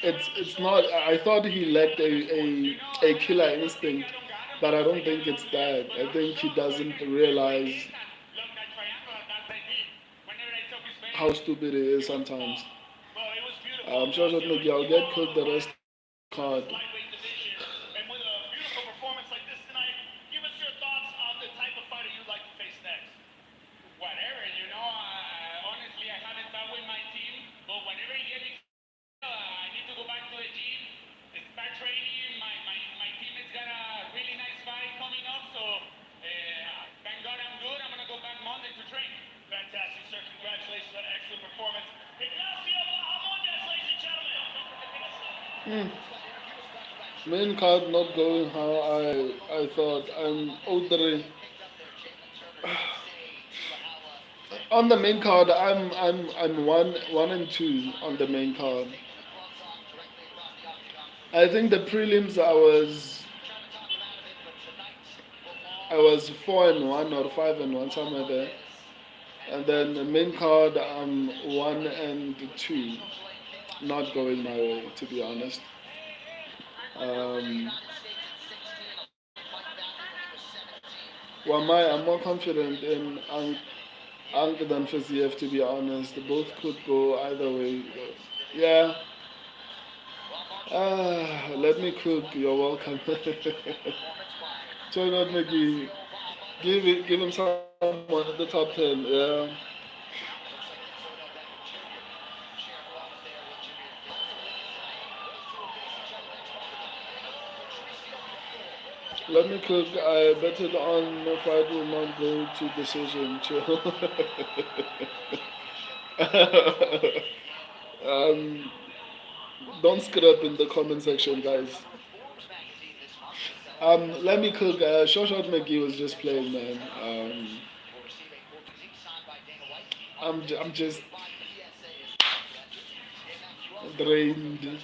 It's not. I thought he lacked a killer instinct, but I don't think it's that. I think he doesn't realize how stupid it is sometimes. Sure, I'll get cooked the rest card. Main card not going how I thought. I'm ordering on the main card. I'm one and two on the main card. I think the prelims I was 4-1 or 5-1 somewhere there, and then the main card I'm 1-2. Not going my way, to be honest. Um, I'm more confident in Ank than Fiziev, to be honest. Both could go either way. Yeah. Let me cook. You're welcome. Try not Mickey. Give him someone at the top 10. Yeah. Let me cook. I bet it on the fight will not go to decision. Chill. um, don't scrap in the comment section, guys. Let me cook. Short McGee was just playing, man. I'm just drained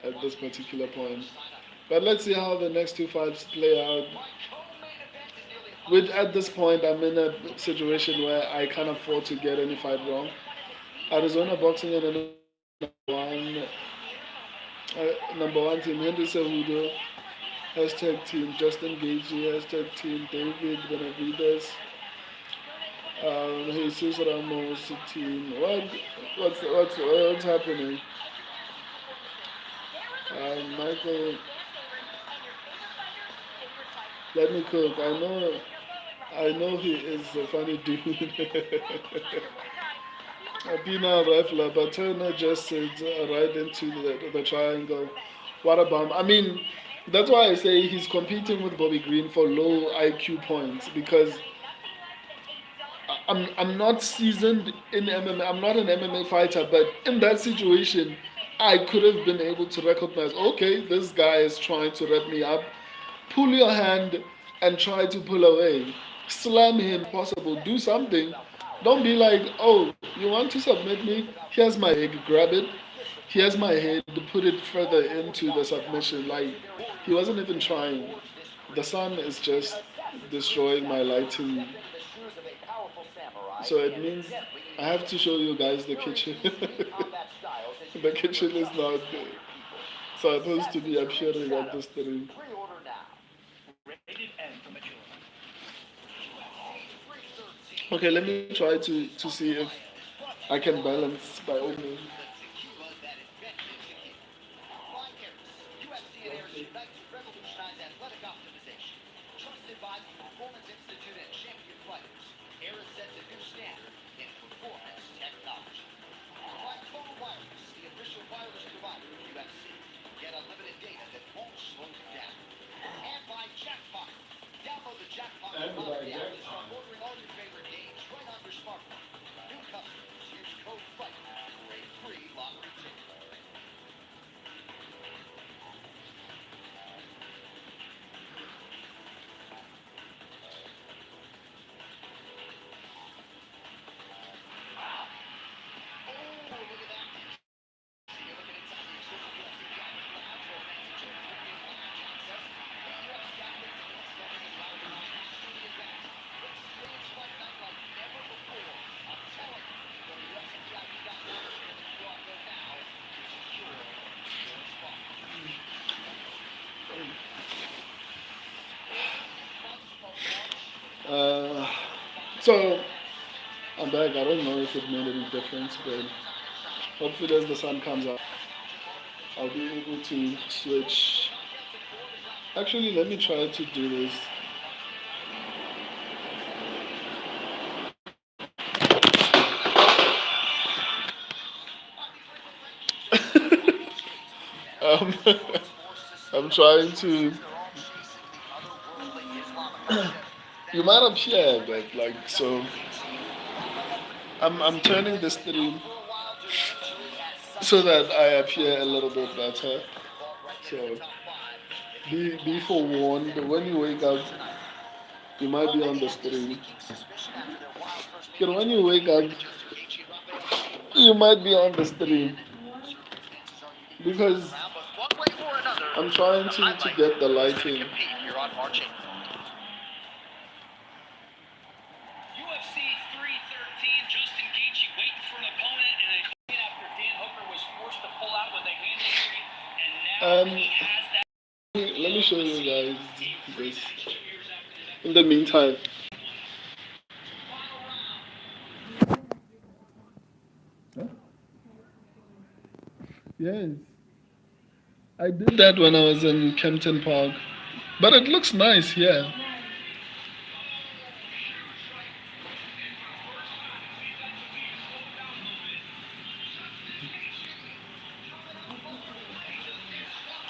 at this particular point. But let's see how the next two fights play out. At this point, I'm in a situation where I can't afford to get any fight wrong. Arizona Boxing and one, number one team Henry Cejudo, hashtag team Justin Gagey, hashtag team David Benavides, Jesus Ramos team. What's happening? Michael, let me cook. I know he is a funny dude. Pina Rifler, but Turner just sits right into the triangle. What a bomb. I mean, that's why I say he's competing with Bobby Green for low IQ points because I'm not seasoned in MMA. I'm not an MMA fighter, but in that situation, I could have been able to recognize, okay, this guy is trying to rep me up. Pull your hand and try to pull away. Slam him, possible. Do something. Don't be like, oh, you want to submit me? Here's my leg, grab it. Here's my head, put it further into the submission. Like, he wasn't even trying. The sun is just destroying my lighting. So it means I have to show you guys the kitchen. The kitchen is not supposed to be appearing at the stream. Okay, let me try to see if I can balance by all means. Trusted by the Performance Institute and champion fighters, Pereira sets a new standard in performance technology. By Total Wireless, the official wireless provider of UFC. Get unlimited data that won't slow you down. And by Jackpot. Download the Jackpot app and start ordering all your favorite games right on your smartphone. New customers use code FIGHT for a free lottery ticket. So I'm back. I don't know if it made any difference, but hopefully as the sun comes out, I'll be able to switch. Actually, let me try to do this. um, I'm trying to. You might appear, but like so. I'm turning this stream so that I appear a little bit better. So be forewarned. When you wake up, you might be on the stream. When you wake up, you might be on the stream because I'm trying to get the lighting. UFC 313, Justin Gaethje waiting for an opponent and then after Dan Hooker was forced to pull out with a hand injury, and now he has that. Let me show you guys this. In the meantime. Huh? Yes. I did that when I was in Kempton Park. But it looks nice here.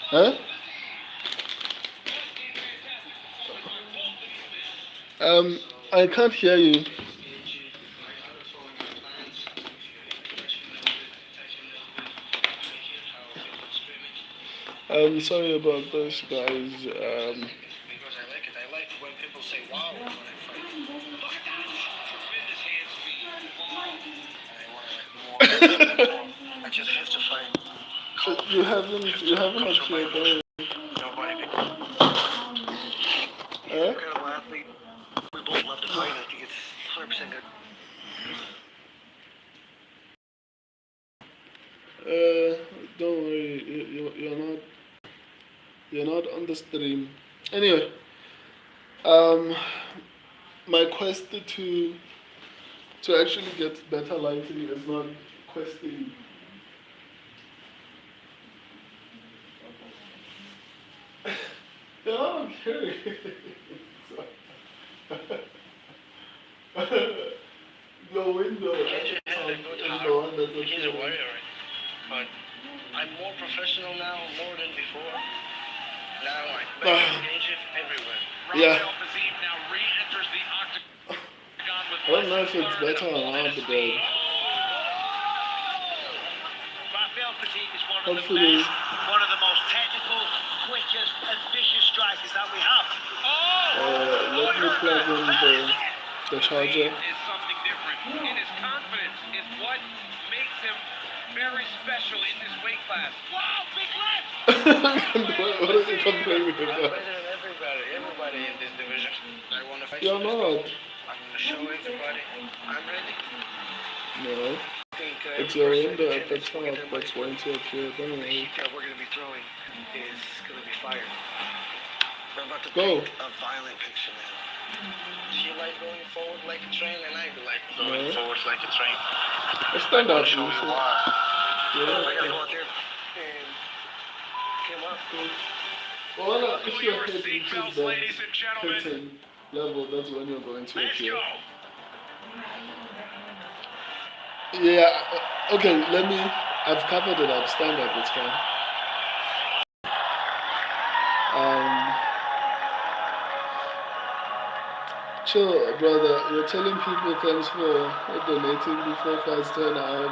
Huh? I can't hear you. I'm sorry about this, guys. Because I like it. I like when people say wow when I fight. I just have to fight. You haven't appeared. Nobody 100% good. Don't worry, you're not on the stream. Anyway, my quest to actually get better lighting is not questing. No, I'm kidding. Your window is the one that's He's a warrior, but I'm more professional now, more than before. Now I engage it everywhere. Yeah. now re-enters the octagon with I don't know if it's better or not, but Rafael Fatigue is hopefully. one of the most technical, quickest, and vicious strikers that we have. Let me plug in the charger. Is something different. And his confidence is what makes him very special in this weight class. Wow, big left! What is he complaining I'm about? better than everybody in this division. I want to fight. You're not. I'm going to show everybody I'm ready. No. I think, It's your window at the top that's going to appear. Don't the worry. heat that we're going to be throwing is going to be fire. We're about to Go. paint a violent picture now. She like going forward like a train, and I like going No. forward like a train. Stand up. Show you why. I gotta Yeah. go out there and come up. Well, if your head reaches the curtain level, that's when you're going to appear. Yeah, okay, I've covered it up. Stand up, it's fine. Chill, brother. You're telling people thanks for donating before fights turn out.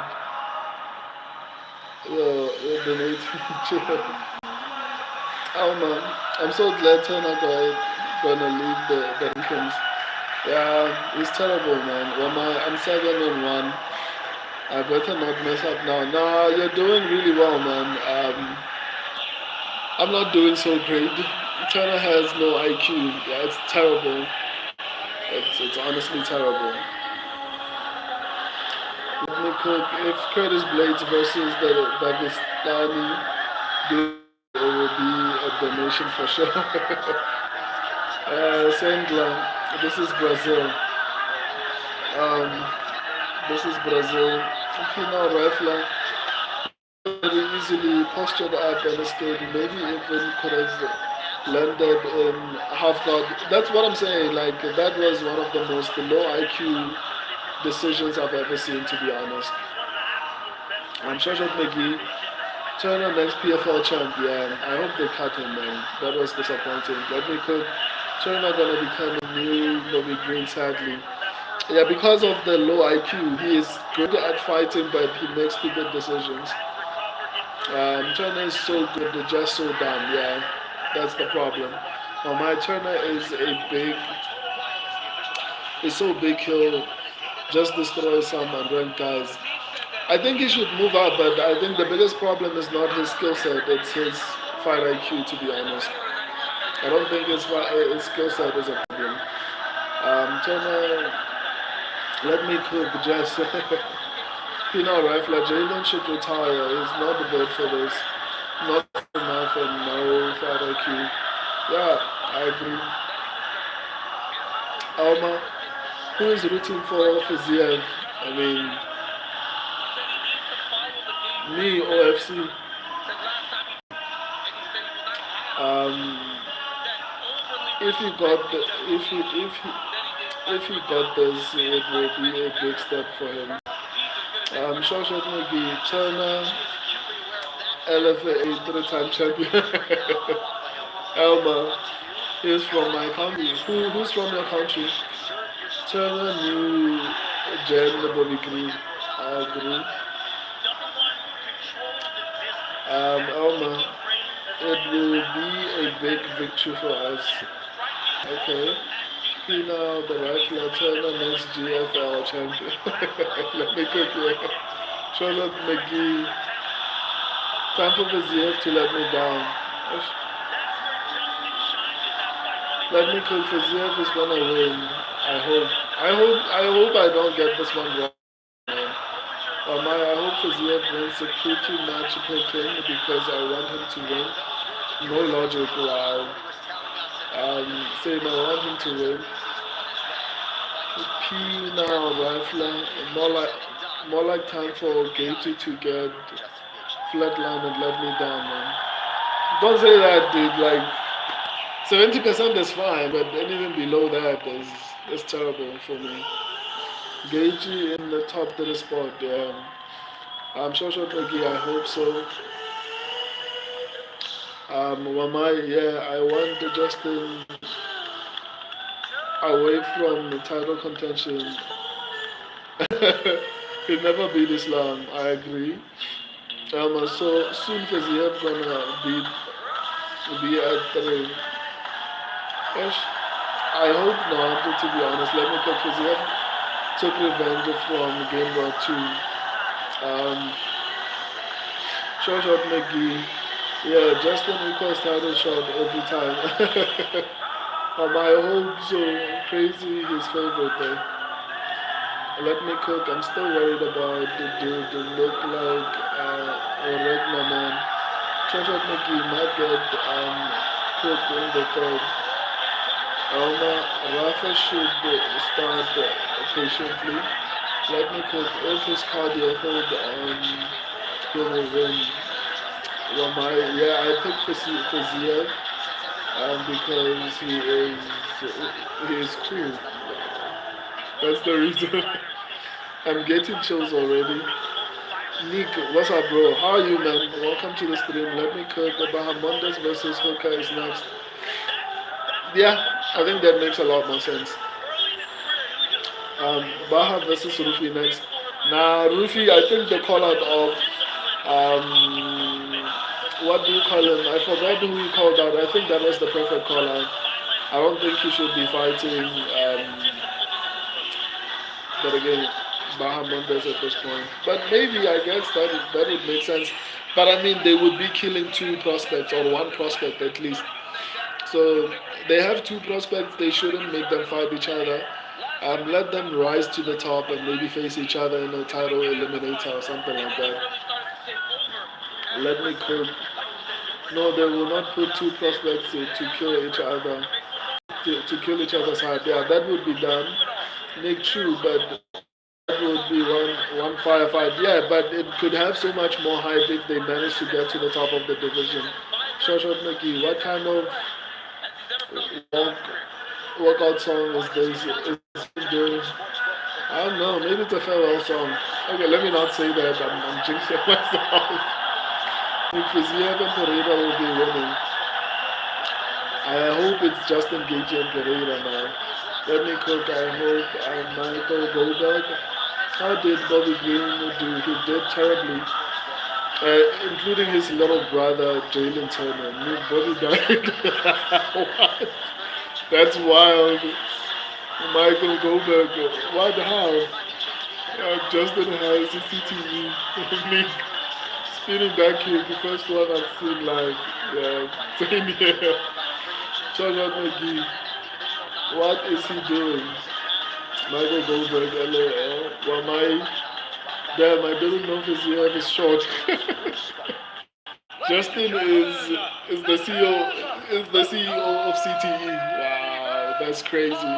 You're donating. Chill. Oh man, I'm so glad Turner gonna leave the rankings. Yeah, it's terrible, man. I'm 7-1. I better not mess up now. Nah, you're doing really well, man. I'm not doing so great. Turner has no IQ. Yeah, it's terrible. It's honestly terrible. Let me cook. If Curtis Blades versus the Dagestani do, it will be a donation for sure. Sandler, this is Brazil. This is Brazil. Female rifler very easily postured up and escaped. Maybe even could have landed in half guard. That's what I'm saying. Like that was one of the most low IQ decisions I've ever seen, to be honest. I'm Shoshat McGee. Turner next PFL champ. Yeah, I hope they cut him, man. That was disappointing. Let me cook. Turner gonna become a new Bobby Green, sadly. Yeah, because of the low IQ, he is good at fighting, but he makes stupid decisions. Turner is so good, they're just so dumb. Yeah, that's the problem. Now my Turner is so big he'll just destroy some unranked guys. I think he should move up, but I think the biggest problem is not his skill set, it's his fight IQ, to be honest. I don't think his skill set is a problem. Turner, let me cook, just rifler. Jalen should retire. He's not built for this. Not enough and no fight IQ. Yeah, I agree. Alma, who is rooting for Fiziev? I mean, me, OFC. If he got this, it will be a big step for him. Shoshat McGee, Turner, LFA 3-time champion. Elma, he's from my country. Who's from your country? Turner, New, Jen, Bobby Green. I agree. Elma, it will be a big victory for us. Okay. Now the rifler, Turner next GFL champion. Let me cook here. Charlotte McGee. Time for Viziev to let me down. Let me cook. Viziev is gonna win. I hope I don't get this one wrong. I hope Fiziev wins the pretty match picking because I want him to win. No logic, wow. Saying I want him to win. P now, Rifler. More like time for Gaethje to get flatline and let me down, man. Don't say that, dude. Like 70% is fine, but anything below that is terrible for me. Gaethje in the top 30 spot, yeah. I'm sure McGee, I hope so. Wamai, yeah, I want Justin away from the title contention. He'll never beat Islam, I agree. So soon Fiziev gonna be at 3. Ish. I hope not, to be honest. Let me cut Fiziev took revenge from Game War 2. Short McGee. Yeah, Justin equals title shot every time. I hope so. Crazy his favorite though. Let me cook. I'm still worried about the dude to look like a Regna man. Short McGee might get cooked in the third. Rafa should start patiently. Let me cook. If his cardio hold on, he will win. Yeah, I picked Fiziev because he is cool. That's the reason. I'm getting chills already. Nick, what's up, bro? How are you, man? Welcome to the stream. Let me cook. Bahamondes versus Hooker is next. Yeah, I think that makes a lot more sense. Baha versus Rufi next. Nah, Rufi, I think the call out of what do you call him? I forgot who he called out. I think that was the perfect call out. I don't think he should be fighting. But again, Bahamondes at this point. But maybe I guess that would make sense. But I mean, they would be killing 2 prospects or 1 prospect at least. So they have 2 prospects. They shouldn't make them fight each other. Let them rise to the top and maybe face each other in a title eliminator or something like that. Let me cook. No, they will not put 2 prospects to kill each other. To kill each other's heart. Yeah, that would be done. Nick, true, but that would be one firefight. Yeah, but it could have so much more hype if they manage to get to the top of the division. Short Mickey, what kind of walk, workout song is this? Is he doing? I don't know. Maybe it's a farewell song. Okay, let me not say that. I'm jinxing myself. If Fiziev and Pereira will be winning. I hope it's Justin Gaethje and Pereira now. Let me cook. I hope Michael Goldberg. How did Bobby Green do? He did terribly, including his little brother Jalen Turner. Bobby died. What? That's wild. Michael Goldberg. What? How? Justin has a CTE. Spinning back here, the first one I've seen live. Yeah, same here. Charlotte McGee. What is he doing? Michael Goldberg, LOL. Well, damn, I didn't know Fiziev is short. Justin is the CEO of CTE. Wow, that's crazy.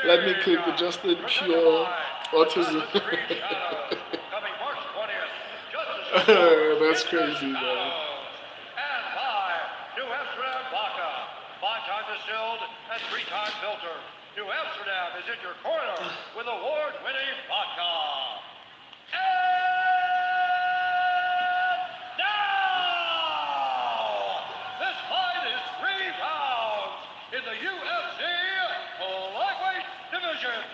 Let me click the Justin pure autism. That's crazy, man. And 3-time filter. New Amsterdam is in your corner with award-winning vodka. And now, this fight is 3 rounds in the UFC lightweight division.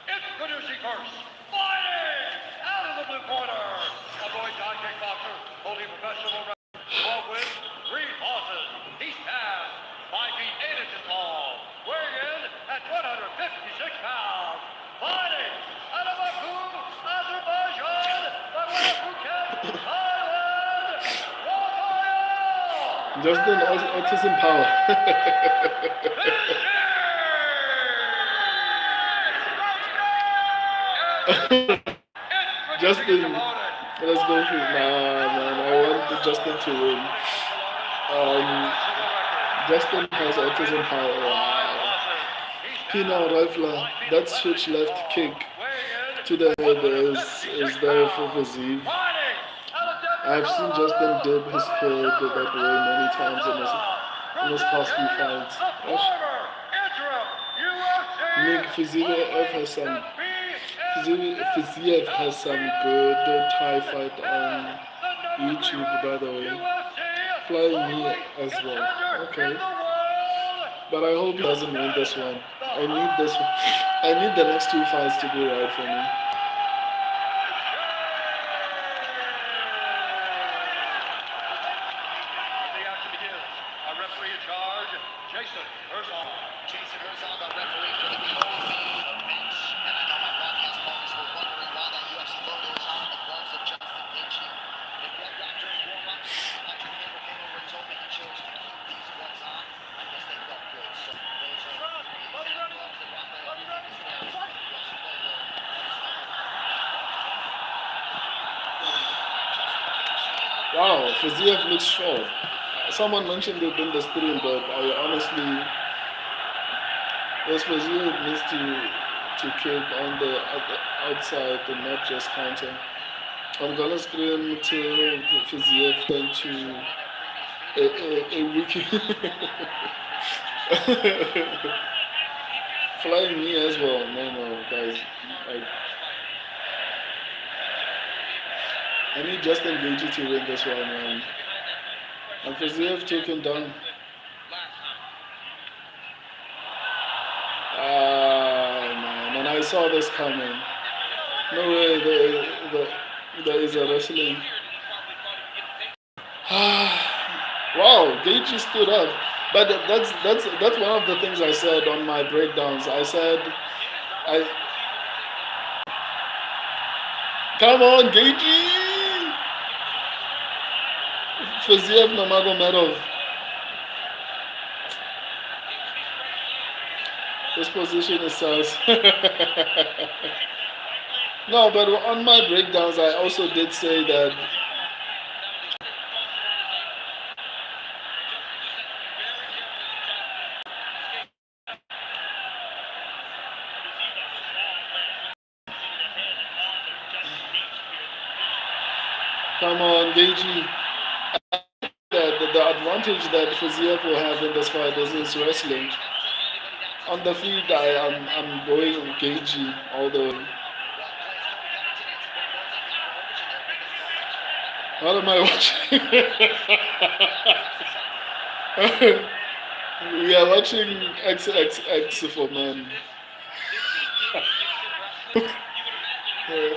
Introducing first, fighting out of the blue corner, a Muay Thai kickboxer holding professional record, 12 wins, 3 losses. He stands 5 feet 8 inches tall, weighing in at 156 pounds, fighting out of Baku, Azerbaijan, by way of Phuket, Thailand, Raphael! Justin autism power. Justin, let's go for it. Nah, man, I want Justin to win. Justin has autism power. Wow. Pina Rifler, that switch left kick to the head is there for Vaziv. I've seen Justin dip his head that way many times in his past few fights. Nick Fiziev has some good Thai fight on YouTube, by the way. Flying me as well. Okay. But I hope he doesn't win this one. I need this one. I need the next two fights to be right for me. Jason Herzog, our referee for the co-main match. And I know my broadcast partners were wondering why that UFC logo is on the gloves of Justin Gaethje. The glove doctor informed us. Patrick Campbell came over and told me he chose to keep these gloves on. I guess they felt good. So those are the exact gloves that Rafael uses now. The UFC logo. Wow, Fiziev looks short. Someone mentioned it in the stream, but I honestly, yes, Fiziev needs to kick on the outside and not just counter. I'm gonna scream to Fiziev into a wiki. Flying me as well. No, guys. I need Justin Gaethje to win this one, man. And Fiziev took him down. Man, and I saw this coming. No way, there is a wrestling. Wow, Gaethje stood up. But that's one of the things I said on my breakdowns. I said, come on, Gaethje! Fiziev Nurmagomedov. This position is sus. No, but on my breakdowns, I also did say that come on, Gaethje. The advantage that Fiziev will have in this fight is his wrestling. On the feet, I'm going Gaethje all the way. What am I watching? We are watching XXX for men.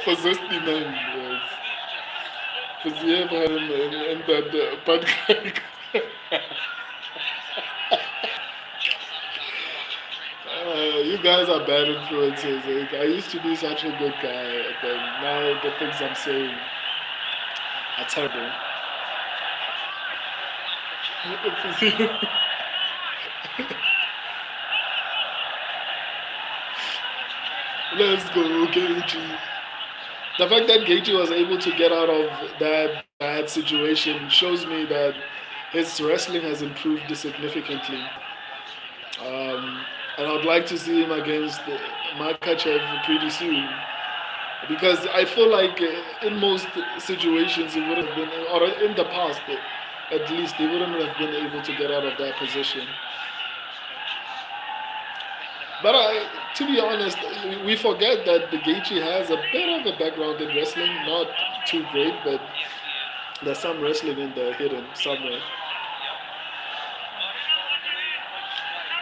For Zesty men, yes. Fiziev had him in that podcast. You guys are bad influences. I used to be such a good guy, but now the things I'm saying are terrible. Let's go, Gaethje. The fact that Gaethje was able to get out of that bad situation shows me that his wrestling has improved significantly. And I'd like to see him against Makachev pretty soon. Because I feel like in most situations he would have been, or in the past at least, he wouldn't have been able to get out of that position. But to be honest, we forget that the Gaethje has a bit of a background in wrestling, not too great, but there's some wrestling in there hidden somewhere.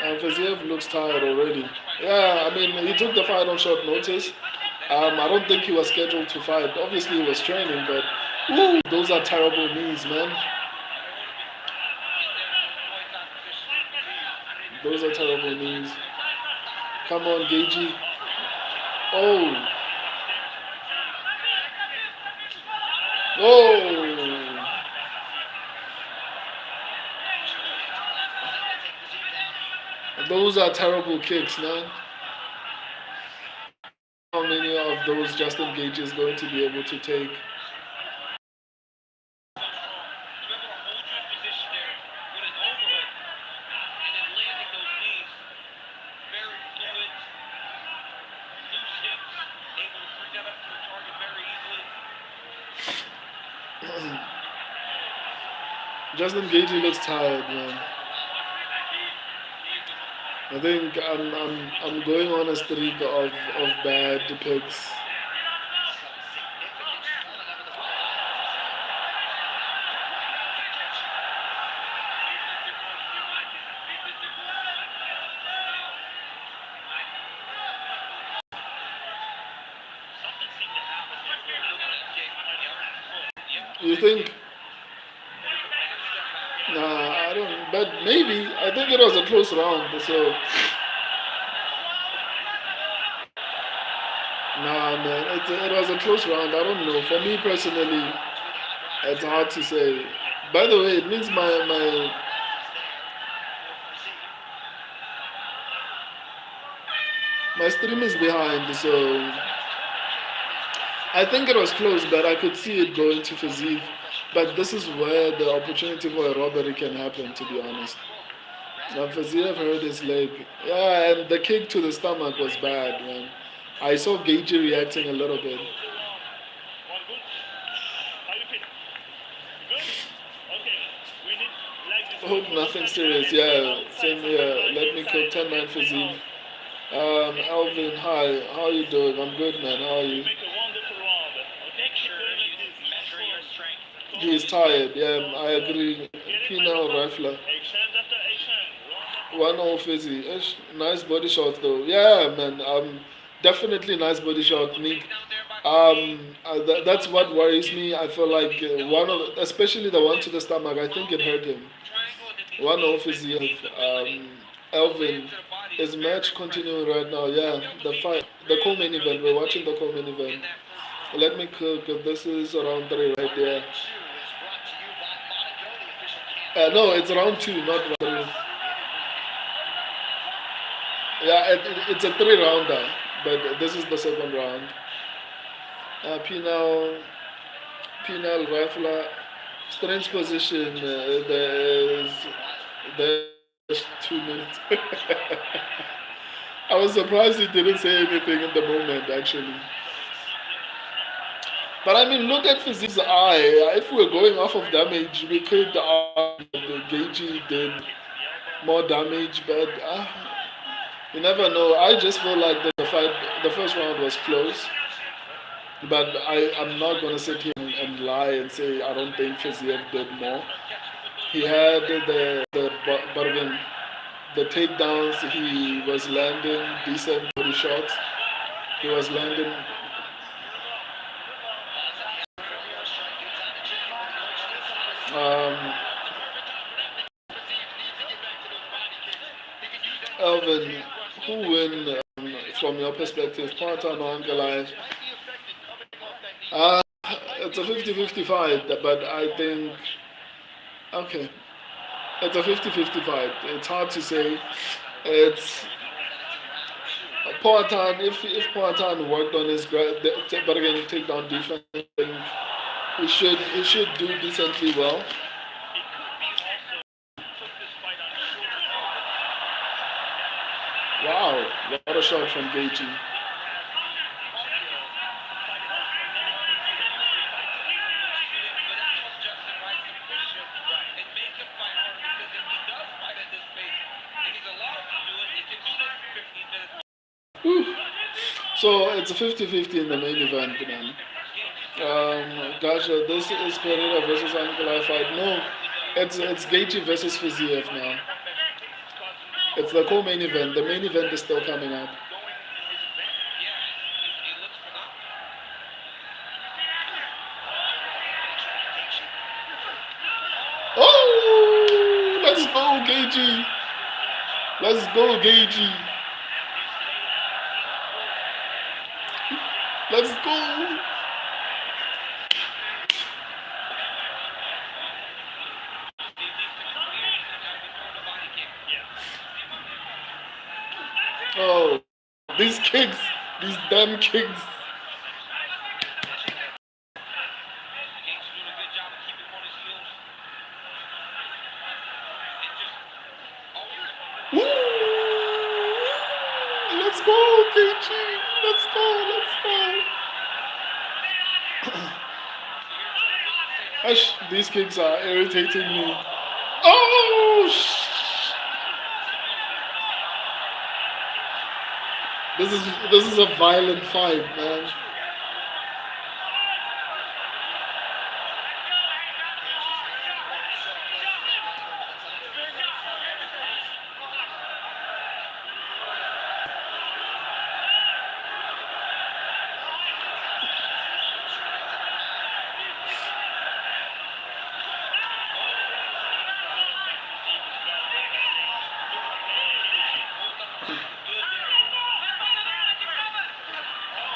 And Fiziev looks tired already. Yeah, I mean, he took the fight on short notice. I don't think he was scheduled to fight. Obviously, he was training, but ooh, those are terrible knees, man. Those are terrible knees. Come on, Gaethje. Oh. Oh. Those are terrible kicks, man. How many of those Justin Gage is going to be able to take. Justin Gage looks tired, man. I think I'm going on a streak of bad picks. You think? Nah, I don't. But maybe. I think it was a close round. So. Nah, man. It was a close round. I don't know. For me personally, it's hard to say. By the way, it means my stream is behind. So. I think it was close, but I could see it going to physique. But this is where the opportunity for a robbery can happen, to be honest. Now, Faziev hurt his leg. Yeah, and the kick to the stomach was bad, man. I saw Gagey reacting a little bit. I hope nothing serious. Yeah, same here. Let me cook 10-9 physique. Alvin, hi. How are you doing? I'm good, man. How are you? He's tired. Yeah, I agree. Penal rifler. 1-0 fizzy. Nice body shot though. Yeah, man. Definitely nice body shot, Nick. That's what worries me. I feel like especially the one to the stomach. I think it hurt him. 1-0 fizzy. Elvin. Is match continuing right now? Yeah, the co-main event. We're watching the co-main event. Let me cook. This is round 3 right there. No, it's round 2, not round 3. Yeah, it's a 3-rounder, but this is the second round. Penal rifler, strange position. There's 2 minutes. I was surprised he didn't say anything in the moment, actually. But I mean, look at Physique's eye. If we're going off of damage, we could argue that Gagey did more damage, but you never know. I just feel like the first round was close. But I'm not going to sit here and lie and say I don't think Fiziev did more. He had the bargain, the takedowns. He was landing decent body shots. He was landing. Elvin, who win from your perspective, Parton or Ankalaev? It's a 50-50 fight, but I think, okay, it's a 50-50 fight. It's hard to say. It's Parton, if Parton worked on his but again, takedown defense, I think he should do decently well. Wow, what a shot from Gagey. So it's a 50-50 in the main event, man. Gotcha, this is Pereira versus Ankalaev fight. No, it's Gagey versus Fiziev now. It's the co-main event. The main event is still coming up. Oh, let's go, Gagey. Let's go, Gagey. Let's go. Oh, these kicks, these damn kicks. Let's go, KG. Let's go. Ash, these kicks are irritating me. Oh, this is a violent fight, man.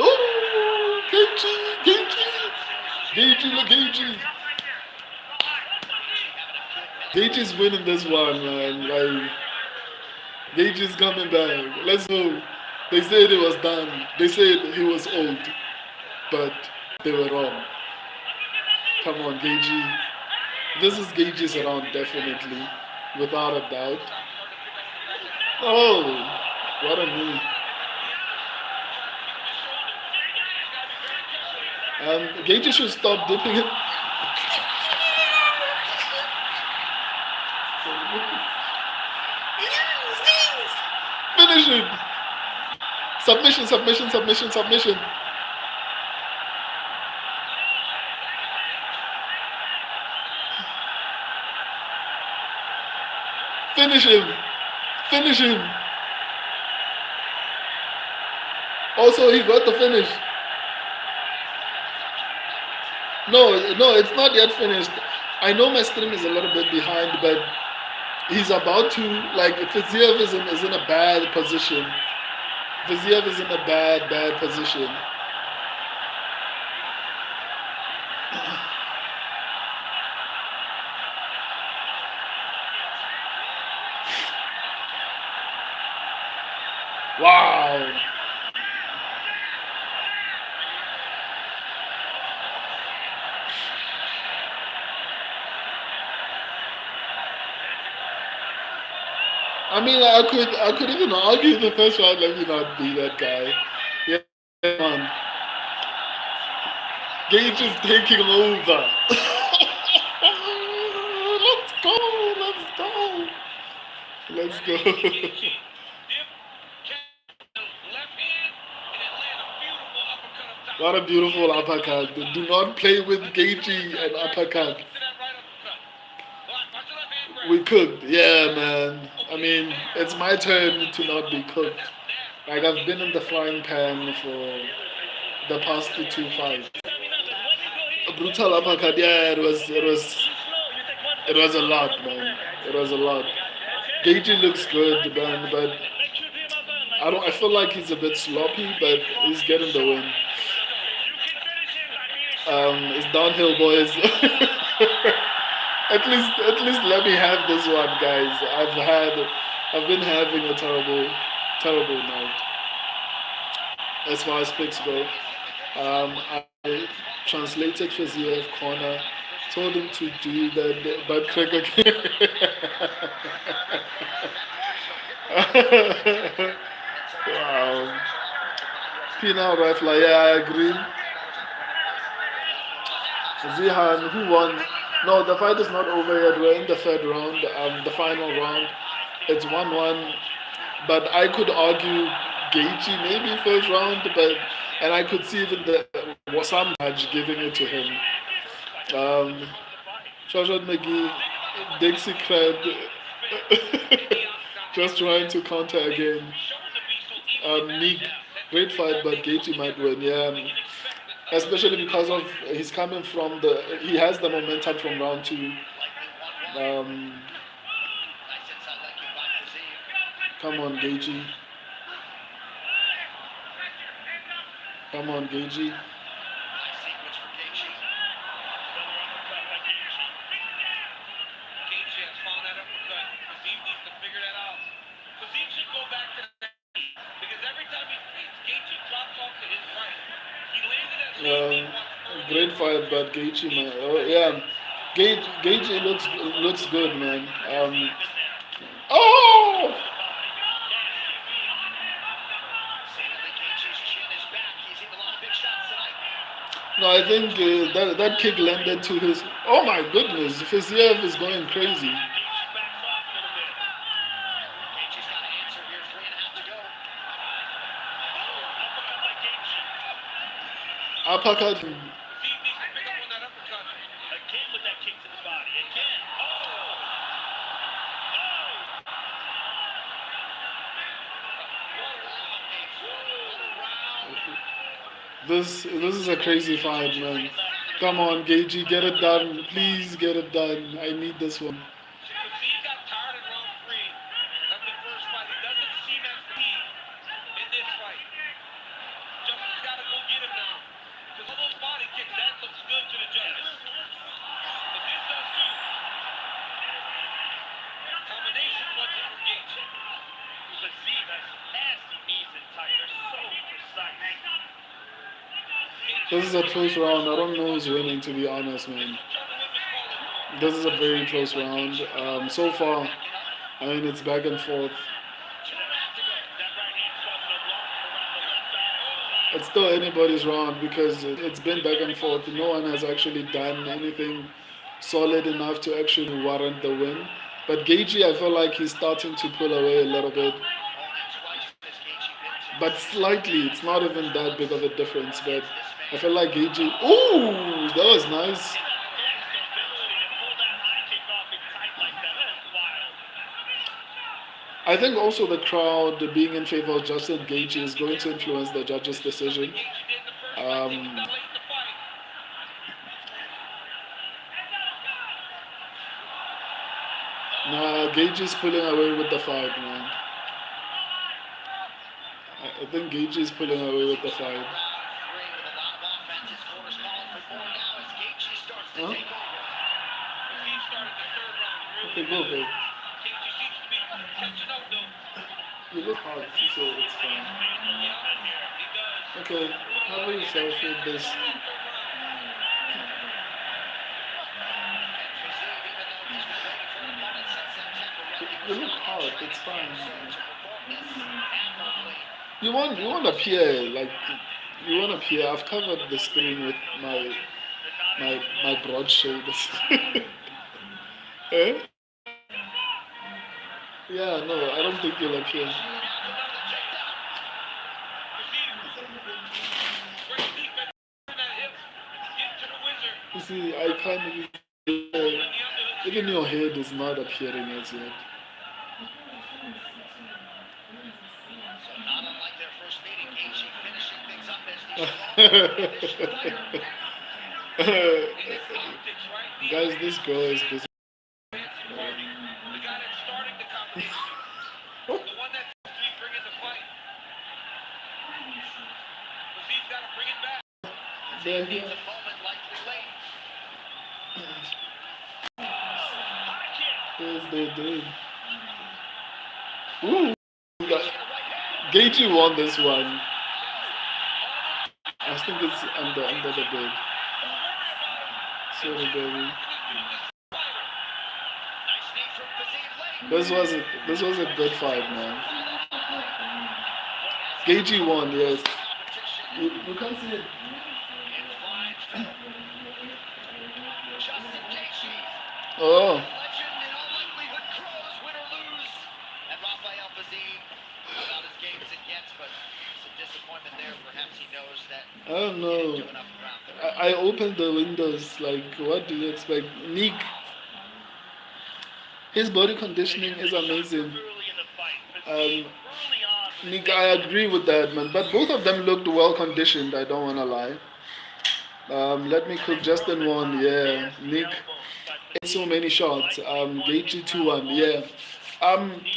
Oh, Gagey, look, Gagey. Gagey's winning this one, man. Like, Gagey's coming back. Let's go. They said it was done. They said he was old, but they were wrong. Come on, Gagey. This is Gagey's round, definitely, without a doubt. Oh, what a knee. Gagey should stop dipping it. Finish it. Submission. Finish him. Also, he got the finish. No, it's not yet finished. I know my stream is a little bit behind, but he's about to, like, Fiziev is in a bad position. Fiziev is in a bad position. Wow. I mean, I could even argue the first round, let me not be that guy. Yeah, man. Gage is taking over. Let's go. What a beautiful uppercut. Do not play with Gagey and uppercut. We cooked. Yeah, man. I mean, it's my turn to not be cooked. Like, I've been in the frying pan for the past two fights. A brutal uppercut. Yeah, it was a lot, man. It was a lot. Gagey looks good, man, but I feel like he's a bit sloppy, but he's getting the win. It's downhill, boys. At least let me have this one, guys. I've been having a terrible night as far as picks go. I translated Fiziev corner, told him to do that, but Craig again. Wow. Penal rifle, yeah, I agree. Zihan, who won? No, the fight is not over yet. We're in the third round, the final round. It's 1-1. But I could argue Gagey maybe first round, and I could see even some judge giving it to him. Shashad McGee, Dixie Cred, just trying to counter again. Nick, great fight, but Gagey might win. Yeah. Especially because of he's coming from he has the momentum from round 2. Come on, Gagey. Great fight, but Gagey, man. Yeah, Gagey looks good, man. Oh! I think that kick landed to his. Oh my goodness, Fiziev is going crazy. Uppercut. This is a crazy fight, man. Come on, Gagey, get it done. Please get it done. I need this one. This is a close round. I don't know who's winning, to be honest, man. This is a very close round. So far, I mean, it's back and forth. It's still anybody's round because it's been back and forth. No one has actually done anything solid enough to actually warrant the win. But Gagey, I feel like he's starting to pull away a little bit. But slightly, it's not even that big of a difference. But I feel like Gagey. Ooh, that was nice. I think also the crowd being in favor of Justin Gagey is going to influence the judges' decision. Nah, Gagey's pulling away with the fight, man. I think Gagey's pulling away with the fight. Huh? Okay, go, babe. You look hard, so it's fine. Okay, cover yourself with this. You look hard, it's fine. You want to appear, like, you want to appear. I've covered the screen with my broad shoulders. Eh? Yeah, no, I don't think you'll appear. You see, I can't even your head is not appearing as yet. Guys, this girl is busy. They're here. Yes, they did. Ooh, Gagey won this one. I think it's under the bed. Sorry, baby. This was a good fight, man. Gagey won, yes. You can't see it. Oh. I don't know. I opened the windows. Like, what do you expect? Nick, his body conditioning is amazing. Nick, I agree with that, man. But both of them looked well conditioned. I don't want to lie. Let me cook Justin one. Yeah, Nick. So many shots. Gagey 2-1. Yeah.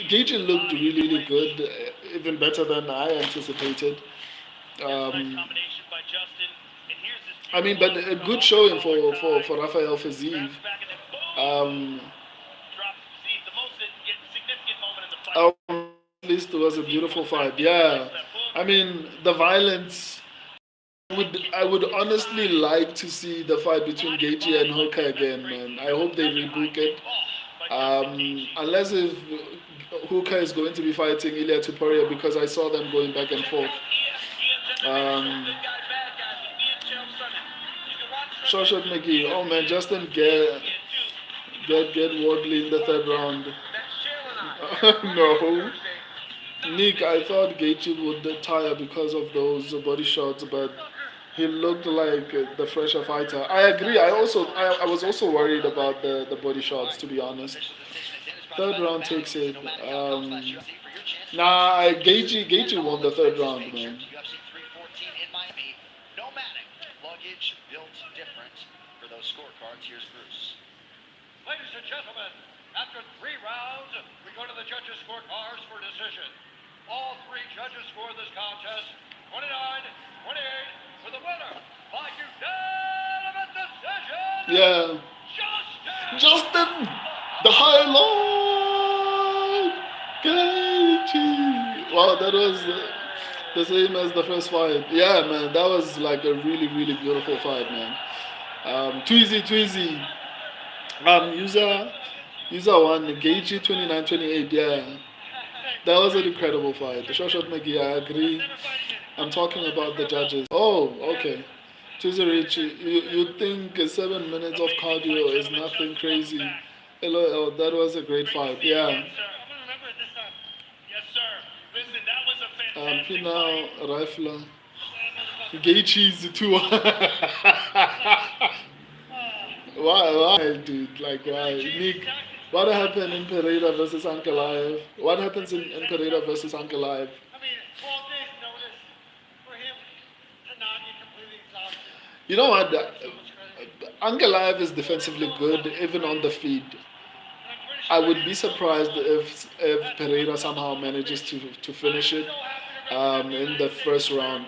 Gagey looked really, really good, even better than I anticipated. I mean, but a good showing for Rafael Fiziev. At least it was a beautiful fight. Yeah. I mean, the violence. I would honestly like to see the fight between Gagey and Hooker again, man. I hope they rebook it. Unless if Hooker is going to be fighting Ilya Tuporia, because I saw them going back and forth. Shoshat McGee. Oh man, Justin get Wardley in the third round. No. Nick, I thought Gaethje would tire because of those body shots, but he looked like the fresher fighter. I agree. I was also worried about the body shots, to be honest. Third round takes it. Gaethje won the third round, man. UFC 314 in Miami. Nomadic luggage built different for those scorecards. Here's Bruce. Ladies and gentlemen, after 3 rounds, we go to the judges' scorecards for decision. All 3 judges scored this contest 29-28 for the winner by unanimous decision. Yeah. Justin, the highlight. Gaethje. Wow, that was the same as the first fight. Yeah, man, that was like a really, really beautiful fight, man. Tweezy. User won. Gaethje 29-28. Yeah, that was an incredible fight. The Shoshat McGee, I agree. I'm talking about the judges. Oh, okay. Tweezy Rich, you think 7 minutes of cardio is nothing crazy? Hello, that was a great fight. Yeah. Yes, sir. Listen, that was a fantastic Pina fight. Rifler. Gaethje's too. Why, dude? Like, why? Nick, what happened in Pereira versus Ankalaev? What happens in Pereira versus Ankalaev? 12 days notice for him to not get completely exhausted. You know what? Ankalaev is defensively good, even on the feet. I would be surprised if Pereira somehow manages to finish it in the first round.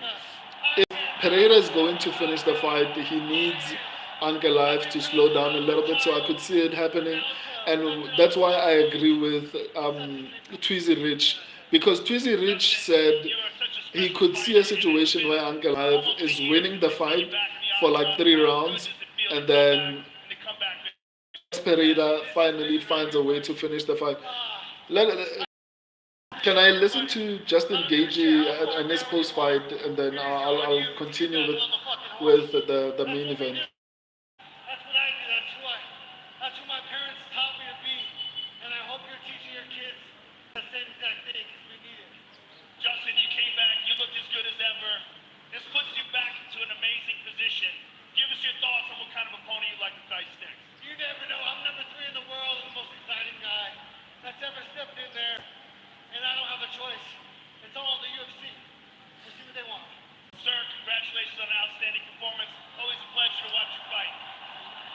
If Pereira is going to finish the fight, he needs Ankalaev to slow down a little bit, so I could see it happening. And that's why I agree with Tweezy Rich, because Tweezy Rich said he could see a situation where Ankalaev is winning the fight for like 3 rounds, and then Pereira finally finds a way to finish the fight. Can I listen to Justin Gaethje and his post fight, and then I'll continue with the main event. That's what I do. That's who my parents taught me to be. And I hope you're teaching your kids the same exact thing because we need it. Justin, you came back. You looked as good as ever. This puts you back into an amazing position. Give us your thoughts on what kind of opponent you'd like to face next. You never know. I'm number 3 in the world and the most exciting guy that's ever stepped in there. And I don't have a choice. It's all the UFC. We'll see what they want. Sir, congratulations on an outstanding performance. Always a pleasure to watch you fight.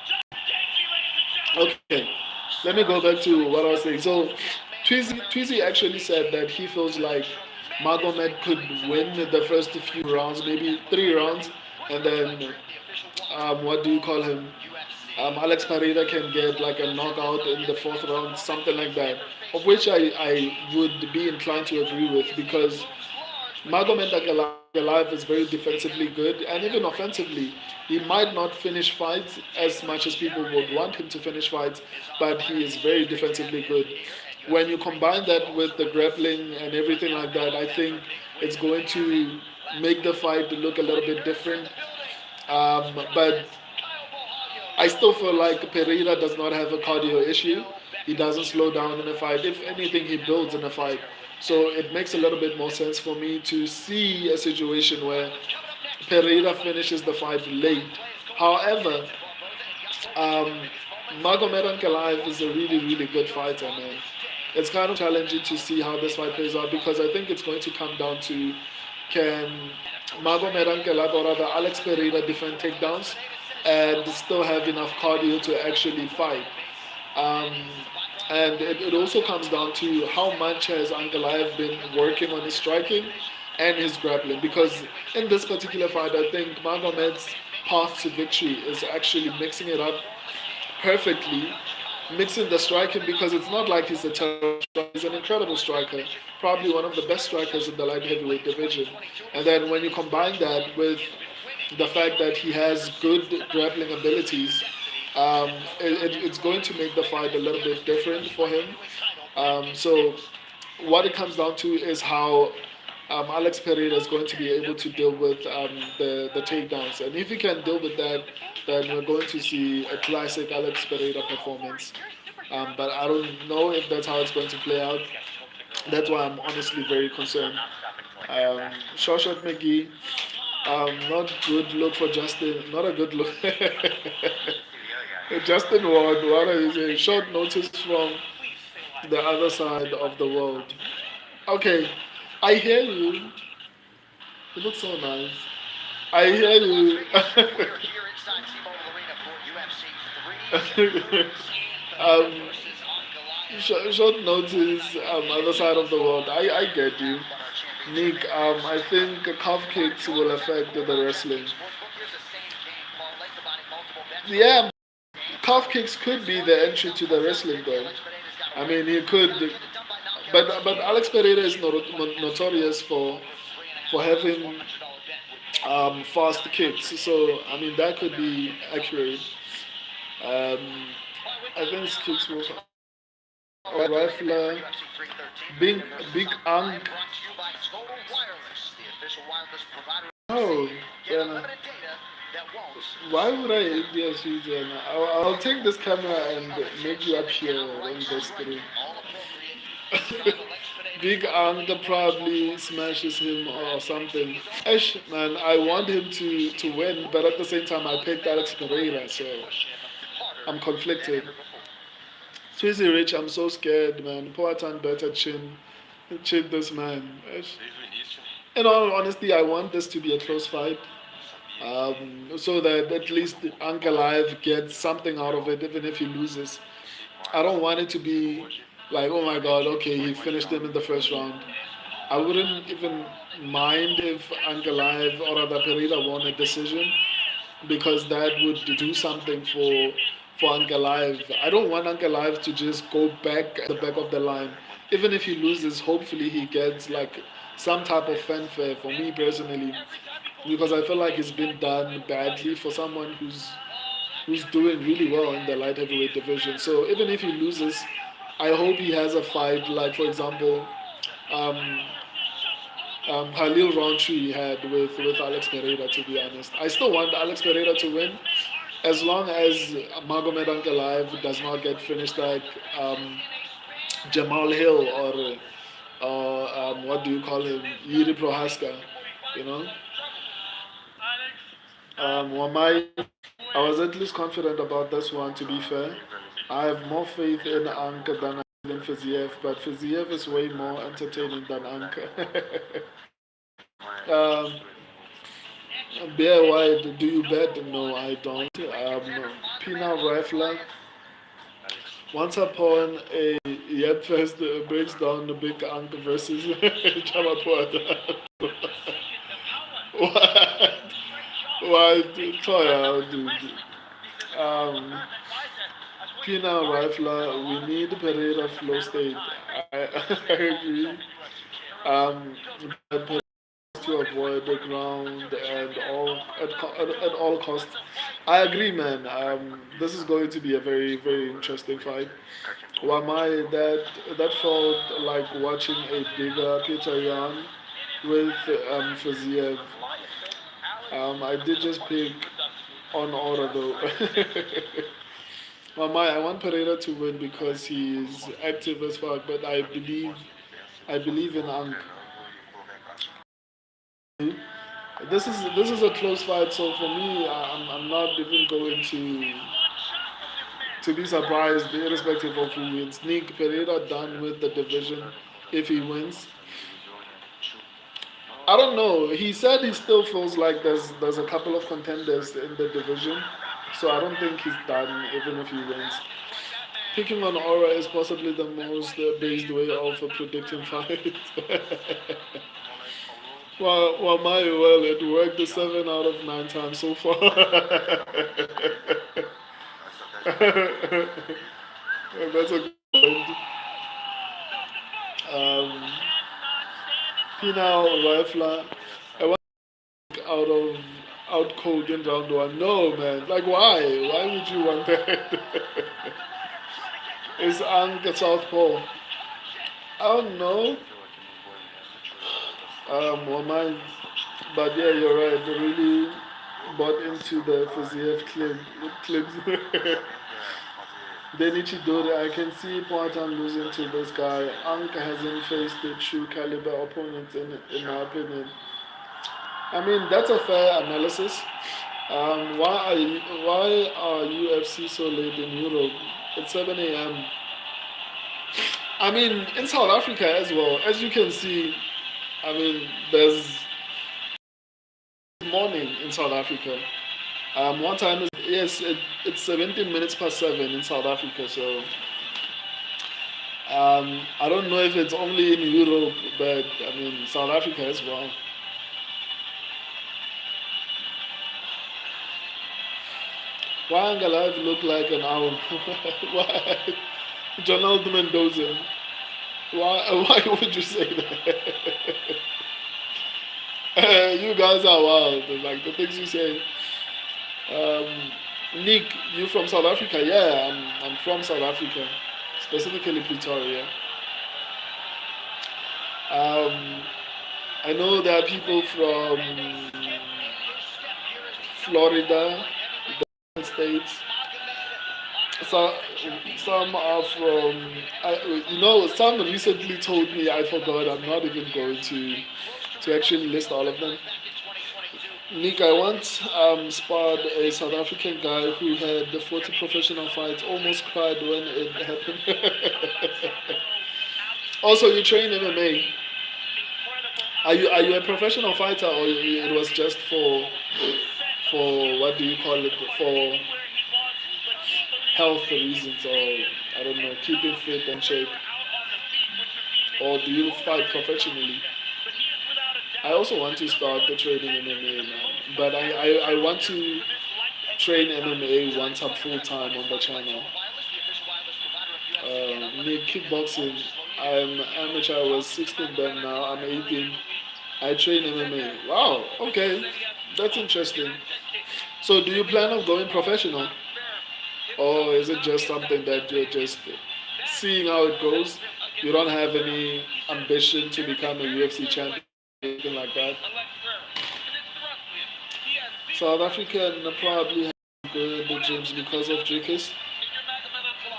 Justin Gaethje, ladies and gentlemen. Okay, let me go back to what I was saying. So, Tweezy actually said that he feels like Magomed could win the first few rounds, maybe 3 rounds, and then what do you call him? Alex Pereira can get like a knockout in the 4th round, something like that, of which I would be inclined to agree with, because Magomed Ankalaev is very defensively good, and even offensively, he might not finish fights as much as people would want him to finish fights, but he is very defensively good. When you combine that with the grappling and everything like that, I think it's going to make the fight look a little bit different. But I still feel like Pereira does not have a cardio issue. He doesn't slow down in a fight. If anything, he builds in a fight. So it makes a little bit more sense for me to see a situation where Pereira finishes the fight late. However, Magomed Ankalaev is a really, really good fighter, man. It's kind of challenging to see how this fight plays out, because I think it's going to come down to, can Magomed Ankalaev, or rather Alex Pereira, defend takedowns and still have enough cardio to actually fight. And it also comes down to how much has Ankalaev been working on his striking and his grappling, because in this particular fight, I think Magomed's path to victory is actually mixing it up perfectly, mixing the striking, because it's not like he's a terrible striker. He's an incredible striker, probably one of the best strikers in the light heavyweight division. And then when you combine that with the fact that he has good grappling abilities, it's going to make the fight a little bit different for him. So what it comes down to is how Alex Pereira is going to be able to deal with the takedowns. And if he can deal with that, then we're going to see a classic Alex Pereira performance. But I don't know if that's how it's going to play out. That's why I'm honestly very concerned. Shawshot McGee, not good look for Justin. Not a good look. Justin Ward, what is a short notice from the other side of the world. Okay, I hear you. It looks so nice. I hear you. um, short notice, other side of the world. I get you. Nick, I think calf kicks will affect the wrestling. Yeah, calf kicks could be the entry to the wrestling though. I mean, he could, but Alex Pereira is notorious for having fast kicks. So I mean that could be accurate. Um, I think his kicks will. Rifler, big Ang. Oh, yeah. Why would I yes, Jen? I'll take this camera and make you appear on the screen. Big Ang probably smashes him or something. Ash, man, I want him to win, but at the same time, I picked Alex Pereira, so I'm conflicted. Swizzy Rich, I'm so scared, man. Poatan better chin this man. Ash. In all honesty, I want this to be a close fight. So that at least Ankalaev gets something out of it, even if he loses. I don't want it to be like, oh my god, okay, he finished him in the first round. I wouldn't even mind if Ankalaev or rather Pereira won a decision because that would do something for Ankalaev. I don't want Ankalaev to just go back at the back of the line. Even if he loses, hopefully he gets like some type of fanfare for me personally because I feel like it's been done badly for someone who's doing really well in the light heavyweight division. So even if he loses, I hope he has a fight like, for example, um, Halil Roundtree had with Alex Pereira. To be honest, I still want Alex Pereira to win, as long as Magomed Ankalaev does not get finished like Jamal Hill or what do you call him, Yuri Prohaska, you know. Wamai, I was at least confident about this one. To be fair, I have more faith in Anka than Fiziev, but Fiziev is way more entertaining than Anka. um, Bear White, do you bet? No, I don't. Pina Rifler. Once upon a Yet Fest breaks down the big Anka versus Chamaport. What? Why? Try out, dude. Um, Pina Rifler, we need Pereira flow state. I agree. But to avoid the ground and at all costs. I agree, man. This is going to be a very very interesting fight. Wamai, that felt like watching a bigger Peter Yan with Faziev. I did just pick on order though. Wamai, I want Pereira to win because he's active as fuck, but I believe in Ang. This is a close fight, so for me, I'm not even going to be surprised, irrespective of who wins. Nick Pereira done with the division if he wins. I don't know. He said he still feels like there's a couple of contenders in the division, so I don't think he's done even if he wins. Picking on Aura is possibly the most based way of predicting fights. Well, it worked 7 out of 9 times so far. That's a good point. Um, Pina Rifler, I want to out cold in round one. No, man. Like, why? Why would you want that? It's Ang Southpaw. I don't know. Or mine. But yeah, you're right. They really bought into the Faziev clips. Then Ichidori, I can see Poatan losing to this guy. Anka hasn't faced the true caliber opponent in my opinion. I mean, that's a fair analysis. Why are UFC so late in Europe? It's 7 a.m. I mean, in South Africa as well. As you can see, I mean, there's morning in South Africa. One time is yes, it's 17 minutes past 7 in South Africa. So I don't know if it's only in Europe, but I mean South Africa as well. Why Ankalaev look like an owl? Why? Ronaldo Mendoza. Why would you say that? You guys are wild. Like the things you say. Um, Nick, you from South Africa? Yeah, I'm from South Africa, specifically Pretoria. Um, I know there are people from Florida, the States. So, some are from, some recently told me, I forgot, I'm not even going to actually list all of them. Nick, I once sparred a South African guy who had the 40 professional fights, almost cried when it happened. Also, you train MMA. Are you a professional fighter or it was just for what do you call it, for health reasons, or I don't know, keeping fit and shape, or do you fight professionally? I also want to start the training MMA, man, but I want to train MMA once I'm full time on the channel. Me kickboxing, I'm amateur. I was 16 then. Now I'm 18. I train MMA. Wow. Okay, that's interesting. So, do you plan on going professional, or is it just something that you're just seeing how it goes? You don't have any ambition to become a UFC champion, anything like that. South African probably have good gyms because of Dricus.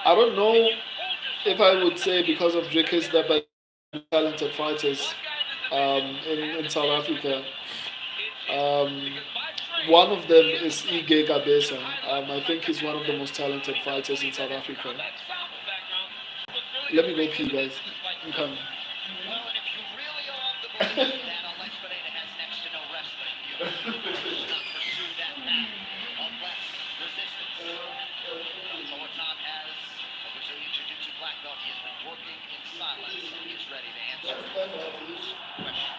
I don't know if I would say because of Dricus that but talented fighters in South Africa. Um, one of them is Ige Gabesa. I think he's one of the most talented fighters in South Africa. Let me go pee, guys. I'm coming. Well, and if you really are of the belief that Alex Pereira has next to no wrestling, you should not pursue that path unless resistance. Boatan has a Brazilian Jiu-Jitsu black belt. He has been working in silence, and he is ready to answer those questions.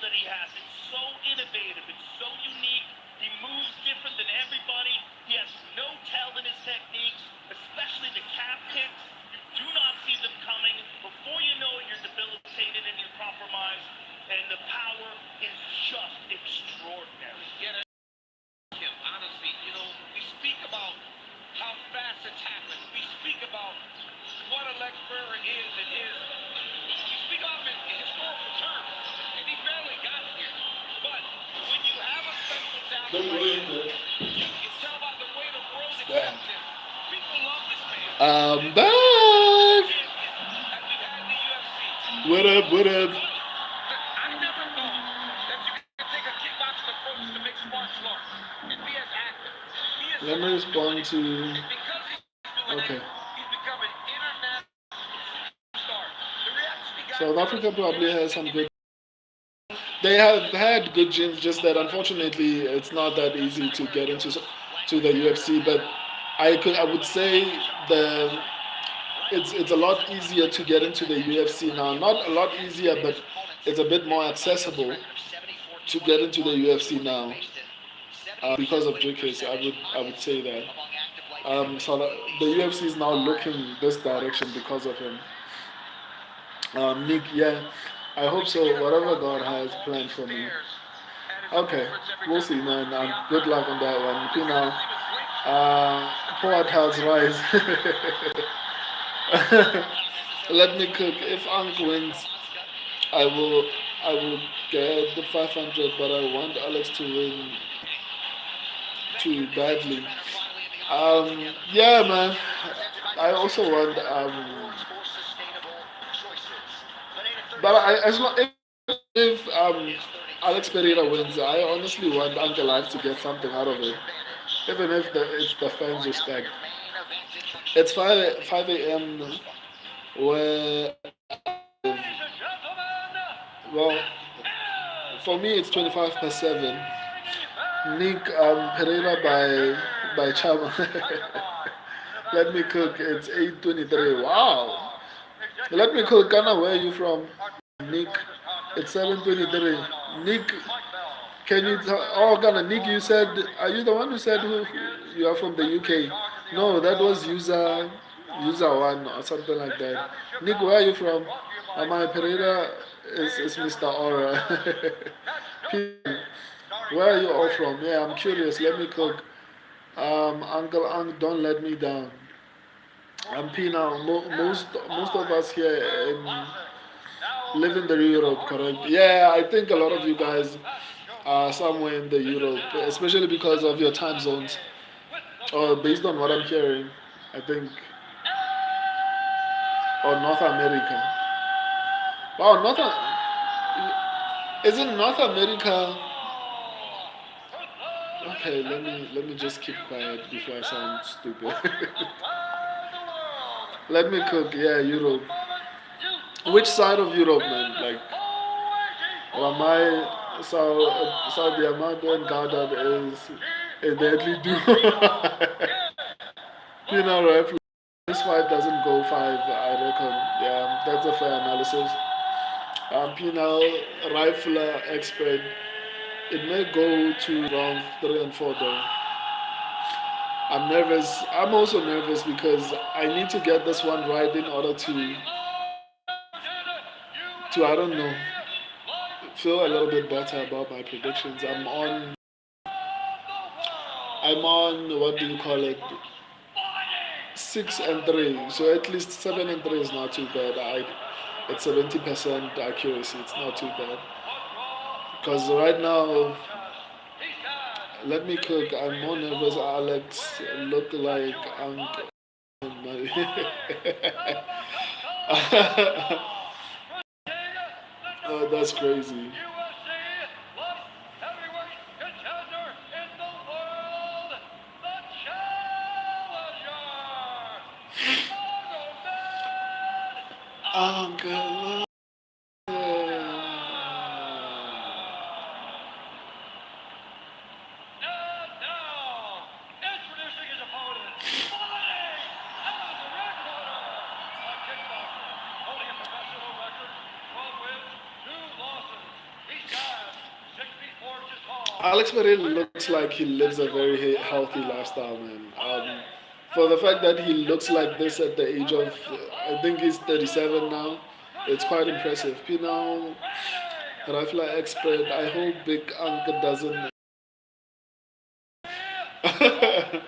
that he has. It's so innovative. It's so unique. He moves different than everybody. He has no tell in his techniques, especially the calf kicks. You do not see them coming. Before you know it, you're debilitated and you're compromised. And the power is just extraordinary. Yeah, honestly, we speak about how fast it's happened. We speak about what Alex Pereira is and his. We speak about him in historical terms, and he barely got here. But when you have a special talent like this, you can tell by the way the world accepts him. People love this man. I'm back. As we've had in the UFC. What up? What up? I never thought that you could take a kickboxing approach to make sparks large and be as active. Let me respond to. Okay. South Africa probably has some good. They have had good gyms, just that unfortunately it's not that easy to get into to the UFC. But I would say it's a lot easier to get into the UFC now. Not a lot easier, but it's a bit more accessible to get into the UFC now because of JK's. I would say that. So the UFC is now looking this direction because of him. Nick, yeah, I hope so. Whatever God has planned for me. Okay, we'll see, man. Good luck on that one. Pina, poor Tals rise. Let me cook. If Ank wins, I will get the 500, but I want Alex to win too badly. Yeah, man. I also want but as long if Alex Pereira wins, I honestly want Ankalaev to get something out of it, even if it's the fans' respect. It's 5 a.m. where well, for me it's 25/7. Nick Pereira by Chama. Let me cook. It's 8:23. Wow. Let me cook. Ghana, where are you from? Nick, it's 7:23. Nick, can you tell? Oh, Ghana, Nick, you said, are you the one who said you are from the UK? No, that was user one or something like that. Nick, where are you from? My Pereira is Mr. Aura. Where are you all from? Yeah, I'm curious. Let me cook. Uncle, don't let me down. I'm P now. Most of us here live in the Europe, correct? Yeah, I think a lot of you guys are somewhere in the Europe, especially because of your time zones. Or based on what I'm hearing, I think, or North America. Wow, isn't North America? Okay, let me just keep quiet before I sound stupid. Let me cook. Yeah, Europe. Which side of Europe, man? Like, Ramai, Saudi Arabia and Qatar is deadly duo. You know, right? This fight doesn't go 5, I reckon. Yeah, that's a fair analysis. Penal rifler expert. It may go to round 3 and 4 though. I'm nervous. I'm also nervous because I need to get this one right in order to I don't know, feel a little bit better about my predictions. I'm on what do you call it? 6 and 3. So at least 7 and 3 is not too bad. It's 70% accuracy. It's not too bad. Because right now, let me cook. I'm more nervous. Alex look like oh, that's crazy. Ankalaev. Alex Pereira looks like he lives a very healthy lifestyle, man. For the fact that he looks like this at the age of, I think he's 37 now, it's quite impressive. You know, rifle expert. I hope Big Uncle doesn't. I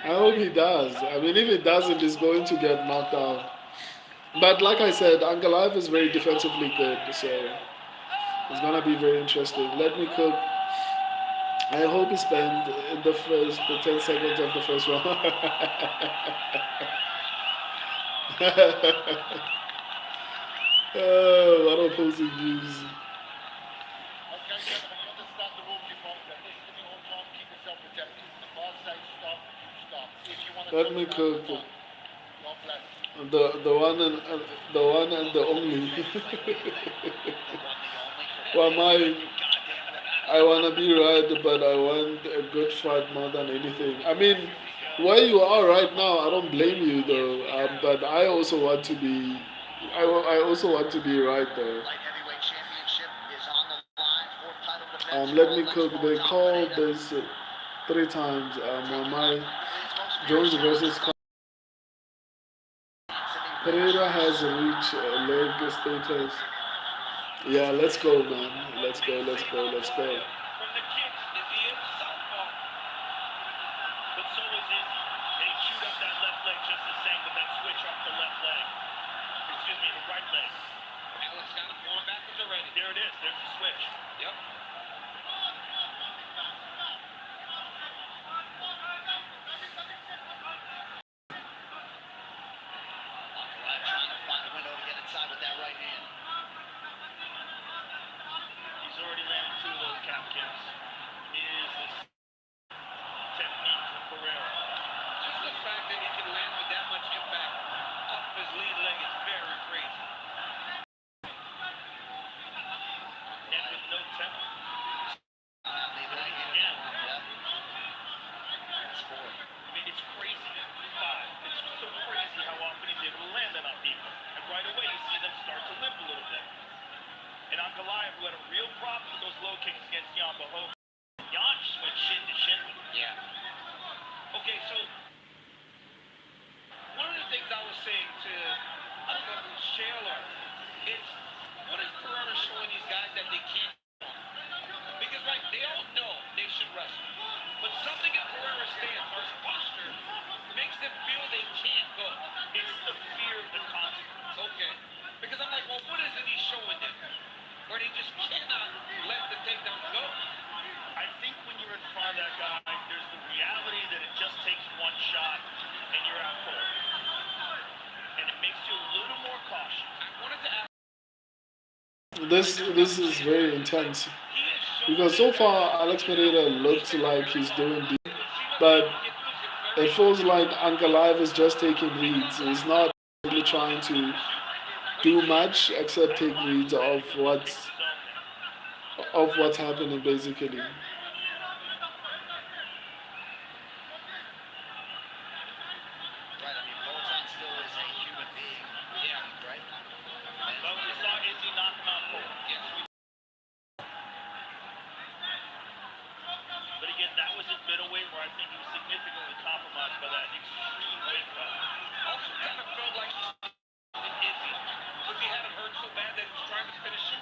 hope he does. I mean, if he doesn't, he's going to get knocked out. But like I said, Ankalaev is very defensively good, so it's gonna be very interesting. Let me cook. I hope he spends in the 10 seconds of the first round. What opposing views? Okay, gentlemen, you understand the rules you've got. Listen to me all the time. Keep yourself protected. If I say stop, you stop. If you want to Let me cook. God bless. The one and the only. Well, I wanna be right, but I want a good fight more than anything. I mean, where you are right now, I don't blame you though. But I also want to be. I also want to be right though. Let me cook. They called this 3 times. On my Jones versus Pereira has reached leg status. Yeah, let's go, man. Let's go. Let's go. Let's go. From the kicks, is he in southpaw? But so is Izzy. They shoot up that left leg just the same with that switch up the left leg. Excuse me, the right leg. Alex got him going backwards already. There it is. There's the switch. Yep. Ankalaev trying to find a window to get inside with that right hand. He's already landed 2 of those calf kicks. Is this technique from Pereira. Just the fact that he can land with that much impact off his lead leg is very crazy. And with no tempo. Lead leg in. Again. Yep. That's 4. I mean, it's crazy. 5. It's so crazy how often he's able to land that on people. And right away you see them start to limp a little bit. And Ankalaev, who had a real problem with those low kicks against Jan Magomed. Jan just went shin to shin with him. Yeah. Okay, so one of the things I was saying to, I don't know if it was Shaler, is what is Pereira showing these guys that they can't do? Because, right, they all know they should wrestle. But something in Pereira's stance or his posture makes them feel they can't go. It's the fear of the consequence. Okay. Because I'm like, well, what is it he's showing them? Where they just cannot let the takedown go. I think when you're in front of that guy, there's the reality that it just takes one shot and you're out cold. And it makes you a little more cautious. I wanted to ask. This is very intense because so far Alex Pereira looks like he's doing deep, but it feels like Ankalaev is just taking reads. He's not really trying to do much except take reads of what's happening basically. Right, I mean, Bolton still is a human being. Yeah, right? But we saw Izzy knock him out cold. Yes, we. But again, that was his middleweight where I think he was significantly compromised by that extreme weight cut. Also kind of felt like he's Izzy. Because he had him hurt so bad that he was trying to finish him.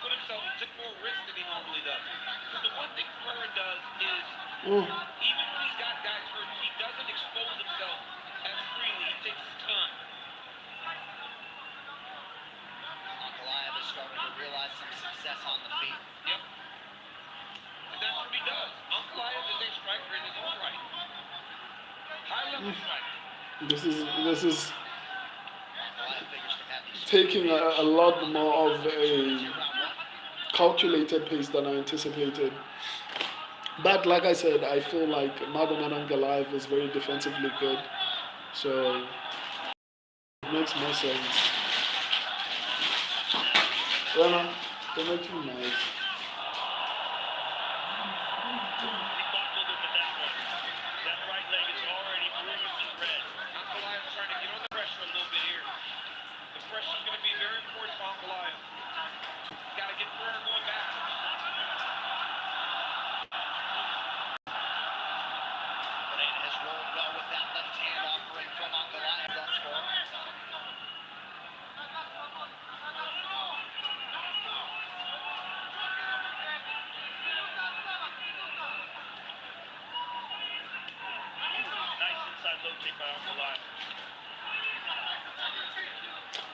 Put himself, he took more risk than he normally does. Because the one thing Pereira does is, even when he's got guys hurt, he doesn't expose himself as freely. He takes his time. Ankalaev is starting to realize some success on the feet. Yep. And that's what he does. Ankalaev is a striker in his own right. High level striker. This is Ankalaev figures to have these taking a lot more of a calculated pace than I anticipated. But like I said, I feel like Magomed Ankalaev is very defensively good, so it makes more sense. Yeah, no, they're making noise. He buckled him at that point. That right leg is already bruised and red. Ankalaev trying to get on the pressure a little bit here. The pressure is going to be very important for Ankalaev. Got to get Pereira going back.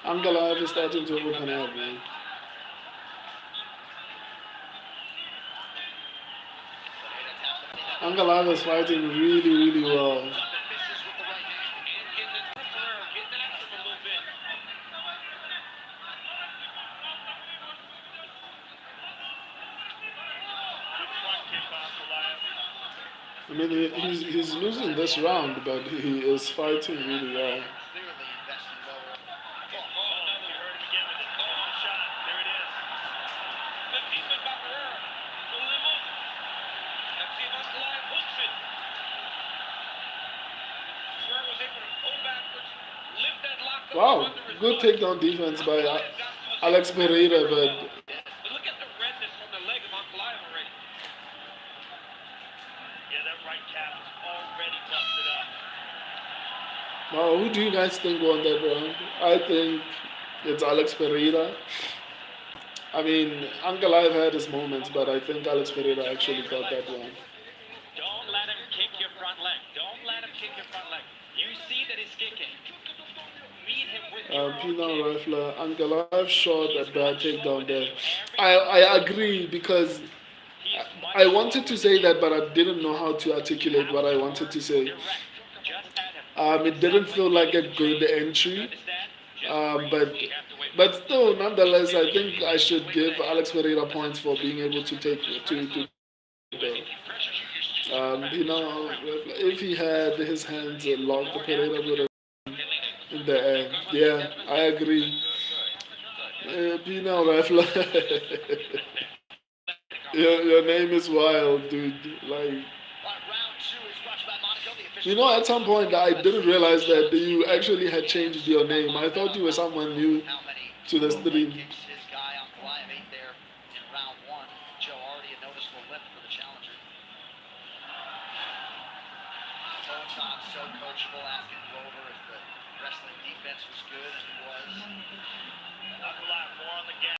Ankalaev is starting to open up, man. Ankalaev is fighting really, really well. I mean, he's losing this round, but he is fighting really well. Wow, good takedown defense by Alex Pereira, but look at the redness from the leg of Ankalaev already. Yeah, that right calf is already busted up. wow, who do you guys think won that round? I think it's Alex Pereira. I mean, Ankalaev had his moments, but I think Alex Pereira actually got that one. Don't let him kick your front leg. Don't let him kick your front leg. You see that he's kicking. Meet him with your Pino Rifler, Ankalaev shot a bad takedown there. I agree because I wanted to say that, but I didn't know how to articulate what I wanted to say. It didn't feel like a good entry, but still, nonetheless, I think I should give Alex Pereira points for being able to take to you know, if he had his hands locked, Pereira would have in the air. Yeah, I agree. Pino Rifler. Your name is wild, dude. Like, you know, at some point I didn't realize that you actually had changed your name. I thought you were someone new to the stream. His guy Ankalaev ate there in round one. Joe already a noticeable lift for the challenger. Botox, so coachable, asking Glover if the wrestling defense was good, and it was. Ankalaev more on the gas.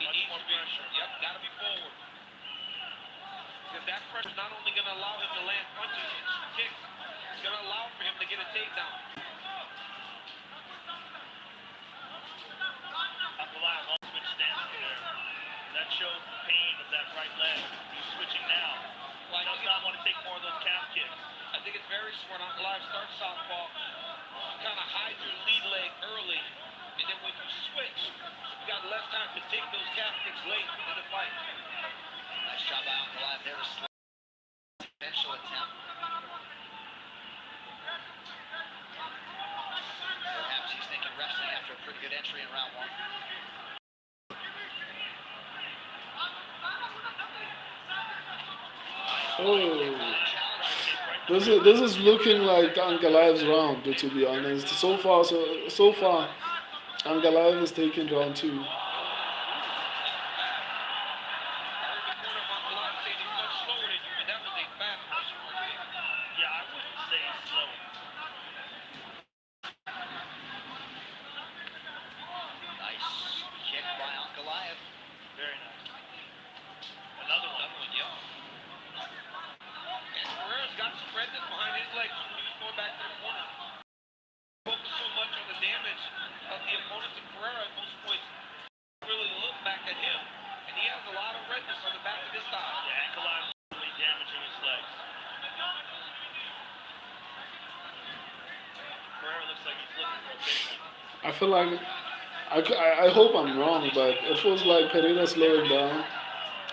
Much more pressure. Yep, gotta be forward. Because that pressure is not only going to allow him to land punches and kicks, it's going to allow for him to get a takedown. Ankalaev ultimate stance there. That shows the pain of that right leg. He's switching now. He does not want to take more of those calf kicks. I think it's very smart. Ankalaev starts southpaw. Kind of hide your lead leg early. And then when you switch, you got less time to take those calf kicks late in the fight. Nice job by Ankalaev there to slow the potential attempt. Perhaps he's thinking wrestling after a pretty good entry in round one. Oh, this is looking like Ankalaev's round, to be honest. So far, Ankalaev is taking round two. I feel like I hope I'm wrong, but it feels like Pereira's slowing down,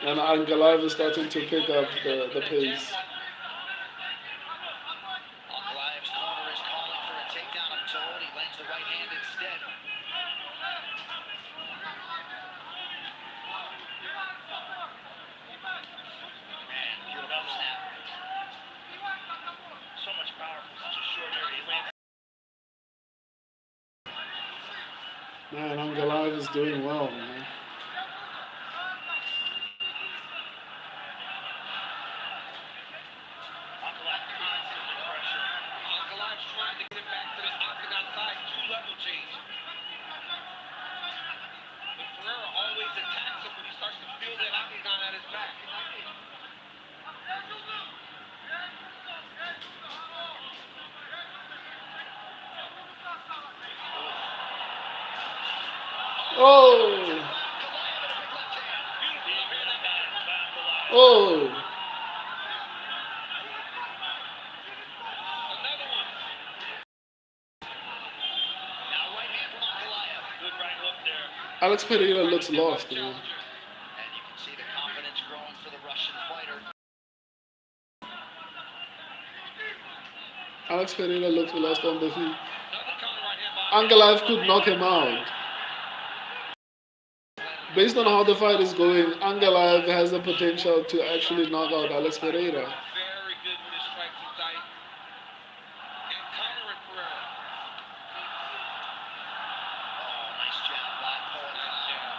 and Ankalaev is starting to pick up the pace. Ankalaev's corner is calling for a takedown of Toad. He lands the right hand instead. Man, beautiful snap. So much power from such a short area. He lands. Man, Ankalaev is doing well, man. Ankalaev's trying to get him back to the octagon side, two-level change. But Pereira always attacks him when he starts to feel that octagon at his back. Oh. Oh. Another one. Now right hand from Ankalaev. Good right hook there. Alex Pereira looks lost, man. And you can see the confidence growing for the Russian fighter. Alex Pereira looks lost on the feet. Another counter right hand by Ankalaev could knock him out. Based on how the fight is going, Ankalaev has the potential to actually knock out Alex Pereira. Very good with his strikes inside. And countering Pereira. Oh, nice jab by Pereira.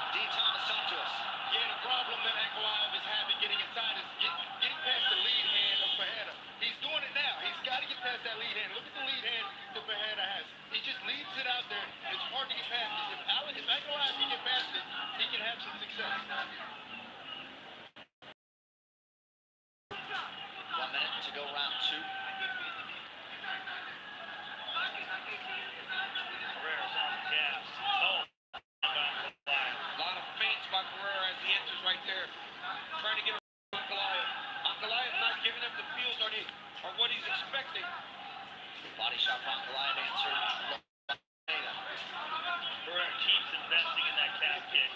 D. Thomas Santos. Yeah, the problem that Ankalaev is having getting inside is getting past the lead hand of Pereira. He's doing it now. He's got to get past that lead hand. Look at the lead hand that Pereira has. He just leaves it out there. It's hard to get past it. If Ankalaev can get past it, he can have some success. 1 minute to go, round 2. Pereira's on the gas. Oh, A lot of feints by Pereira as he enters right there. Trying to get Ankalaev. Ankalaev not giving him the feels or what he's expecting. Body shot from Ankalaev answered. Pereira keeps investing in that calf kick.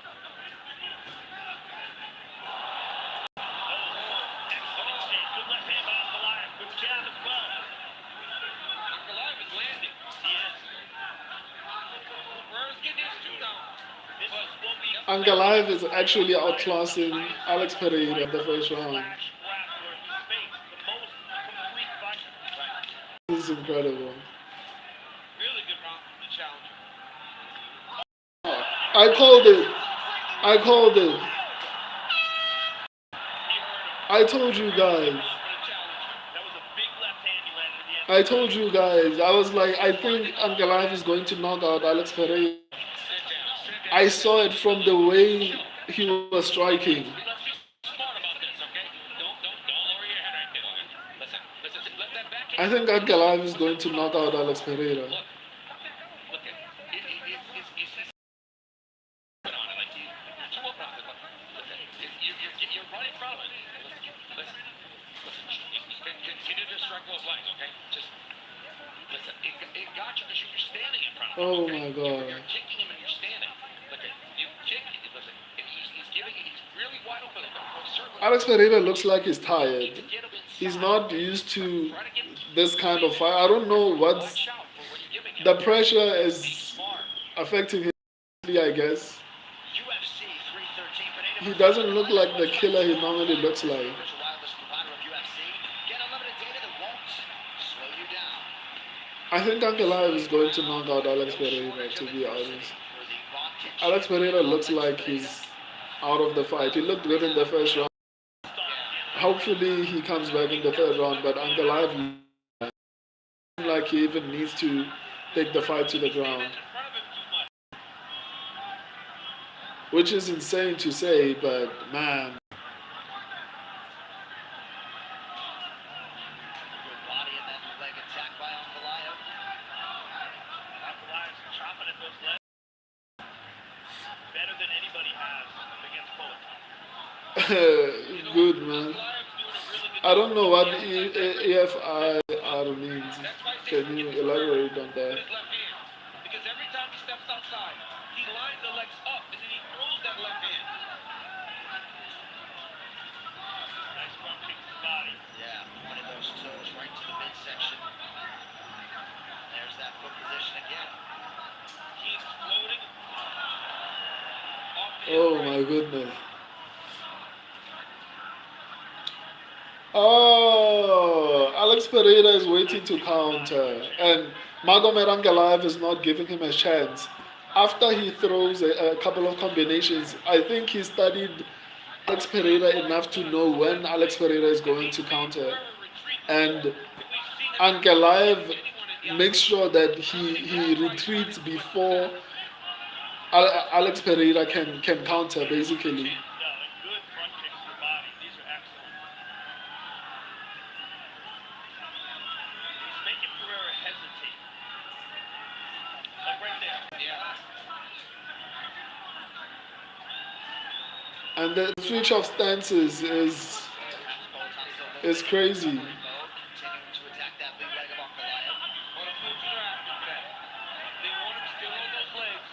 Excellent exchange. Good left hand by Ankalaev. Good jab as well. Ankalaev is landing. He is. Pereira's getting his two now. This is what we Ankalaev is actually outclassing Alex Pereira in the first round. flash grappler in space. The most complete fighter. Right. This is incredible. Really good round from the challenger. I called it. I called it. I told you guys. That was a big left hand he landed at the end. I told you guys. I was like, I think Ankalaev is going to knock out Alex Pereira. I saw it from the way he was striking. Smart about this, okay? Don't lower your head right there. Listen, let that back I think Ankalaev is going to knock out Alex Pereira. Look, it's on it like you're too open on it. Look, listen, you're running from it. Listen. Can you just strike both legs, okay? Just listen. It got you because you're standing in front of him. Oh okay? my God. You're kicking him and you're standing. Look, you kick. Listen, and he's giving. He's really wide open. Alex Pereira looks like he's tired. He's not used to this kind of fight. I don't know what's the pressure is affecting him, I guess. UFC 313. He doesn't look like the killer he normally looks like. There's a wireless provider of UFC. Get unlimited data that won't slow you down. I think Ankalaev is going to knock out Alex Pereira, to be honest. Alex Pereira looks like he's out of the fight. He looked good in the first round. Hopefully he comes back in the third round, but Ankalaev looks like he even needs to take the fight to the ground. Which is insane to say, but man. Good body and then leg attack by Ankalaev. Ankalaev's chopping at those legs. Better than anybody has against both. Good, man. I don't know what EFIR means. Can you elaborate on that? Because every time he steps outside, he lines the legs up and then he throws that left hand. Nice front kick to the body. Yeah, one of those toes right to the midsection. There's that foot position again. He's floating off the Oh upright. my goodness. Oh, Alex Pereira is waiting to counter, and Magomed Ankalaev is not giving him a chance. After he throws a couple of combinations, I think he studied Alex Pereira enough to know when Alex Pereira is going to counter. And Ankalaev makes sure that he retreats before Alex Pereira can counter, basically. No, and good front kicks to the body. These are excellent. He's making Pereira hesitate. Like right there. Yeah. And the switch of stances is crazy. Continuing to attack that big leg of Ankalaev. Well, unfortunately, after that, they want him still on those legs.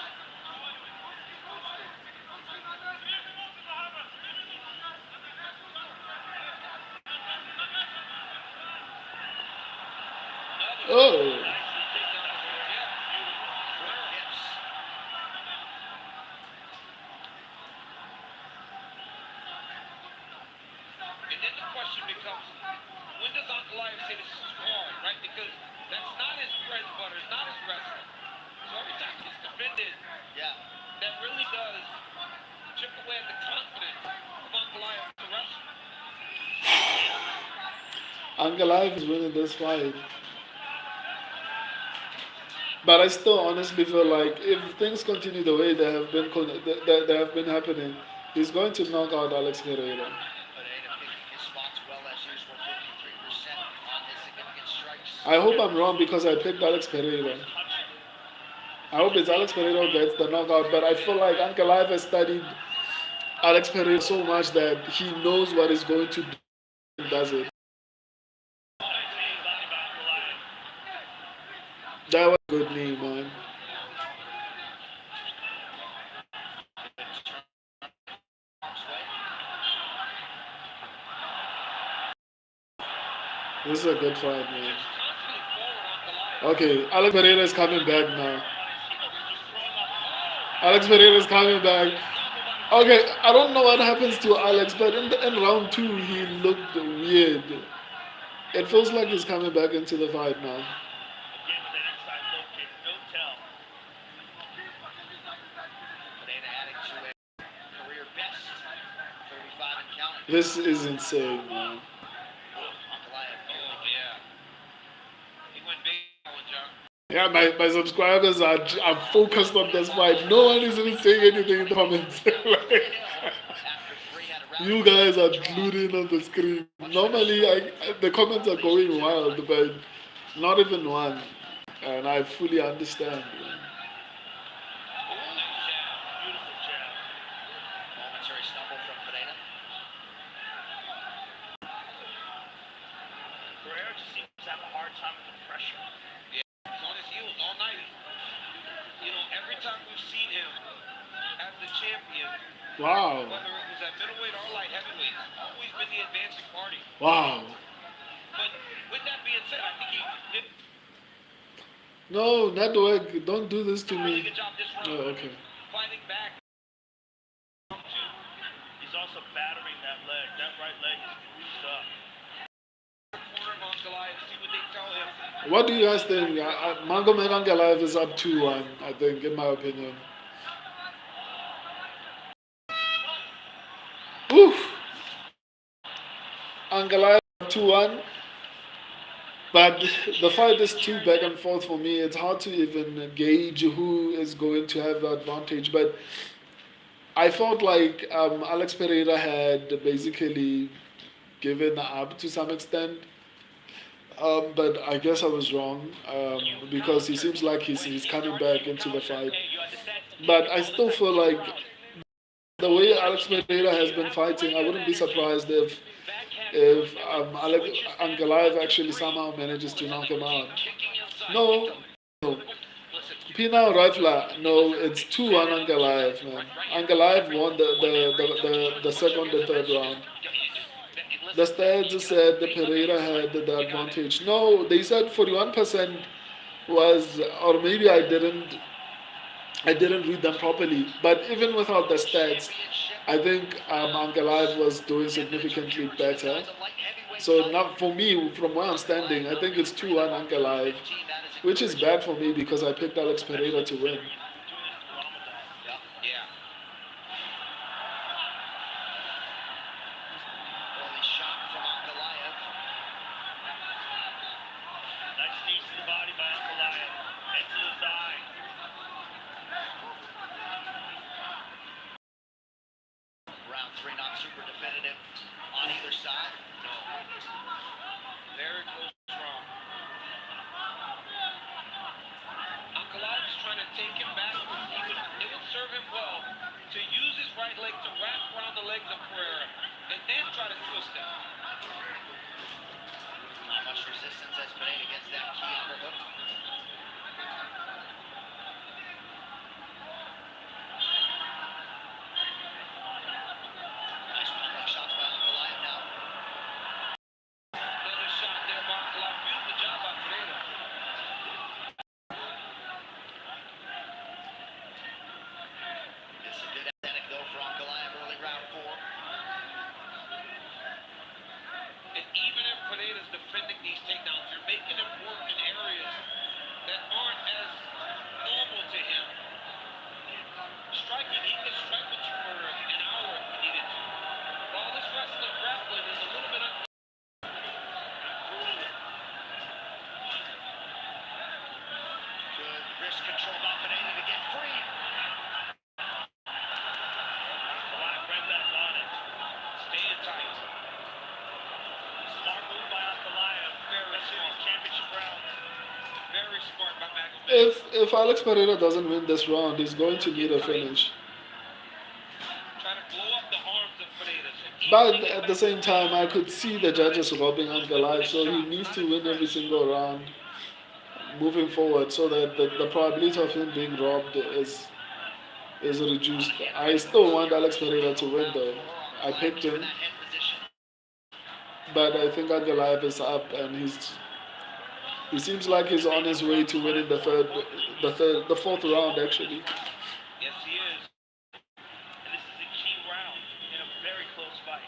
Oh. And then the question becomes, when does Ankalaev say this is hard, right? Because that's not his bread and butter, it's not his wrestling. So every time he's defended, that really does chip away at the confidence of Ankalaev to wrestle. Ankalaev is winning this fight. But I still honestly feel like if things continue the way they have been they have been happening, he's going to knock out Alex Pereira. Pereira picking his spots well as usual, 53% on his significant strikes. I hope I'm wrong because I picked Alex Pereira. I hope it's Alex Pereira who gets the knockout, but I feel like Ankalaev has studied Alex Pereira so much that he knows what he's going to do and does it. That was a good knee, man. This is a good fight, man. Okay, Alex Pereira is coming back now. Alex Pereira is coming back. Okay, I don't know what happens to Alex, but in round 2 he looked weird. It feels like he's coming back into the fight now. This is insane, man. Yeah, my subscribers are focused on this fight. No one is even saying anything in the comments. You guys are glued in on the screen. Normally, the comments are going wild, but not even one. And I fully understand. Momentary stumble from Pereira. Pereira just seems to have a hard time with the pressure. He's on his heels all night. You know, every time we've seen him as the champion, Wow. whether it was at middleweight or light heavyweight, it's always been the advancing party. Wow. But with that being said, I think he did No, network, don't do this to a really me. good job this round. Oh, okay. Fighting back. He's also battering that leg. That right leg is bruised up. Corner of Ankalaev, see what they tell him. What do you guys think? Magomed Ankalaev is up 2-1, I think, in my opinion. Oof. Ankalaev 2-1. But the fight is too back and forth for me. It's hard to even gauge who is going to have the advantage. But I felt like Alex Pereira had basically given up to some extent. But I guess I was wrong because he seems like he's coming back into the fight. But I still feel like the way Alex Pereira has been fighting, I wouldn't be surprised if Ankalaev actually somehow manages to knock him out. No. Pina Rifla, no, it's 2-1 Ankalaev, man. Ankalaev won the second and third round. The stats said the Pereira had the advantage. No, they said 41% was, or maybe I didn't read them properly. But even without the stats, I think Ankalaev was doing significantly better. So now for me, from where I'm standing, I think it's 2-1 Ankalaev, which is bad for me because I picked Alex Pereira to win. Round 3 not super definitive on either side. No. Very close round. Ankalaev is trying to take him back. legs of Pereira and then try to twist him. Not much resistance has been made against that key underhook. Nice one-leg shots by Ankalaev now. Another shot there by Ankalaev. Beautiful job by Pereira. It's a good anecdote for Ankalaev early round 4. And even if Pereira's defending these takedowns, you're making him work in areas that aren't as normal to him. Striking, he can strike with you for an hour if he needed to. While this wrestling grappling is a little bit Good wrist control by Pereira to get free. Ankalaev read that on it. staying tight. Smart move by Ankalaev. Very smart. Championship round. Very smart by Magomed. If Alex Pereira doesn't win this round, he's going to need a finish. Trying to blow up the arms of Pereira. But at the same time, I could see the judges robbing Ankalaev, so he needs to win every single round moving forward, so that the probability of him being robbed is reduced. I still want Alex Pereira to win, though. I picked him, but I think Ankalaev is up, and he seems like he's on his way to winning the fourth round, actually. Yes, he is. And this is a key round in a very close fight.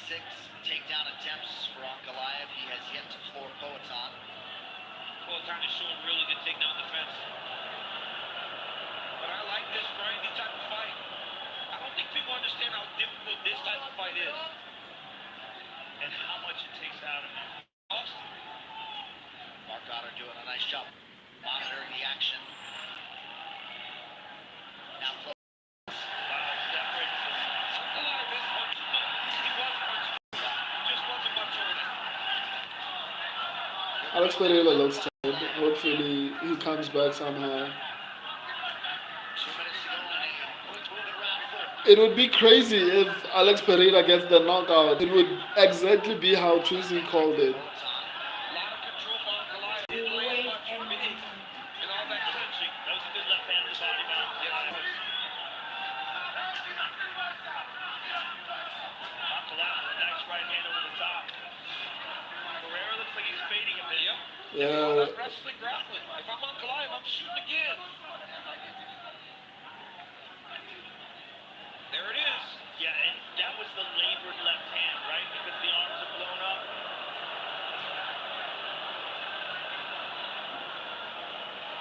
6 takedown attempts for Ankalaev. He has yet to floor Poatan. Poatan is showing really good takedown defense. But I like this grindy type of fight. I don't think people understand how difficult this type of fight is. And how much it takes out of him. Austin. Mark Goddard doing a nice job monitoring the action. Now Wow, separates him. Ankalaev is punching though. He was punching. Just wasn't much on it. Alex Pereira looks tired. Hopefully, he comes back somehow. 2 minutes to go in a quick-moving round 4. It would be crazy if Alex Pereira gets the knockout. It would exactly be how Twizy called it. A lot of control for Ankalaev. Didn't land much for me. And all that clinching. That was a good left hand to the body by Ankalaev. Ankalaev with a nice right hand over the top. Pereira looks like he's fading a bit. Yep. Yeah, Wrestling grappling. If I'm Ankalaev, I'm shooting again. There it is. Yeah, and that was the labored left hand, right? Because the arms are blown up.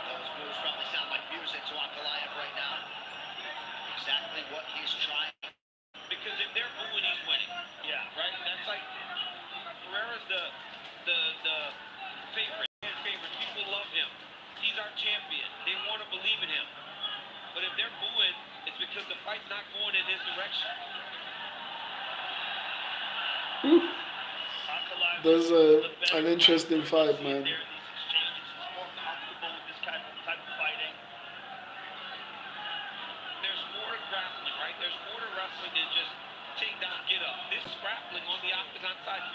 Those moves probably sound like music to Ankalaev right now. Exactly what he's trying. Because if they're booing, he's winning. Yeah. Right? That's like Pereira's the favorite. People love him. He's our champion. They want to believe in him. But if they're booing, it's because the fight's not going in his direction. Ankalaev there's an interesting fight, man. There in these exchanges, he's more comfortable with this type of fighting. There's more to grappling, right? There's more to wrestling than just take down, get up. This is grappling on the octagon side.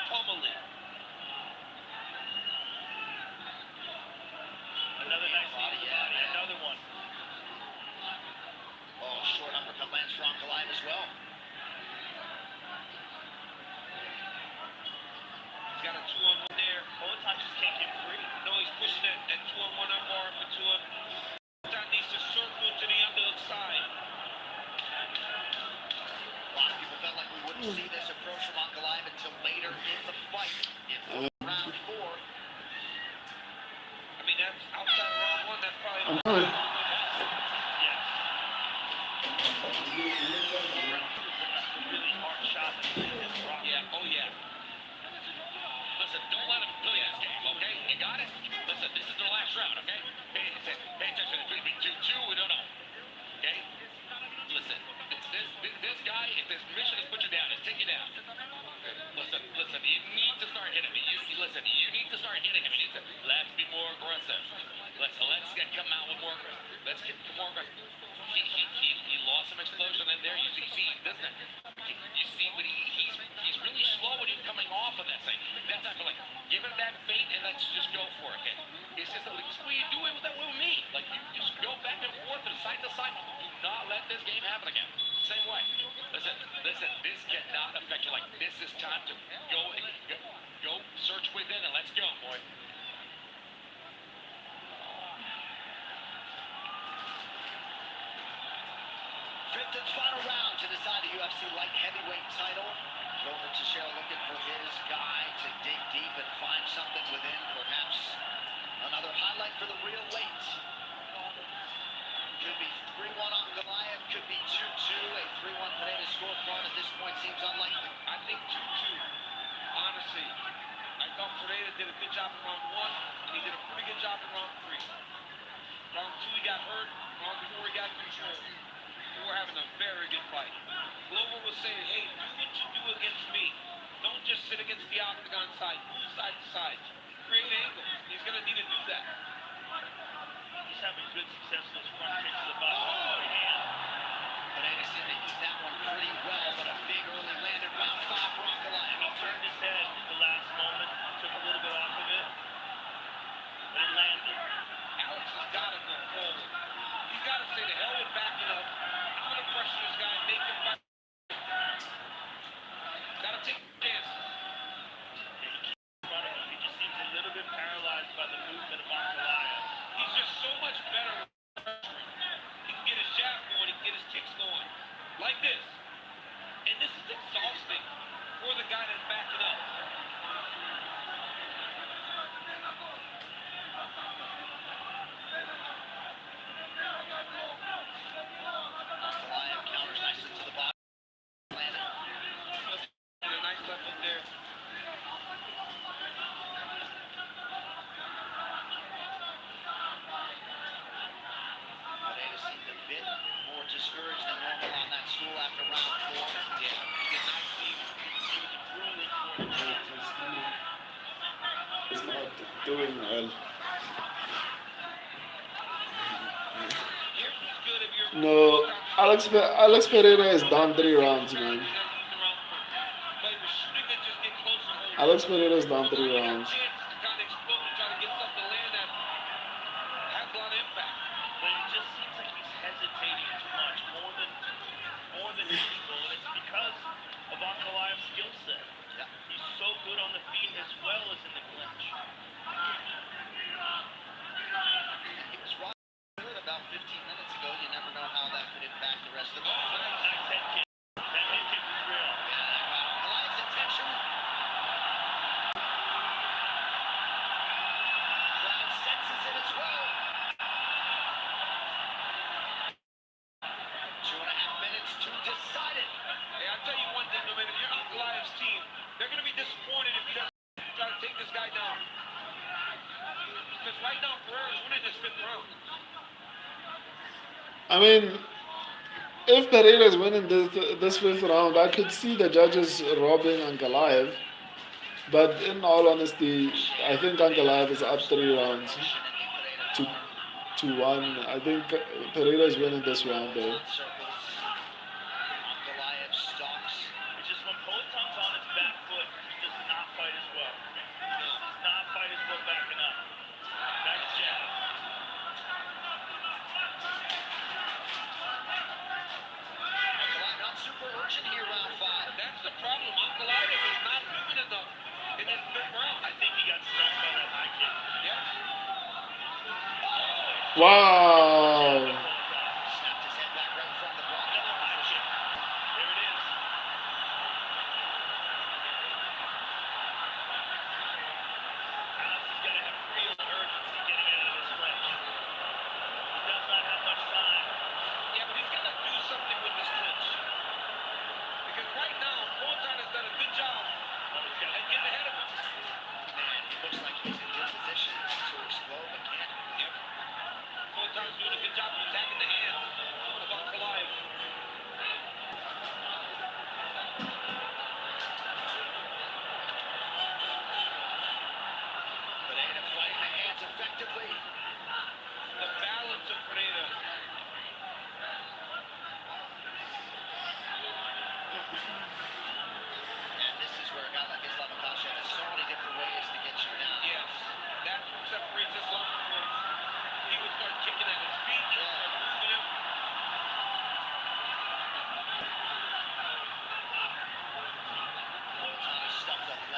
Pummeling. Another nice knee to the body. Another one. Oh, short uppercut lands for Ankalaev as well. He's got a 2-on-1 there. Poatan just can't get free. No, he's pushing that 2-on-1 armbar up into him. That needs to circle to the underhook side. A lot of people felt like we wouldn't see this approach from Ankalaev until later in the fight. In round 4. I mean, that's outside of round 1. That's probably I'm sorry. Yes. Really hard shot that his rock. Yeah, oh yeah. Listen, don't let him play this game, okay? You got it? Listen, this is the last round, okay? Pay attention. It's going to be 2-2. We don't know. Okay? Listen, this guy, if his mission is put you down, is take you down. Listen, you need to start hitting me. You need to start hitting him. You need to, let's be more aggressive. Let's come out with more aggressive. Let's get more aggressive. He happen again. Same way. Listen, this cannot affect you. Like, this is time to go search within and let's go, boy. Fifth and final round to decide the UFC light heavyweight title. Robert Teixeira looking for his guy to dig deep and find something within. Perhaps another highlight for the real weight. Could be 3-1 Ankalaev, could be 2-2. A 3-1 Pereira scorecard at this point seems unlikely. I think 2-2. Honestly, I thought Pereira did a good job in round 1, and he did a pretty good job in round 3. Round 2, he got hurt. Round 4, he got control. We were having a very good fight. Glover was saying, hey, do what you do against me. Don't just sit against the octagon side. Move side to side. Create angles. He's going to need to do that. He's having good success with those front kicks to the body. Oh, yeah. Pereira seemed to eat that one pretty well, but a big early land in round 5 for Ankalaev. He turned his head at the last moment, took a little bit off of it, but it landed. Alex has got to go forward. He's got to say the hell with backing up. I'm going to pressure this guy, make him fight. Got to take a chance. He just seems a little bit paralyzed by the movement of Ankalaev. He's just so much better with pressuring. He can get his jab going, he can get his kicks going. Like this. And this is exhausting for the guy that's backing up. Ankalaev counters nicely to the body. Landed. A nice left hook there. Pereira seemed a bit more discouraged than normal on that stool after round 4. Yeah, he did not see. He was grueling for him. He's not doing well. Here's what's good if you're No, Alex Pereira is down 3 rounds, man. Alex Pereira is down 3 rounds. But it just seems like he's hesitating too much, more than usual, and it's because of Ankalaev's skill set. Yeah. He's so good on the feet as well as in the clinch. He was right good about 15 minutes ago. You never know how that could impact the rest of the fight. Nice head kick. That head kick was real. Yeah, that got Ankalaev's attention. Crowd senses it as well. 2.5 minutes to decide it. Hey, I'll tell you one thing, no matter if you're Ankalaev's team, they're going to be disappointed if he doesn't try to take this guy down. Because right now, Pereira's winning this 5th round. I mean, if Pereira is winning this 5th round, I could see the judges robbing Ankalaev. But in all honesty, I think Ankalaev is up 3 rounds to 1. I think Pereira is winning this round, though. Circles. Ankalaev stalks. It's just when Poetom's on his back foot, he does not fight as well. He does not fight as well backing up. Nice jab. Ankalaev not super urgent here, round 5. That's the problem. Ankalaev is not moving enough in this 5th round. I think he got stunned by that high kick. Yeah. Wow! Snapped his head back right in front of the block. Another high kick. There it is. Alex is going to have real urgency getting out of this clinch. He does not have much time. Yeah, but he's got to do something with this clinch. Because right now, Poetom has done a good job at getting ahead of him. Man, he looks like he's in good position to explode, but can't. Yep. Poetom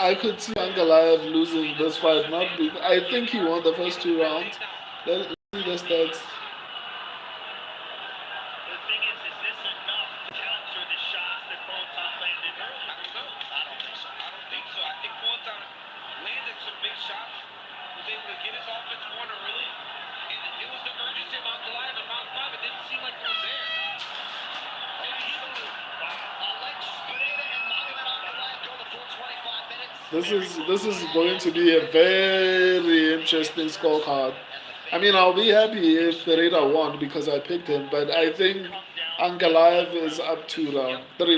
I could see Ankalaev losing this fight. Not be, I think he won the first 2 rounds. Let's see the stats. The thing is this enough to counter the shots that Bonton landed early? I don't know. I don't think so. I think Bonton landed some big shots, was able to get his offense going early, and it was the urgency of Ankalaev in round 5. It didn't seem like it was there. Alex Pereira and Magomed Ankalaev go the full 25 minutes. This is going to be a very interesting scorecard. I mean, I'll be happy if Pereira won because I picked him, but I think Ankalaev is up 3 rounds. I mean, How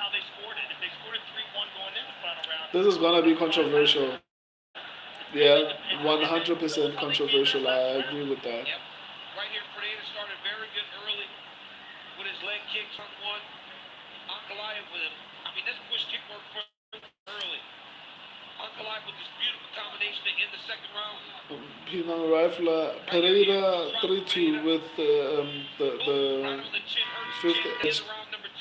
they scored it. If they scored it 3-1 going in the final round, this is gonna be controversial. Yeah, 100% controversial. I agree with that. yep. Right here, Pereira started very good early with his leg kicks on one. Ankalaev with him. I mean, this push kick work early. Ankalaev with this beautiful combination to end the second round. Penal rifler Pereira 3-2 with the Right on the chin, hurt his fifth chin, edge. in round number 2.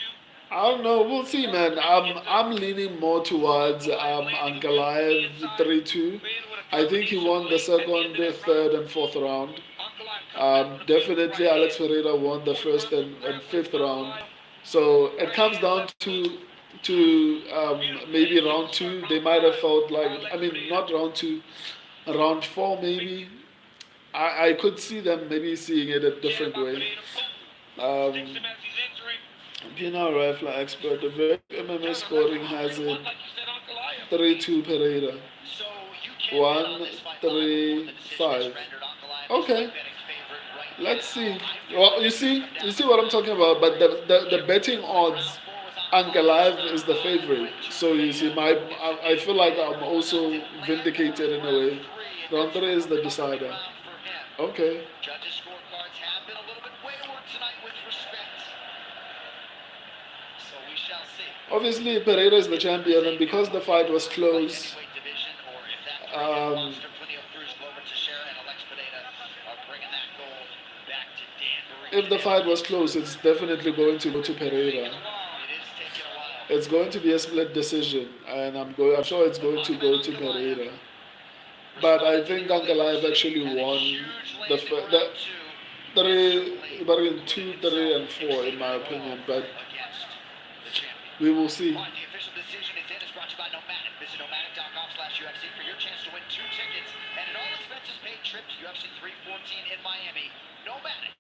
I don't know. We'll see, man. I'm leaning more towards Ankalaev 3-2. I think he won the second, the third, and fourth round. Definitely, Alex Pereira won the first and fifth round. So it comes down to maybe round 2. They might have felt like, I mean, not round 2, round 4 maybe. I could see them maybe seeing it a different way. Penal rifler expert, the very MMA scoring has it 3-2 Pereira. 1-3-5. Okay. Let's see. Well, you see what I'm talking about. But the betting odds, Ankalaev is the favorite. So you see, I feel like I'm also vindicated in a way. Round 3 is the decider. Okay. Judges' scorecards have been a little bit wayward tonight with respect. So we shall see. Obviously, Pereira is the champion, and because the fight was close, Division, or if that monster Plinio Cruz Glover Teixeira and Alex Pereira are bringing that gold back to Danbury. if the fight was close, it's definitely going to go to Pereira. It is taking a while. It's going to be a split decision, and I'm sure it's going to go to Pereira. But I think Ankalaev actually won the 2, 3, and 4 in my opinion. But we will see. The official decision is in. It's brought to you by Nomadic. Visit nomadic.com/UFC for your chance to win 2 tickets and an all expenses paid trip to UFC 314 in Miami. Nomadic.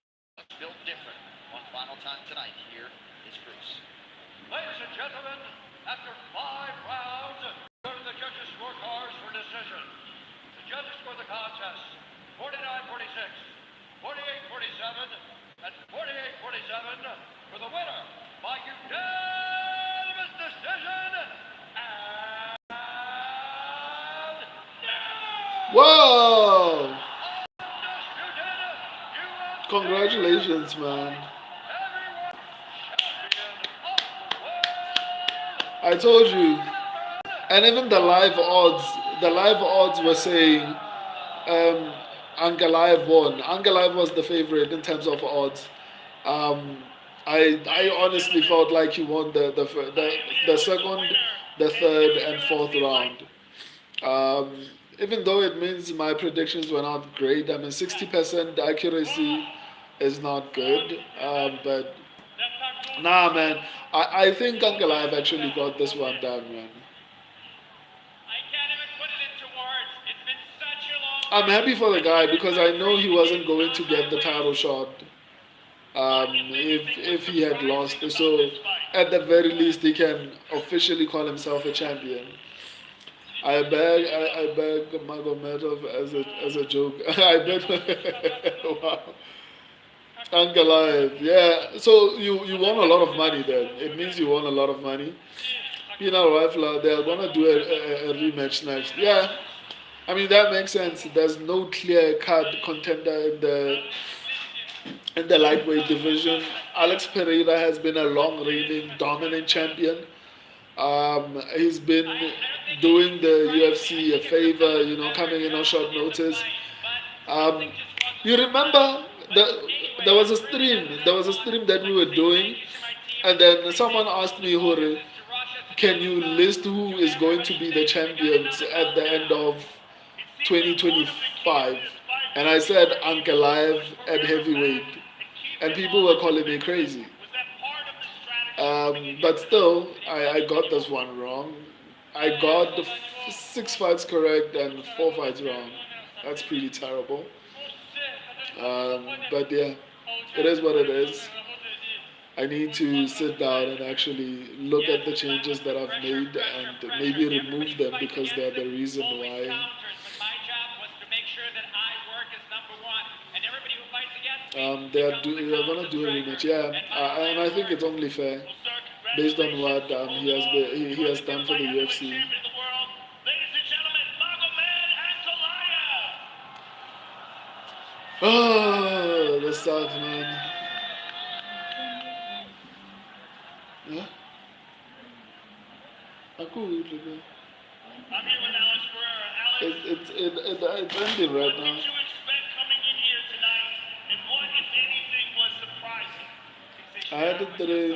Built different. One final time tonight. Here is Bruce. Ladies and gentlemen, after 5 rounds, go to the judges' scorecards for decision. The judges score the contest 49-46, 48-47, and 48-47 for the winner by unanimous decision. And Whoa! undisputed Congratulations, man. I told you. And even the live odds were saying Ankalaev won. Ankalaev was the favorite in terms of odds. I honestly felt like he won the second, the third, and fourth round. Even though it means my predictions were not great. I mean, 60% accuracy is not good. But nah, man. I think Ankalaev actually got this one done, man. I'm happy for the guy because I know he wasn't going to get the title shot if he had lost. So at the very least, he can officially call himself a champion. I beg Magomed as a joke. I bet. Wow. Ankalaev, yeah. So you won a lot of money then. It means you won a lot of money. Penal rifler, they are gonna do a rematch next. Yeah. I mean that makes sense. There's no clear-cut contender in the lightweight division. Alex Pereira has been a long-reigning, dominant champion. He's been doing the UFC a favor, coming in on short notice. You remember there was a stream that we were doing, and then someone asked me, Hore, can you list who is going to be the champions at the end of 2025? And I said Ankalaev at heavyweight, and people were calling me crazy. But still, I got this one wrong. I got the 6 fights correct and 4 fights wrong. That's pretty terrible. But yeah, it is what it is. I need to sit down and actually look at the changes that I've made and maybe remove them because they're the reason why. They're gonna do a rematch, yeah, and I think it's only fair based on what he has done for the UFC. Oh, this sucks, man. Yeah, I could. I'm here with Alex Pereira. Alex, It's ending right what now. did you expect coming in here tonight, and what, if anything, was surprising? I had it three.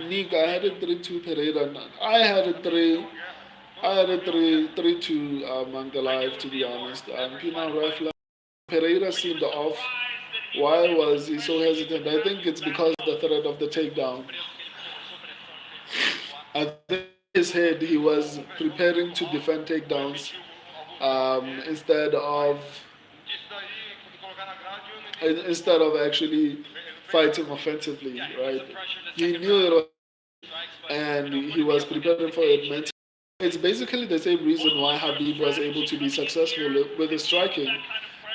Nick, I had it 3-2 Pereira. I had it three. I had it 3-2 Ankalaev, to be honest. Pina Rifle. Pereira seemed off. Why was he so hesitant? I think it's because of the threat of the takedown. I think in his head he was preparing to defend takedowns instead of actually fighting offensively, right? He knew it was, and he was preparing for it mentally. It's basically the same reason why Habib was able to be successful with his striking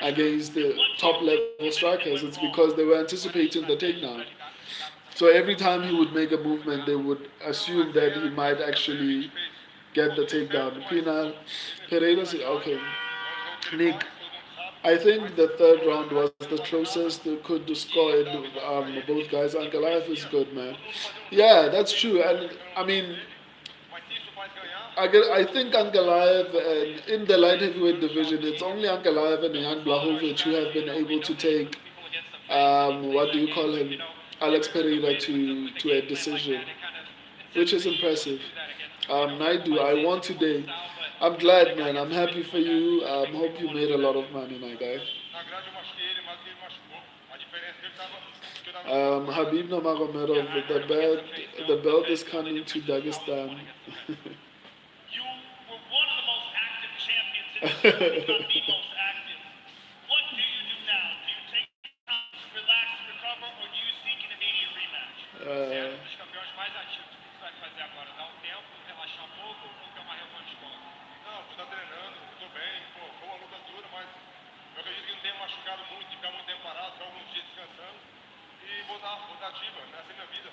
against the top level strikers. It's because they were anticipating the takedown. So every time he would make a movement, they would assume that he might actually get the takedown. Pereira said, okay, Nick, I think the third round was the closest they could score it. Both guys. Ankalaev is good, man. Yeah, that's true. And I mean, I think Ankalaev, in the light heavyweight division, it's only Ankalaev and Jan Blachowicz who have been able to take, what do you call him, Alex Pereira to a decision, which is impressive. Naidu, I won today. I'm glad, man. I'm happy for you. Hope you made a lot of money, my guy. Habib Nurmagomedov, the belt is coming to Dagestan. You were one of the most active champions in the sport, if not the most active. What do you do now? Do you take time to relax and recover, or do you seek an immediate rematch? Uh, Não, você tá treinando, eu tô bem, pô, foi uma luta dura, mas eu acredito que não tenha machucado muito, ficar muito tempo parado, ficar alguns dias descansando e voltar ativa, essa é a minha vida.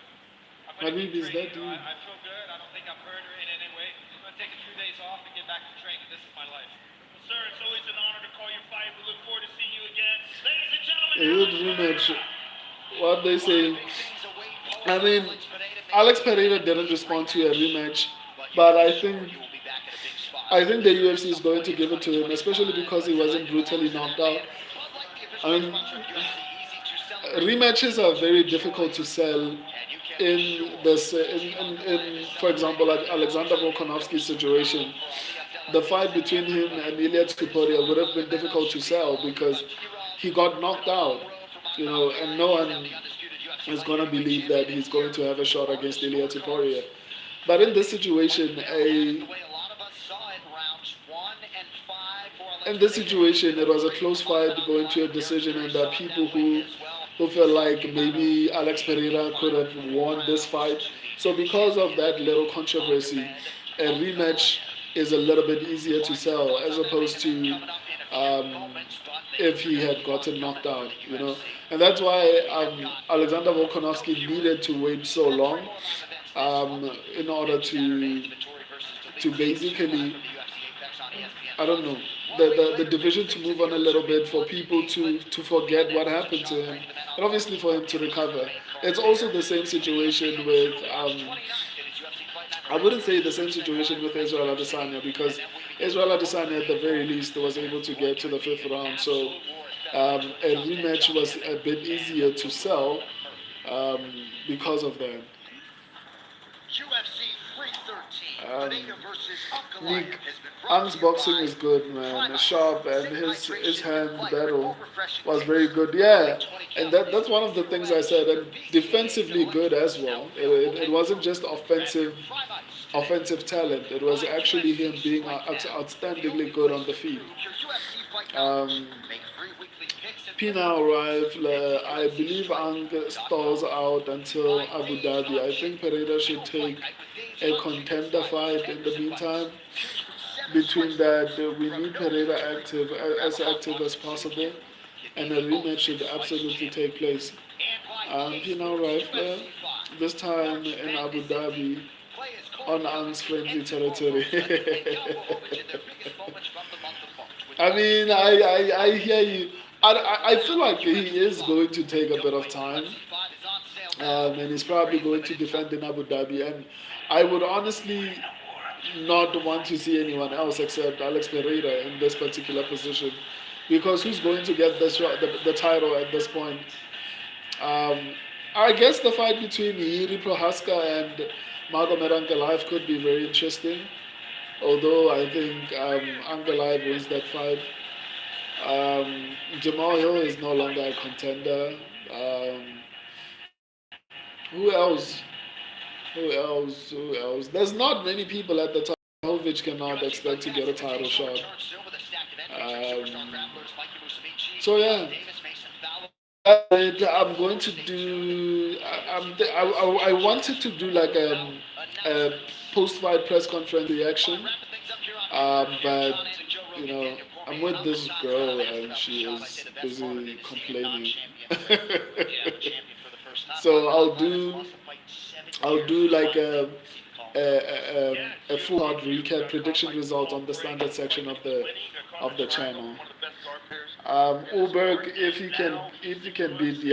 Habib is that dude. I feel good, I don't think I'm hurt in any way. I'm going to take a few days off and get back to training. This is my life. Well, sir, it's always an honor to call your fight. We look forward to seeing you again. Ladies and gentlemen, A huge rematch. What they say. I mean, Alex Pereira didn't respond to a rematch, but I think the UFC is going to give it to him, especially because he wasn't brutally knocked out. I mean, rematches are very difficult to sell for example, like Alexander Volkanovski's situation. The fight between him and Ilya Tuporia would have been difficult to sell because he got knocked out, and no one is going to believe that he's going to have a shot against Ilya Tuporia. But in this situation, it was a close fight going to a decision, and there are people who felt like maybe Alex Pereira could have won this fight. So because of that little controversy, a rematch is a little bit easier to sell as opposed to if he had gotten knocked out. And that's why Alexander Volkanovski needed to wait so long in order to basically, I don't know, the division to move on a little bit, for people to forget what happened to him, and obviously for him to recover. It's also the same situation with, I wouldn't say the same situation with Israel Adesanya, because Israel Adesanya at the very least was able to get to the 5th round, so a rematch was a bit easier to sell because of that. UFC Pereira versus Ankalaev Nick, has been brought Ang's to you boxing by is good, man. Sharp, and his hand Light battle Refreshing was very Taste. good. Yeah, and that's one of the things I said. And defensively good as well. It wasn't just offensive talent. It was actually him being outstandingly good on the feet. Pina Rifle, I believe Ang stalls out until Abu Dhabi. I think Pereira should take a contender fight in the meantime. Between that, we need Pereira as active as possible, and a rematch should absolutely take place. Pina Rifle, this time in Abu Dhabi, on Ang's friendly territory. I mean, I hear you. I feel like he is going to take a bit of time, and he's probably going to defend in Abu Dhabi. And I would honestly not want to see anyone else except Alex Pereira in this particular position, because who's going to get the title at this point? Um, I guess the fight between Yuri Prohaska and Magomed Ankalaev could be very interesting. Although I think Ankalaev wins that fight. Jamal Hill is no longer a contender. Um, who else? Who else? Who else? There's not many people at the top. Hovic cannot expect to get a title shot. So yeah. I'm going to do. I wanted to do like a post-fight press conference reaction, but I'm with this girl and she is busy complaining. So I'll do like a full hard recap prediction result on the standard section of the channel. Ulberg, if he can beat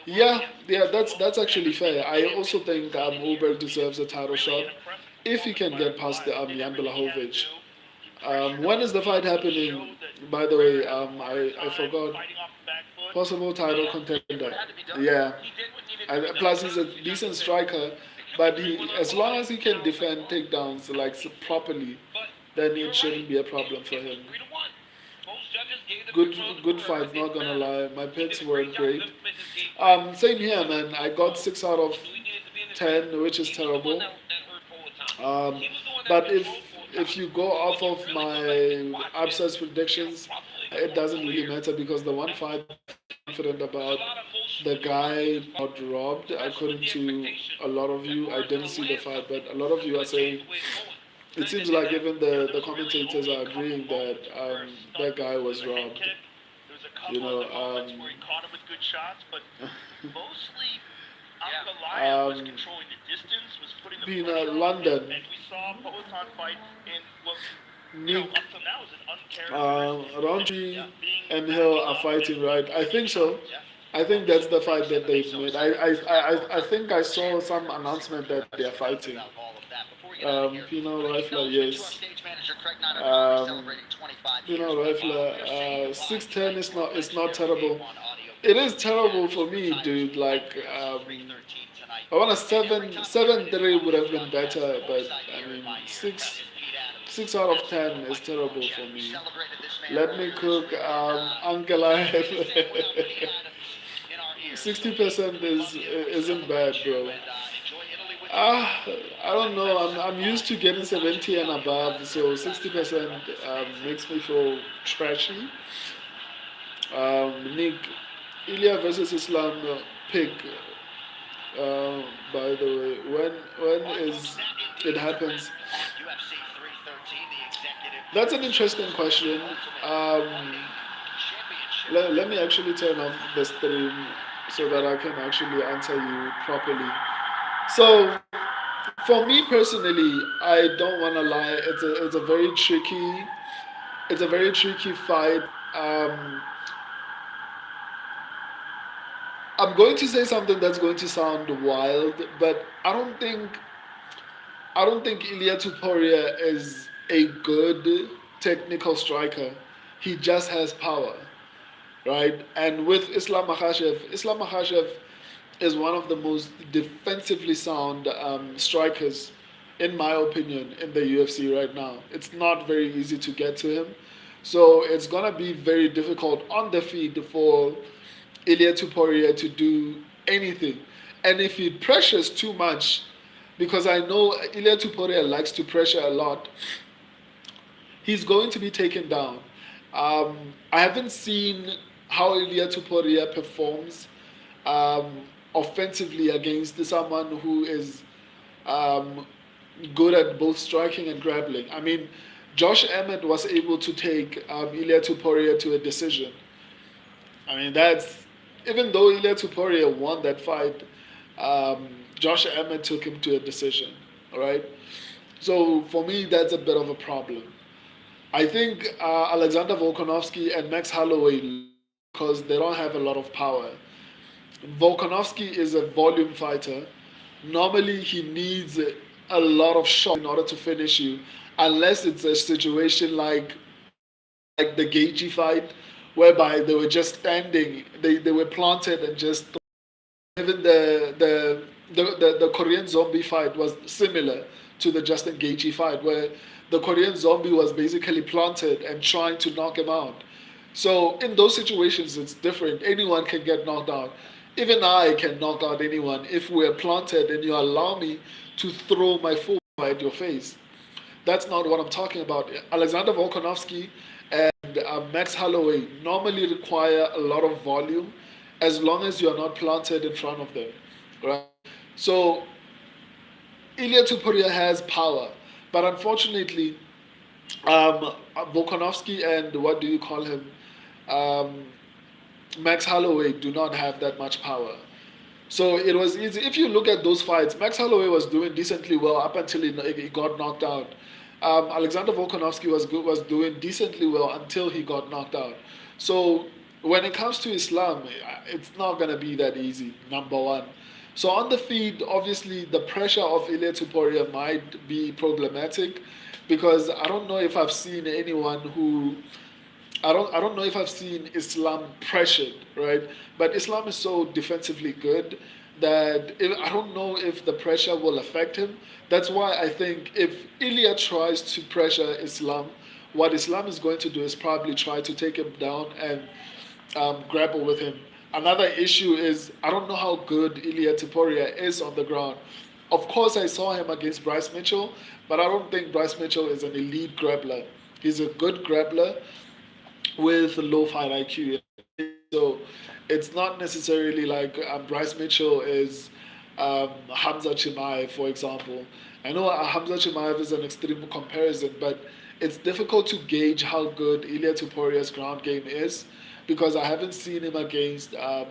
yeah, that's actually fair. I also think Ulberg deserves a title shot if he can get past the Jan Blachowicz. When is the fight happening? By the way, I forgot. Possible title contender. Yeah. Plus, he's a decent striker, but as long as he can defend takedowns like properly, then it shouldn't be a problem for him. Good fight, not gonna lie. My picks weren't great. Same here, man. I got 6 out of 10, which is terrible. But if you go off of my absence predictions, it doesn't really matter because the one fight I'm confident about, the guy got robbed. According to a lot of you, I didn't see the fight, but a lot of you are saying it seems like even the commentators are agreeing that that guy was robbed. You know, being London, Nick, Roundtree and Hill are fighting, right? I think so. I think that's the fight that they've made. I think I saw some announcement that they're fighting. Pino Rifler, yes. Pino Rifler, 6'10" is not terrible. It is terrible for me, dude. Like, I want a 7-3 would have been better, but I mean 6 out of 10 is terrible for me. Let me cook Ankalaev. 60% isn't bad, bro. I don't know. I'm used to getting 70 and above, so 60% makes me feel trashy. Nick, Ilya versus Islam pick. By the way, when is it happens? That's an interesting question. Let me actually turn off the stream so that I can actually answer you properly. So, for me personally, I don't want to lie. It's a very tricky fight. I'm going to say something that's going to sound wild, but I don't think Ilia Tuporia is a good technical striker. He just has power, right? And with Islam Makhachev is one of the most defensively sound strikers in my opinion, in the UFC right now. It's not very easy to get to him. So it's going to be very difficult on the feet for Ilia Tuporia to do anything. And if he pressures too much, because I know Ilia Tuporia likes to pressure a lot, he's going to be taken down. I haven't seen how Ilia Tuporia performs offensively against someone who is um, good at both striking and grappling. I mean, Josh Emmett was able to take Ilia Tuporia to a decision. I mean, that's even though Ilia Tuporia won that fight, Josh Emmett took him to a decision. All right, so for me, that's a bit of a problem. I think Alexander Volkanovski and Max Holloway, because they don't have a lot of power. Volkanovski is a volume fighter. Normally, he needs a lot of shots in order to finish you, unless it's a situation like the Gaethje fight, whereby they were just standing, they were planted and just even the Korean Zombie fight was similar to the Justin Gaethje fight, where the Korean Zombie was basically planted and trying to knock him out. So in those situations, it's different. Anyone can get knocked out. Even I can knock out anyone if we're planted and you allow me to throw my foot at your face. That's not what I'm talking about. Alexander Volkanovski and Max Holloway normally require a lot of volume as long as you're not planted in front of them. Right? So Ilia Tupuria has power, but unfortunately, Volkanovski and what do you call him? Um, Max Holloway do not have that much power. So it was easy. If you look at those fights, Max Holloway was doing decently well up until he got knocked out. Alexander Volkanovski was doing decently well until he got knocked out. So when it comes to Islam, it's not going to be that easy, number one. So on the feed, obviously, the pressure of Ilia Tuporia might be problematic because I don't know if I've seen anyone who I don't know if I've seen Islam pressured, right? But Islam is so defensively good that I don't know if the pressure will affect him. That's why I think if Ilya tries to pressure Islam, what Islam is going to do is probably try to take him down and grapple with him. Another issue is I don't know how good Ilya Tiporia is on the ground. Of course, I saw him against Bryce Mitchell, but I don't think Bryce Mitchell is an elite grappler. He's a good grappler with low fight IQ. So it's not necessarily like Bryce Mitchell is Hamza Chimaev, for example. I know Hamza Chimaev is an extreme comparison, but it's difficult to gauge how good Ilia Tuporia's ground game is because I haven't seen him against an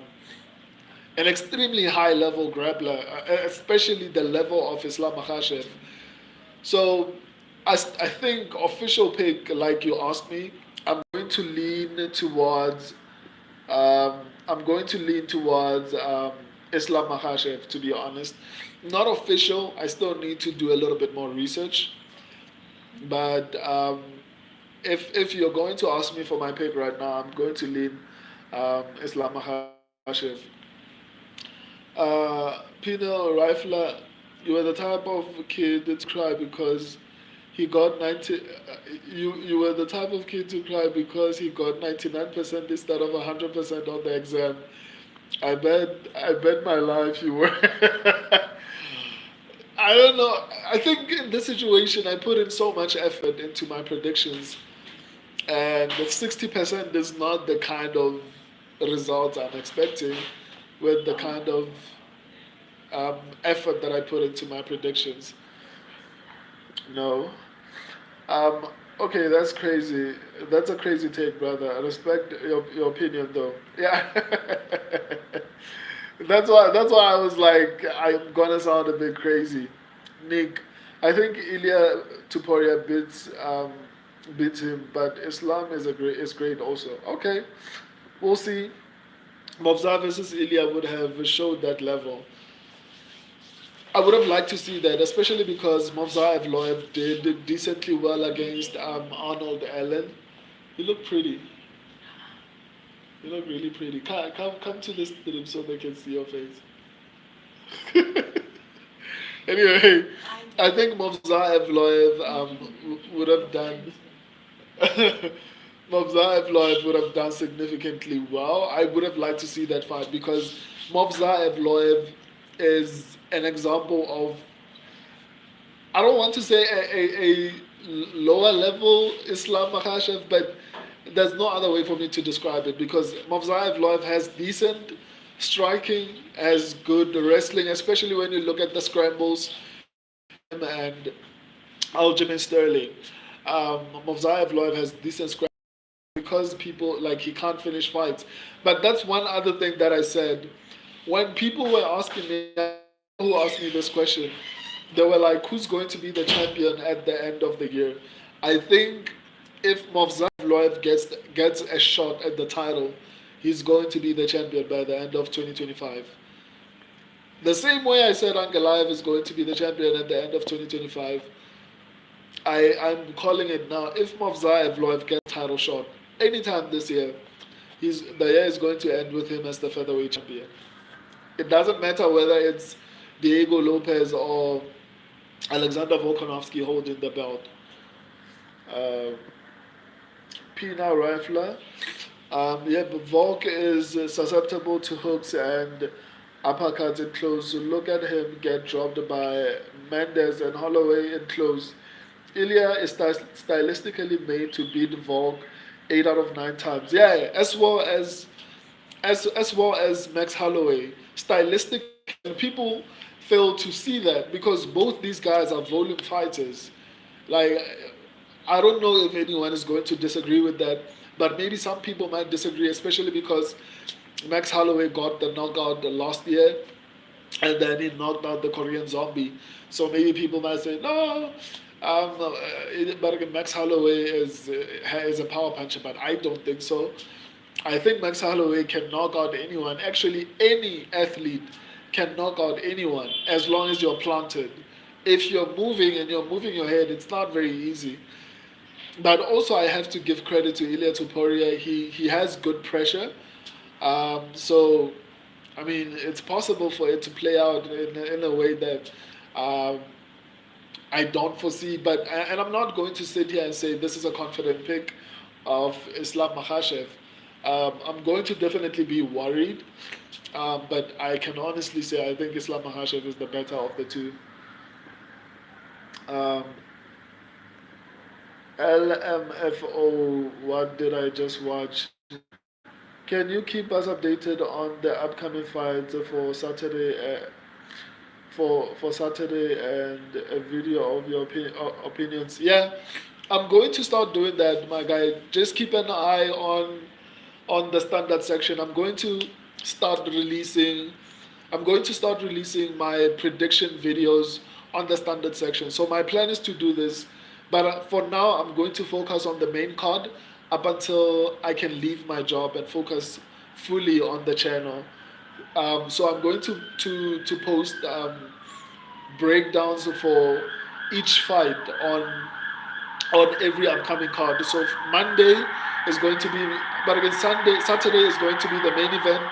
extremely high level grappler, especially the level of Islam Makhachev. So I think official pick, like you asked me, I'm going to lean towards Islam Makhachev, to be honest. Not official. I still need to do a little bit more research. But if you're going to ask me for my pick right now, I'm going to lean Islam Makhachev. Pino Rifler, you were the type of kid that cry because he got 90. You were the type of kid to cry because he got 99% instead of 100% on the exam. I bet my life you were. I don't know. I think in this situation I put in so much effort into my predictions, and the 60% is not the kind of result I'm expecting with the kind of effort that I put into my predictions. No. Um, okay, that's crazy. That's a crazy take, brother. I respect your opinion, though. Yeah. That's why I was like, I'm gonna sound a bit crazy. Nick, I think Ilya Tuporia beats him, but Islam is great also. Okay, we'll see. Movza versus Ilya would have showed that level. I would have liked to see that, especially because Movza Evloev did decently well against Arnold Allen. You look pretty. You look really pretty. Come to this stream so they can see your face. Anyway, I think Movzaev Loev would have done. Movzaev Loev would have done significantly well. I would have liked to see that fight because Movzaev Loev is an example of, I don't want to say a lower level Islam Makhachev, but there's no other way for me to describe it because Movzaev Loev has decent striking, has good wrestling, especially when you look at the scrambles and Aljamain Sterling. Movzaev Loev has decent scrambles because people like he can't finish fights. But that's one other thing that I said when people were asking me, who asked me this question, they were like, "Who's going to be the champion at the end of the year?" I think if Movzaev Loev gets a shot at the title, he's going to be the champion by the end of 2025. The same way I said Ankalaev is going to be the champion at the end of 2025, I'm calling it now. If Movzaev Loev gets a title shot anytime this year, the year is going to end with him as the featherweight champion. It doesn't matter whether it's Diego Lopez or Alexander Volkanovski holding the belt. Pina Rifler. But Volk is susceptible to hooks and uppercuts in close. Look at him get dropped by Mendes and Holloway in close. Ilya is stylistically made to beat Volk 8 out of 9 times. Yeah, as well as Max Holloway. Stylistic, people fail to see that because both these guys are volume fighters. Like, I don't know if anyone is going to disagree with that, but maybe some people might disagree, especially because Max Holloway got the knockout last year, and then he knocked out the Korean Zombie. So maybe people might say, no, but Max Holloway is a power puncher, but I don't think so. I think Max Holloway can knock out anyone. Actually, any athlete can knock out anyone as long as you're planted. If you're moving and you're moving your head, it's not very easy. But also, I have to give credit to Ilia Topuria. He has good pressure. So, I mean, it's possible for it to play out in a way that I don't foresee. And I'm not going to sit here and say this is a confident pick of Islam Makhachev. I'm going to definitely be worried. But I can honestly say I think Islam Makhachev is the better of the two. LMFO, what did I just watch? Can you keep us updated on the upcoming fights for Saturday? For Saturday and a video of your opinions. Yeah, I'm going to start doing that, my guy. Just keep an eye on the standard section. I'm going to start releasing my prediction videos on the standard section. So my plan is to do this, but for now I'm going to focus on the main card up until I can leave my job and focus fully on the channel. So I'm going to post breakdowns for each fight on every upcoming card. So Monday is going to be, but again Saturday is going to be the main event.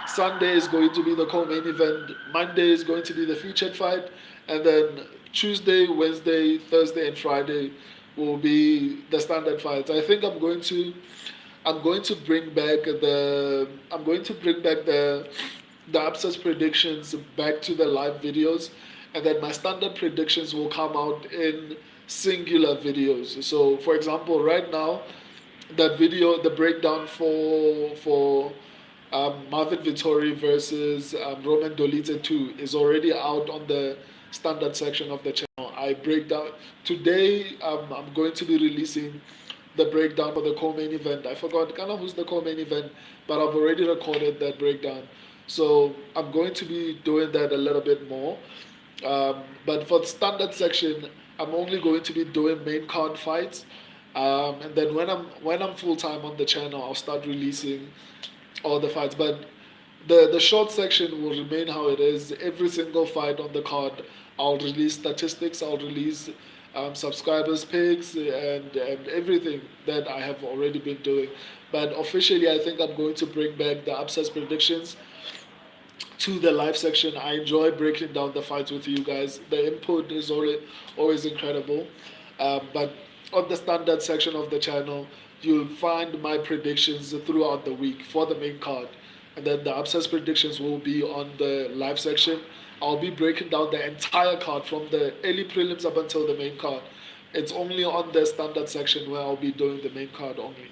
Sunday is going to be the co-main event. Monday is going to be the featured fight, and then Tuesday, Wednesday, Thursday, and Friday will be the standard fights. I think I'm going to bring back the upsets predictions back to the live videos, and then my standard predictions will come out in singular videos. So, for example, right now, the breakdown for Marvin Vittori versus Roman Dolidze 2 is already out on the standard section of the channel. I break down today. I'm going to be releasing the breakdown for the co-main event. I forgot kind of who's the co-main event, but I've already recorded that breakdown. So I'm going to be doing that a little bit more. But for the standard section, I'm only going to be doing main card fights. And then when I'm full time on the channel, I'll start releasing all the fights. But the short section will remain how it is. Every single fight on the card, I'll release statistics. I'll release subscribers picks and everything that I have already been doing. But officially, I think I'm going to bring back the upsets predictions to the live section. I enjoy breaking down the fights with you guys. The input is always incredible. But on the standard section of the channel, you'll find my predictions throughout the week for the main card. And then the upsets predictions will be on the live section. I'll be breaking down the entire card from the early prelims up until the main card. It's only on the standard section where I'll be doing the main card only.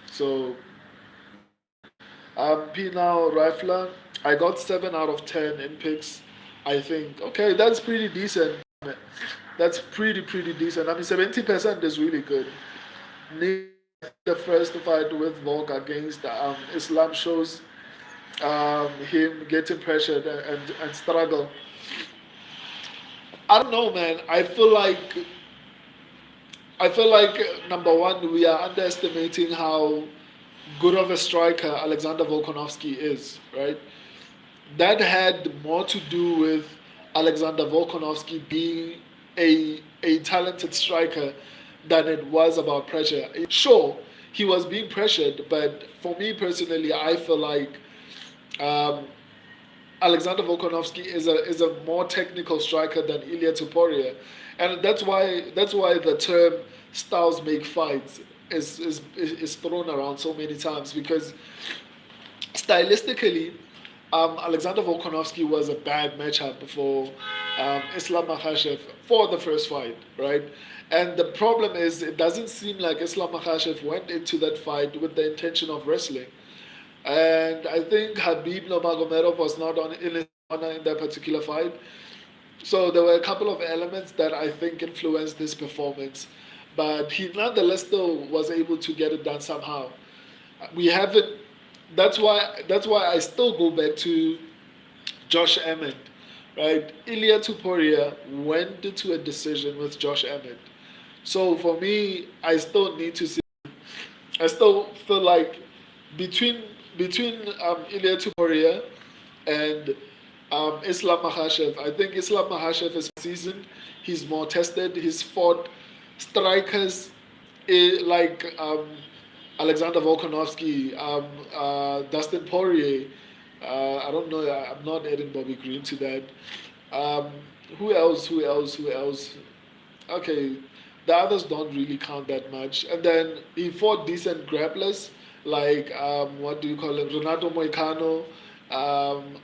So, P now Rifler, I got 7 out of 10 in picks. I think, okay, that's pretty decent. That's pretty decent. I mean, 70% is really good. The first fight with Volk against Islam shows him getting pressured and struggle. I don't know, man. I feel like number one, we are underestimating how good of a striker Alexander Volkanovski is, right? That had more to do with Alexander Volkanovski being a talented striker than it was about pressure. Sure, he was being pressured, but for me personally, I feel like um, Alexander Volkanovski is a more technical striker than Ilia Topuria, and that's why the term "styles make fights" is thrown around so many times, because stylistically, Alexander Volkanovski was a bad matchup for Islam Makhachev for the first fight, right? And the problem is, it doesn't seem like Islam Makhachev went into that fight with the intention of wrestling. And I think Habib Nurmagomedov was not in his honor in that particular fight. So there were a couple of elements that I think influenced his performance. But he nonetheless still was able to get it done somehow. We haven't. That's why I still go back to Josh Emmett, right? Ilia Tuporia went to a decision with Josh Emmett. So for me, I still need to see. I still feel like between Ilia Tuporia and Islam Makhachev, I think Islam Makhachev is seasoned. He's more tested. He's fought strikers like Alexander Volkanovski, Dustin Poirier. I don't know. I'm not adding Bobby Green to that. Um, who else? Who else? Who else? Okay, the others don't really count that much. And then he fought decent grapplers like what do you call him? Renato Moicano,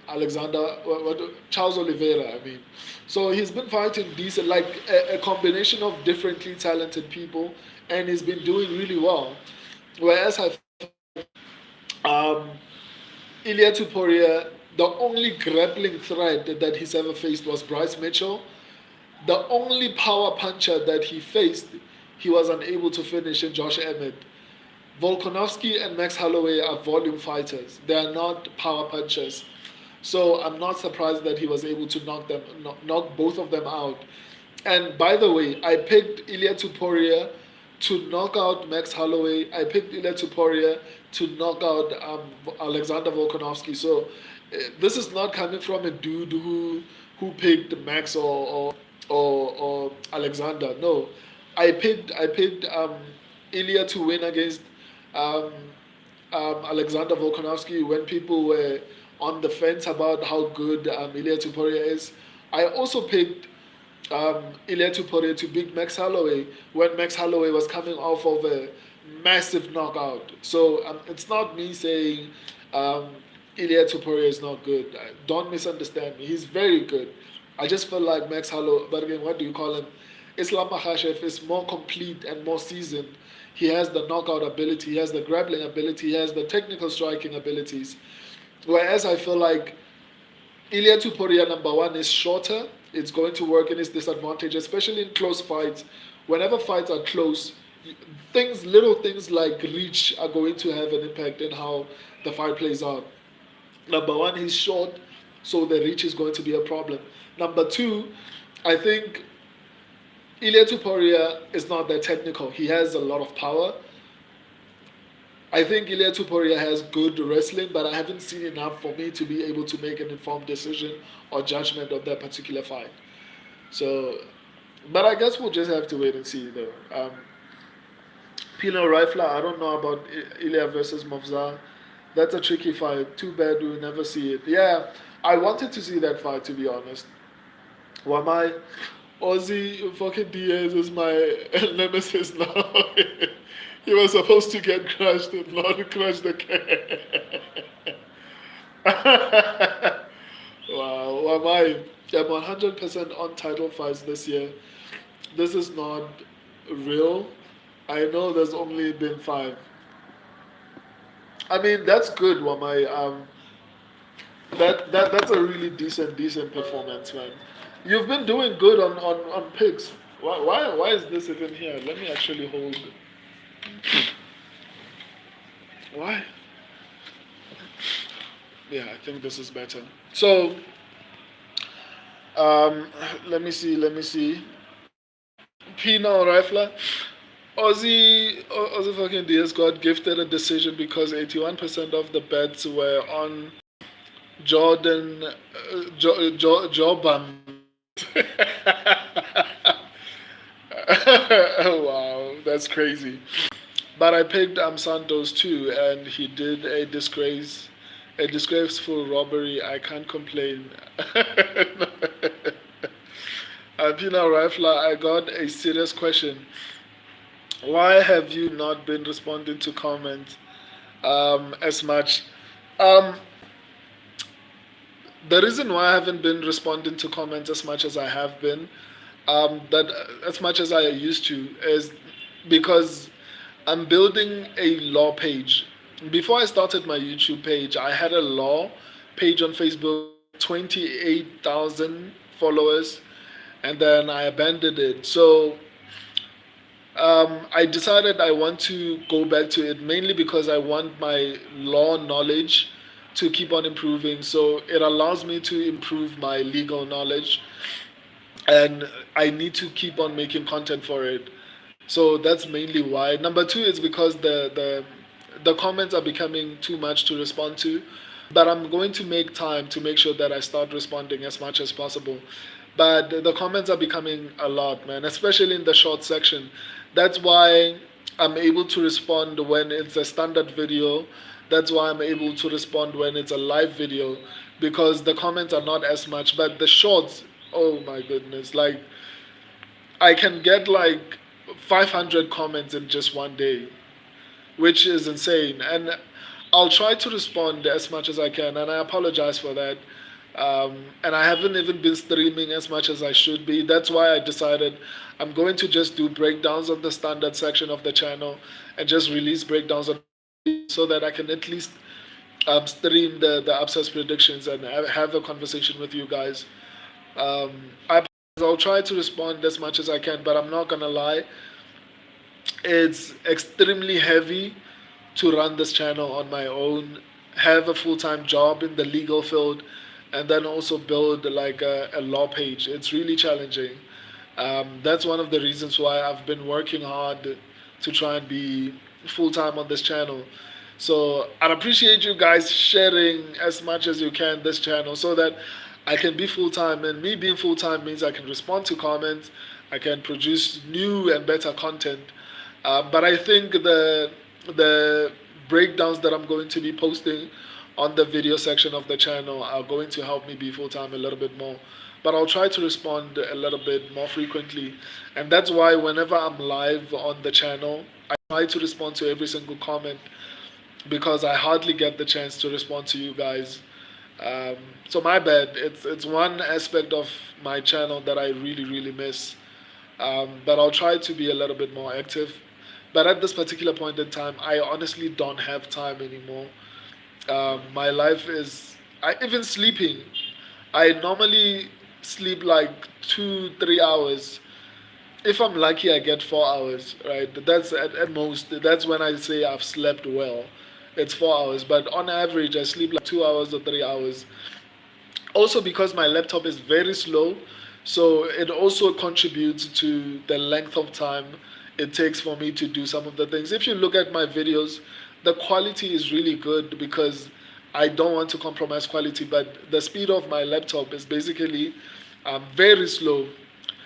Alexander, Charles Oliveira. I mean, so he's been fighting decent, like a combination of differently talented people, and he's been doing really well. Whereas um, Ilia Tuporia, the only grappling threat that he's ever faced was Bryce Mitchell. The only power puncher that he faced, he was unable to finish in Josh Emmett. Volkanovski and Max Holloway are volume fighters. They are not power punchers. So I'm not surprised that he was able to knock both of them out. And by the way, I picked Ilia Tuporia to knock out Max Holloway. I picked Ilia Tuporia to knock out Alexander Volkanovski. So this is not coming from a dude who picked Max or Alexander. No, I picked Ilya to win against um, Alexander Volkanovski when people were on the fence about how good Ilya Tuporia is. I also picked Ilya Tuporia to beat Max Holloway when Max Holloway was coming off of a massive knockout. So it's not me saying Ilya Tuporia is not good. Don't misunderstand me. He's very good. I just feel like Max Holloway, but again, what do you call him? Islam Makhachev is more complete and more seasoned. He has the knockout ability, he has the grappling ability, he has the technical striking abilities. Whereas I feel like Ilia Tuporia, number one, is shorter. It's going to work in his disadvantage, especially in close fights. Whenever fights are close, little things like reach are going to have an impact in how the fight plays out. Number one, he's short, so the reach is going to be a problem. Number two, I think Ilia Tuporia is not that technical. He has a lot of power. I think Ilia Tuporia has good wrestling, but I haven't seen enough for me to be able to make an informed decision or judgment of that particular fight. So, but I guess we'll just have to wait and see, though. Pino Rifler, I don't know about Ilia versus Movza. That's a tricky fight. Too bad we'll never see it. Yeah, I wanted to see that fight, to be honest. Why my Aussie fucking Diaz is my nemesis now. He was supposed to get crushed and not crush the cat. Wow, why my? I'm 100% on title fights this year. This is not real. I know there's only been 5. I mean, that's good, Wamai. That's a really decent performance, man. You've been doing good on picks. Why is this even here? Let me actually hold. Why? Yeah, I think this is better. So, um, let me see. Pina Rifler. Aussie fucking Diaz got gifted a decision because 81% of the bets were on Jordan Jobam. Wow, that's crazy. But I picked Santos too, and he did a disgraceful robbery. I can't complain. Pina Rifler, I got a serious question. Why have you not been responding to comments as much? Um, the reason why I haven't been responding to comments as much as I have been, that as much as I used to, is because I'm building a law page. Before I started my YouTube page, I had a law page on Facebook, 28,000 followers, and then I abandoned it. So I decided I want to go back to it mainly because I want my law knowledge to keep on improving. So it allows me to improve my legal knowledge, and I need to keep on making content for it. So that's mainly why. Number two is because the comments are becoming too much to respond to, but I'm going to make time to make sure that I start responding as much as possible. But the comments are becoming a lot, man, especially in the short section. That's why I'm able to respond when it's a standard video. That's why I'm able to respond when it's a live video, because the comments are not as much. But the shorts, oh my goodness, like I can get like 500 comments in just one day, which is insane. And I'll try to respond as much as I can, and I apologize for that. And I haven't even been streaming as much as I should be. That's why I decided I'm going to just do breakdowns on the standard section of the channel and just release breakdowns on so that I can at least stream the upsets predictions and have a conversation with you guys. I'll try to respond as much as I can, but I'm not gonna lie, it's extremely heavy to run this channel on my own, have a full-time job in the legal field, and then also build like a law page. It's really challenging. That's one of the reasons why I've been working hard to try and be full-time on this channel. So I'd appreciate you guys sharing as much as you can this channel so that I can be full-time. And me being full-time means I can respond to comments, I can produce new and better content. But I think the breakdowns that I'm going to be posting on the video section of the channel are going to help me be full-time a little bit more. But I'll try to respond a little bit more frequently. And that's why whenever I'm live on the channel, I try to respond to every single comment because I hardly get the chance to respond to you guys. So my bad. It's one aspect of my channel that I really miss. But I'll try to be a little bit more active. But at this particular point in time, I honestly don't have time anymore. My life is, even sleeping, I normally sleep like 2-3 hours. If I'm lucky, I get 4 hours, right? That's at most, that's when I say I've slept well. It's 4 hours, but on average, I sleep like 2 hours or 3 hours. Also, because my laptop is very slow, so it also contributes to the length of time it takes for me to do some of the things. If you look at my videos, the quality is really good because I don't want to compromise quality, but the speed of my laptop is basically very slow.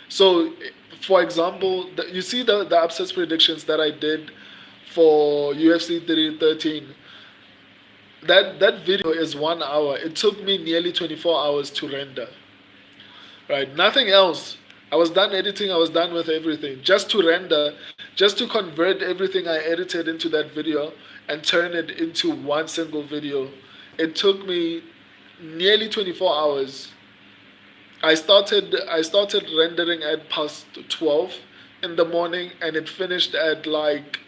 So, for example, you see the upsets predictions that I did for UFC 313. That video is 1 hour. It took me nearly 24 hours to render. Right, nothing else. I was done editing. I was done with everything. Just to render, just to convert everything I edited into that video and turn it into one single video. It took me nearly 24 hours. I started rendering at past 12 in the morning, and it finished at like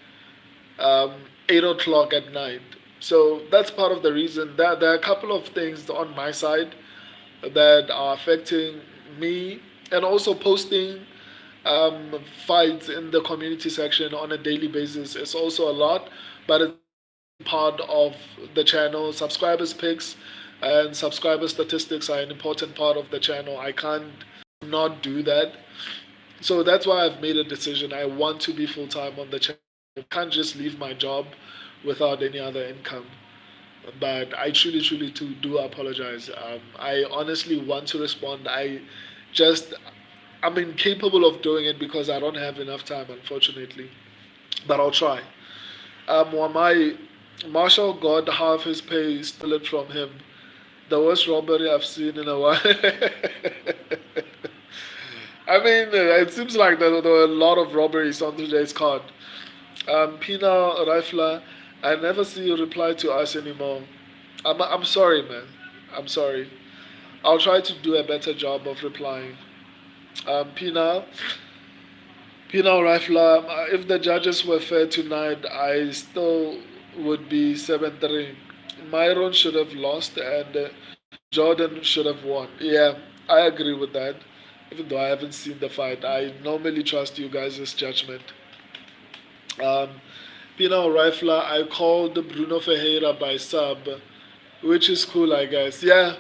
8 o'clock at night. So that's part of the reason that there are a couple of things on my side that are affecting me, and also posting fights in the community section on a daily basis is also a lot, but it's part of the channel. Subscribers picks and subscriber statistics are an important part of the channel. I can't not do that. So that's why I've made a decision. I want to be full time on the channel. I can't just leave my job without any other income. But I truly do apologize. I honestly want to respond. Just I'm incapable of doing it because I don't have enough time, unfortunately. But I'll try. Wamai, Marshall got half his pay stolen from him. The worst robbery I've seen in a while. I mean, it seems like there were a lot of robberies on today's card. Pina Rifler, I never see you reply to us anymore. I'm sorry, man. I'm sorry. I'll try to do a better job of replying. Pina Rifler, if the judges were fair tonight, I still would be 7-3. Myron should have lost, and Jordan should have won. Yeah, I agree with that. Even though I haven't seen the fight, I normally trust you guys' judgment. Pina Rifler, I called Bruno Ferreira by sub, which is cool, I guess. Yeah,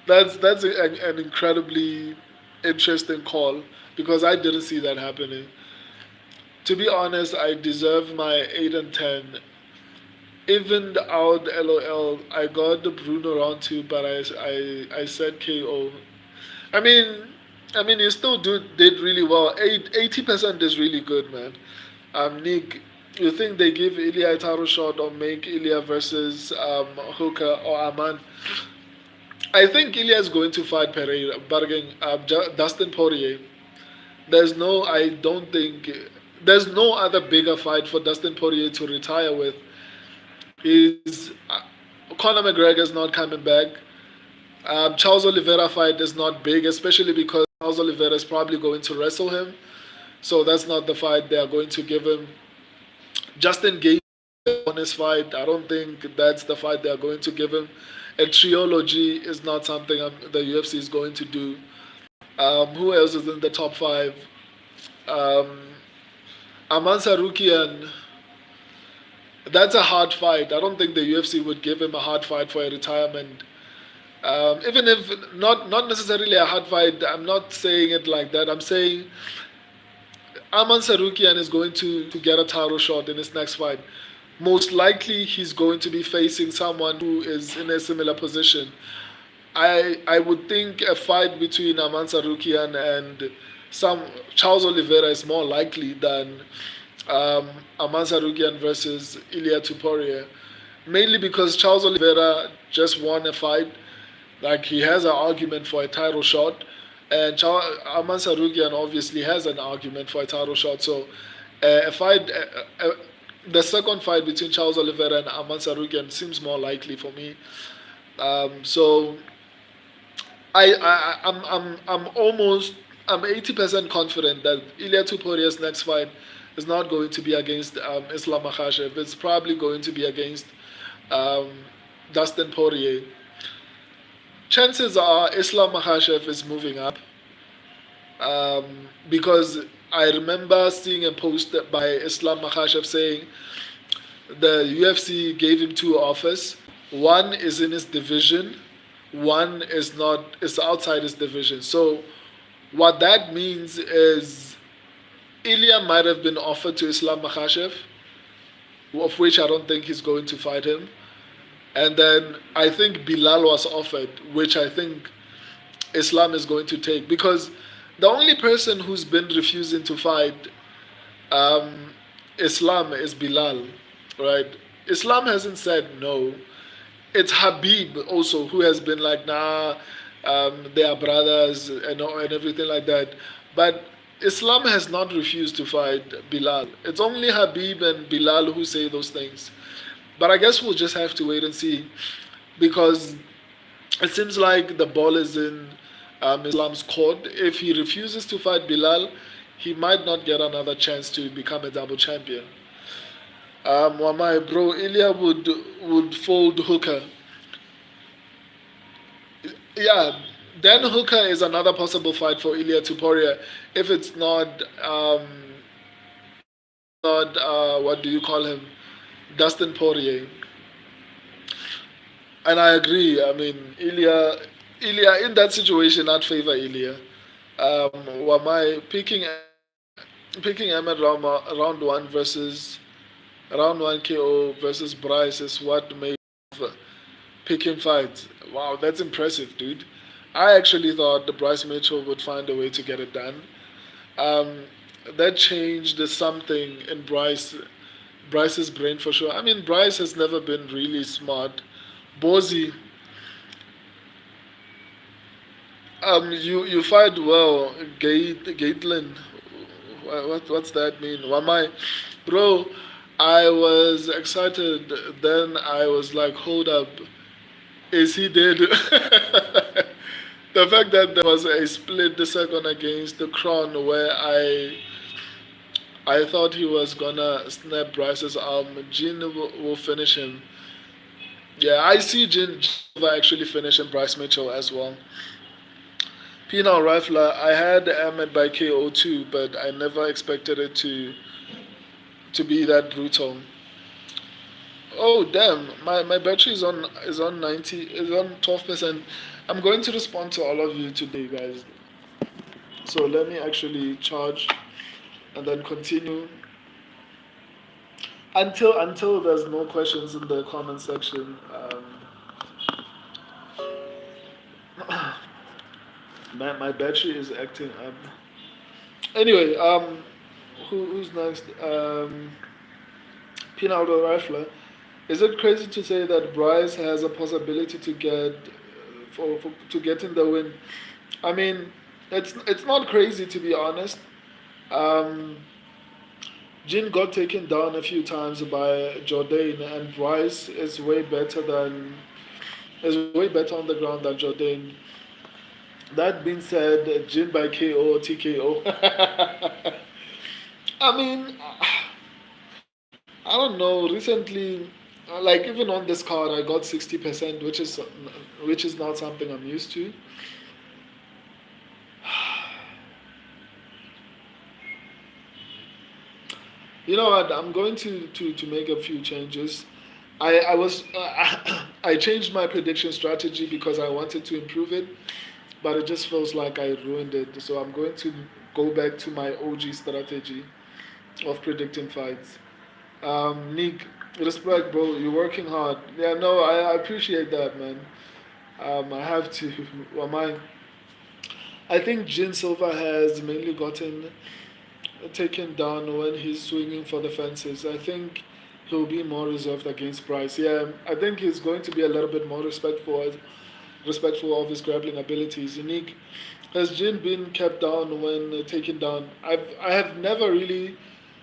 that's an incredibly interesting call because I didn't see that happening. To be honest, I deserve my 8-10. Evened out, LOL. I got the Bruno round two, but I said KO. I mean, you still did really well. 80% is really good, man. Nick, you think they give Ilya a title shot or make Ilya versus Hooker or Aman? I think Ilya is going to fight Pereira, but again, Dustin Poirier. I don't think there's no other bigger fight for Dustin Poirier to retire with. Is Conor McGregor is not coming back. Charles Oliveira fight is not big, especially because Charles Oliveira is probably going to wrestle him. So that's not the fight they are going to give him. Justin Gaethje won his fight. I don't think that's the fight they are going to give him. A trilogy is not something the UFC is going to do. Who else is in the top 5? Aman Sarukian. That's a hard fight. I don't think the UFC would give him a hard fight for a retirement. Even if not necessarily a hard fight, I'm not saying it like that. I'm saying Aman Sarukian is going to get a title shot in his next fight. Most likely he's going to be facing someone who is in a similar position. I would think a fight between Aman Sarukian and Charles Oliveira is more likely than Aman Sarukian versus Ilya Tuporia. Mainly because Charles Oliveira just won a fight. Like, he has an argument for a title shot. And Aman Sarukian obviously has an argument for a title shot. So the second fight between Charles Oliveira and Aman Sarukian seems more likely for me. So I'm 80% confident that Ilya Tuporia's next fight is not going to be against Islam Makhachev. It's probably going to be against Dustin Poirier. Chances are Islam Makhachev is moving up because I remember seeing a post by Islam Makhachev saying the UFC gave him 2 offers. One is in his division, one is outside his division. So what that means is Ilya might have been offered to Islam Makhachev, of which I don't think he's going to fight him. And then I think Bilal was offered, which I think Islam is going to take. Because the only person who's been refusing to fight Islam is Bilal, right? Islam hasn't said no. it's Habib also who has been like, nah, they are brothers and everything like that. But Islam has not refused to fight Bilal. It's only Habib and Bilal who say those things. But I guess we'll just have to wait and see because it seems like the ball is in Islam's court. If he refuses to fight Bilal, he might not get another chance to become a double champion. My bro, Ilya would fold Hooker. Yeah, Dan Hooker is another possible fight for Ilya Tuporia if it's not what do you call him, Dustin Poirier. And I agree. I mean, Ilya in that situation, I'd favor Ilya. Wamai picking Ahmed Rama round one KO versus Bryce is what made picking fights. Wow, that's impressive, dude. I actually thought the Bryce Mitchell would find a way to get it done. Um, that changed something in Bryce's brain for sure. I mean, Bryce has never been really smart. Bozy, you fight well, Gaitlin. What's that mean? Wamai, bro. I was excited. Then I was like, hold up, is he dead? The fact that there was a split the second against the Crown where I thought he was gonna snap Bryce's arm. Jin will finish him. Yeah, I see Jin actually finishing Bryce Mitchell as well. Penal Rifler, I had Ahmed by KO too, but I never expected it to be that brutal. Oh damn, my battery is on 90 is on 12%. I'm going to respond to all of you today, guys. So let me actually charge and then continue until there's no questions in the comment section. My battery is acting up. Anyway, who's next? Pinaldo Rifler. Is it crazy to say that Bryce has a possibility to get to get in the win? I mean, it's not crazy to be honest. Um, Jin got taken down a few times by Jordan, and Bryce is way better on the ground than Jordan. That being said, Jin by KO, TKO. I mean, I don't know. Recently, like even on this card, I got 60%, which is not something I'm used to. You know what? I'm going to make a few changes. I was I changed my prediction strategy because I wanted to improve it, but it just feels like I ruined it. So I'm going to go back to my OG strategy of predicting fights. Nick, respect, bro. You're working hard. Yeah, no, I appreciate that, man. I have to. Well, I think Jin Silva has mainly gotten taken down when he's swinging for the fences. I think he'll be more reserved against Bryce. Yeah, I think he's going to be a little bit more respectful of his grappling abilities. Unique. Has Jin been kept down when taken down? I have never really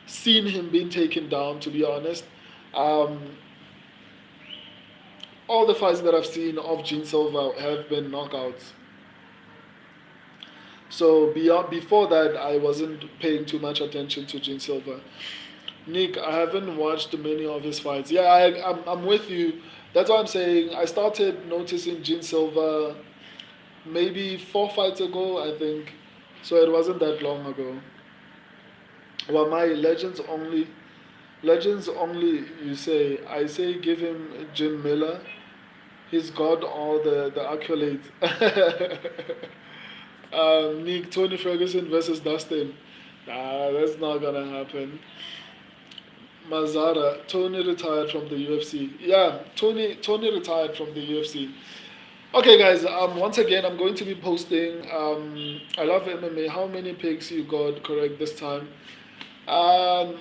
seen him being taken down, to be honest. Um, all the fights that I've seen of Jin Silva have been knockouts. So before that, I wasn't paying too much attention to Jin Silva. Nick, I haven't watched many of his fights. Yeah, I'm with you. That's what I'm saying. I started noticing Jin Silva maybe 4 fights ago, I think. So it wasn't that long ago. Well, my legends only. You say, I say, give him Jim Miller. He's got all the accolades. Nick, Tony Ferguson versus Dustin. Nah, that's not gonna happen. Mazara, Tony retired from the UFC. Yeah, Tony retired from the UFC. Okay, guys. Once again, I'm going to be posting. I love MMA. How many picks you got correct this time? Um,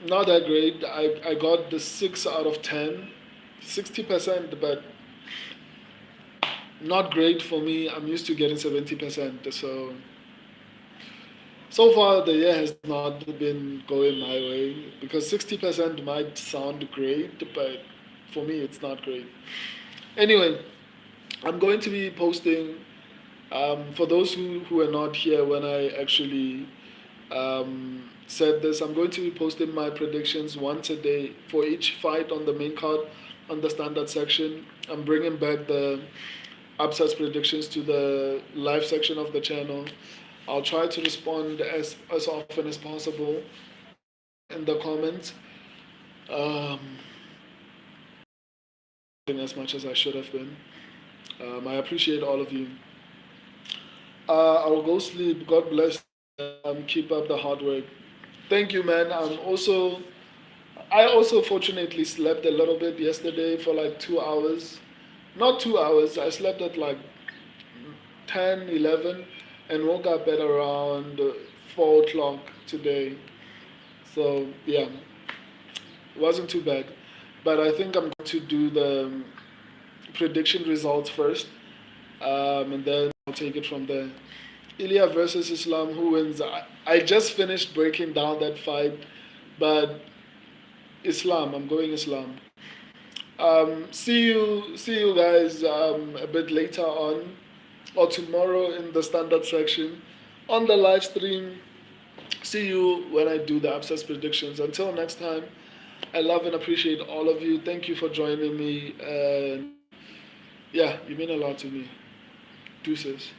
Not that great. I got the 6 out of 10, 60%, but not great for me. I'm used to getting 70%. So far the year has not been going my way because 60% might sound great, but for me it's not great. Anyway, I'm going to be posting. For those who are not here when I actually said this, I'm going to be posting my predictions once a day for each fight on the main card on the standard section. I'm bringing back the upsets predictions to the live section of the channel. I'll try to respond as often as possible in the comments. As much as I should have been. I appreciate all of you. I'll go sleep. God bless. Keep up the hard work. Thank you, man. I also fortunately slept a little bit yesterday for like 2 hours. Not 2 hours. I slept at like 10, 11, and woke up at around 4 o'clock today. So yeah, it wasn't too bad. But I think I'm going to do the prediction results first, and then I'll take it from there. Ilya versus Islam, who wins? I just finished breaking down that fight, but Islam. I'm going Islam. See you guys a bit later on, or tomorrow in the standard section, on the live stream. See you when I do the abscess predictions. Until next time, I love and appreciate all of you. Thank you for joining me, and yeah, you mean a lot to me. Deuces.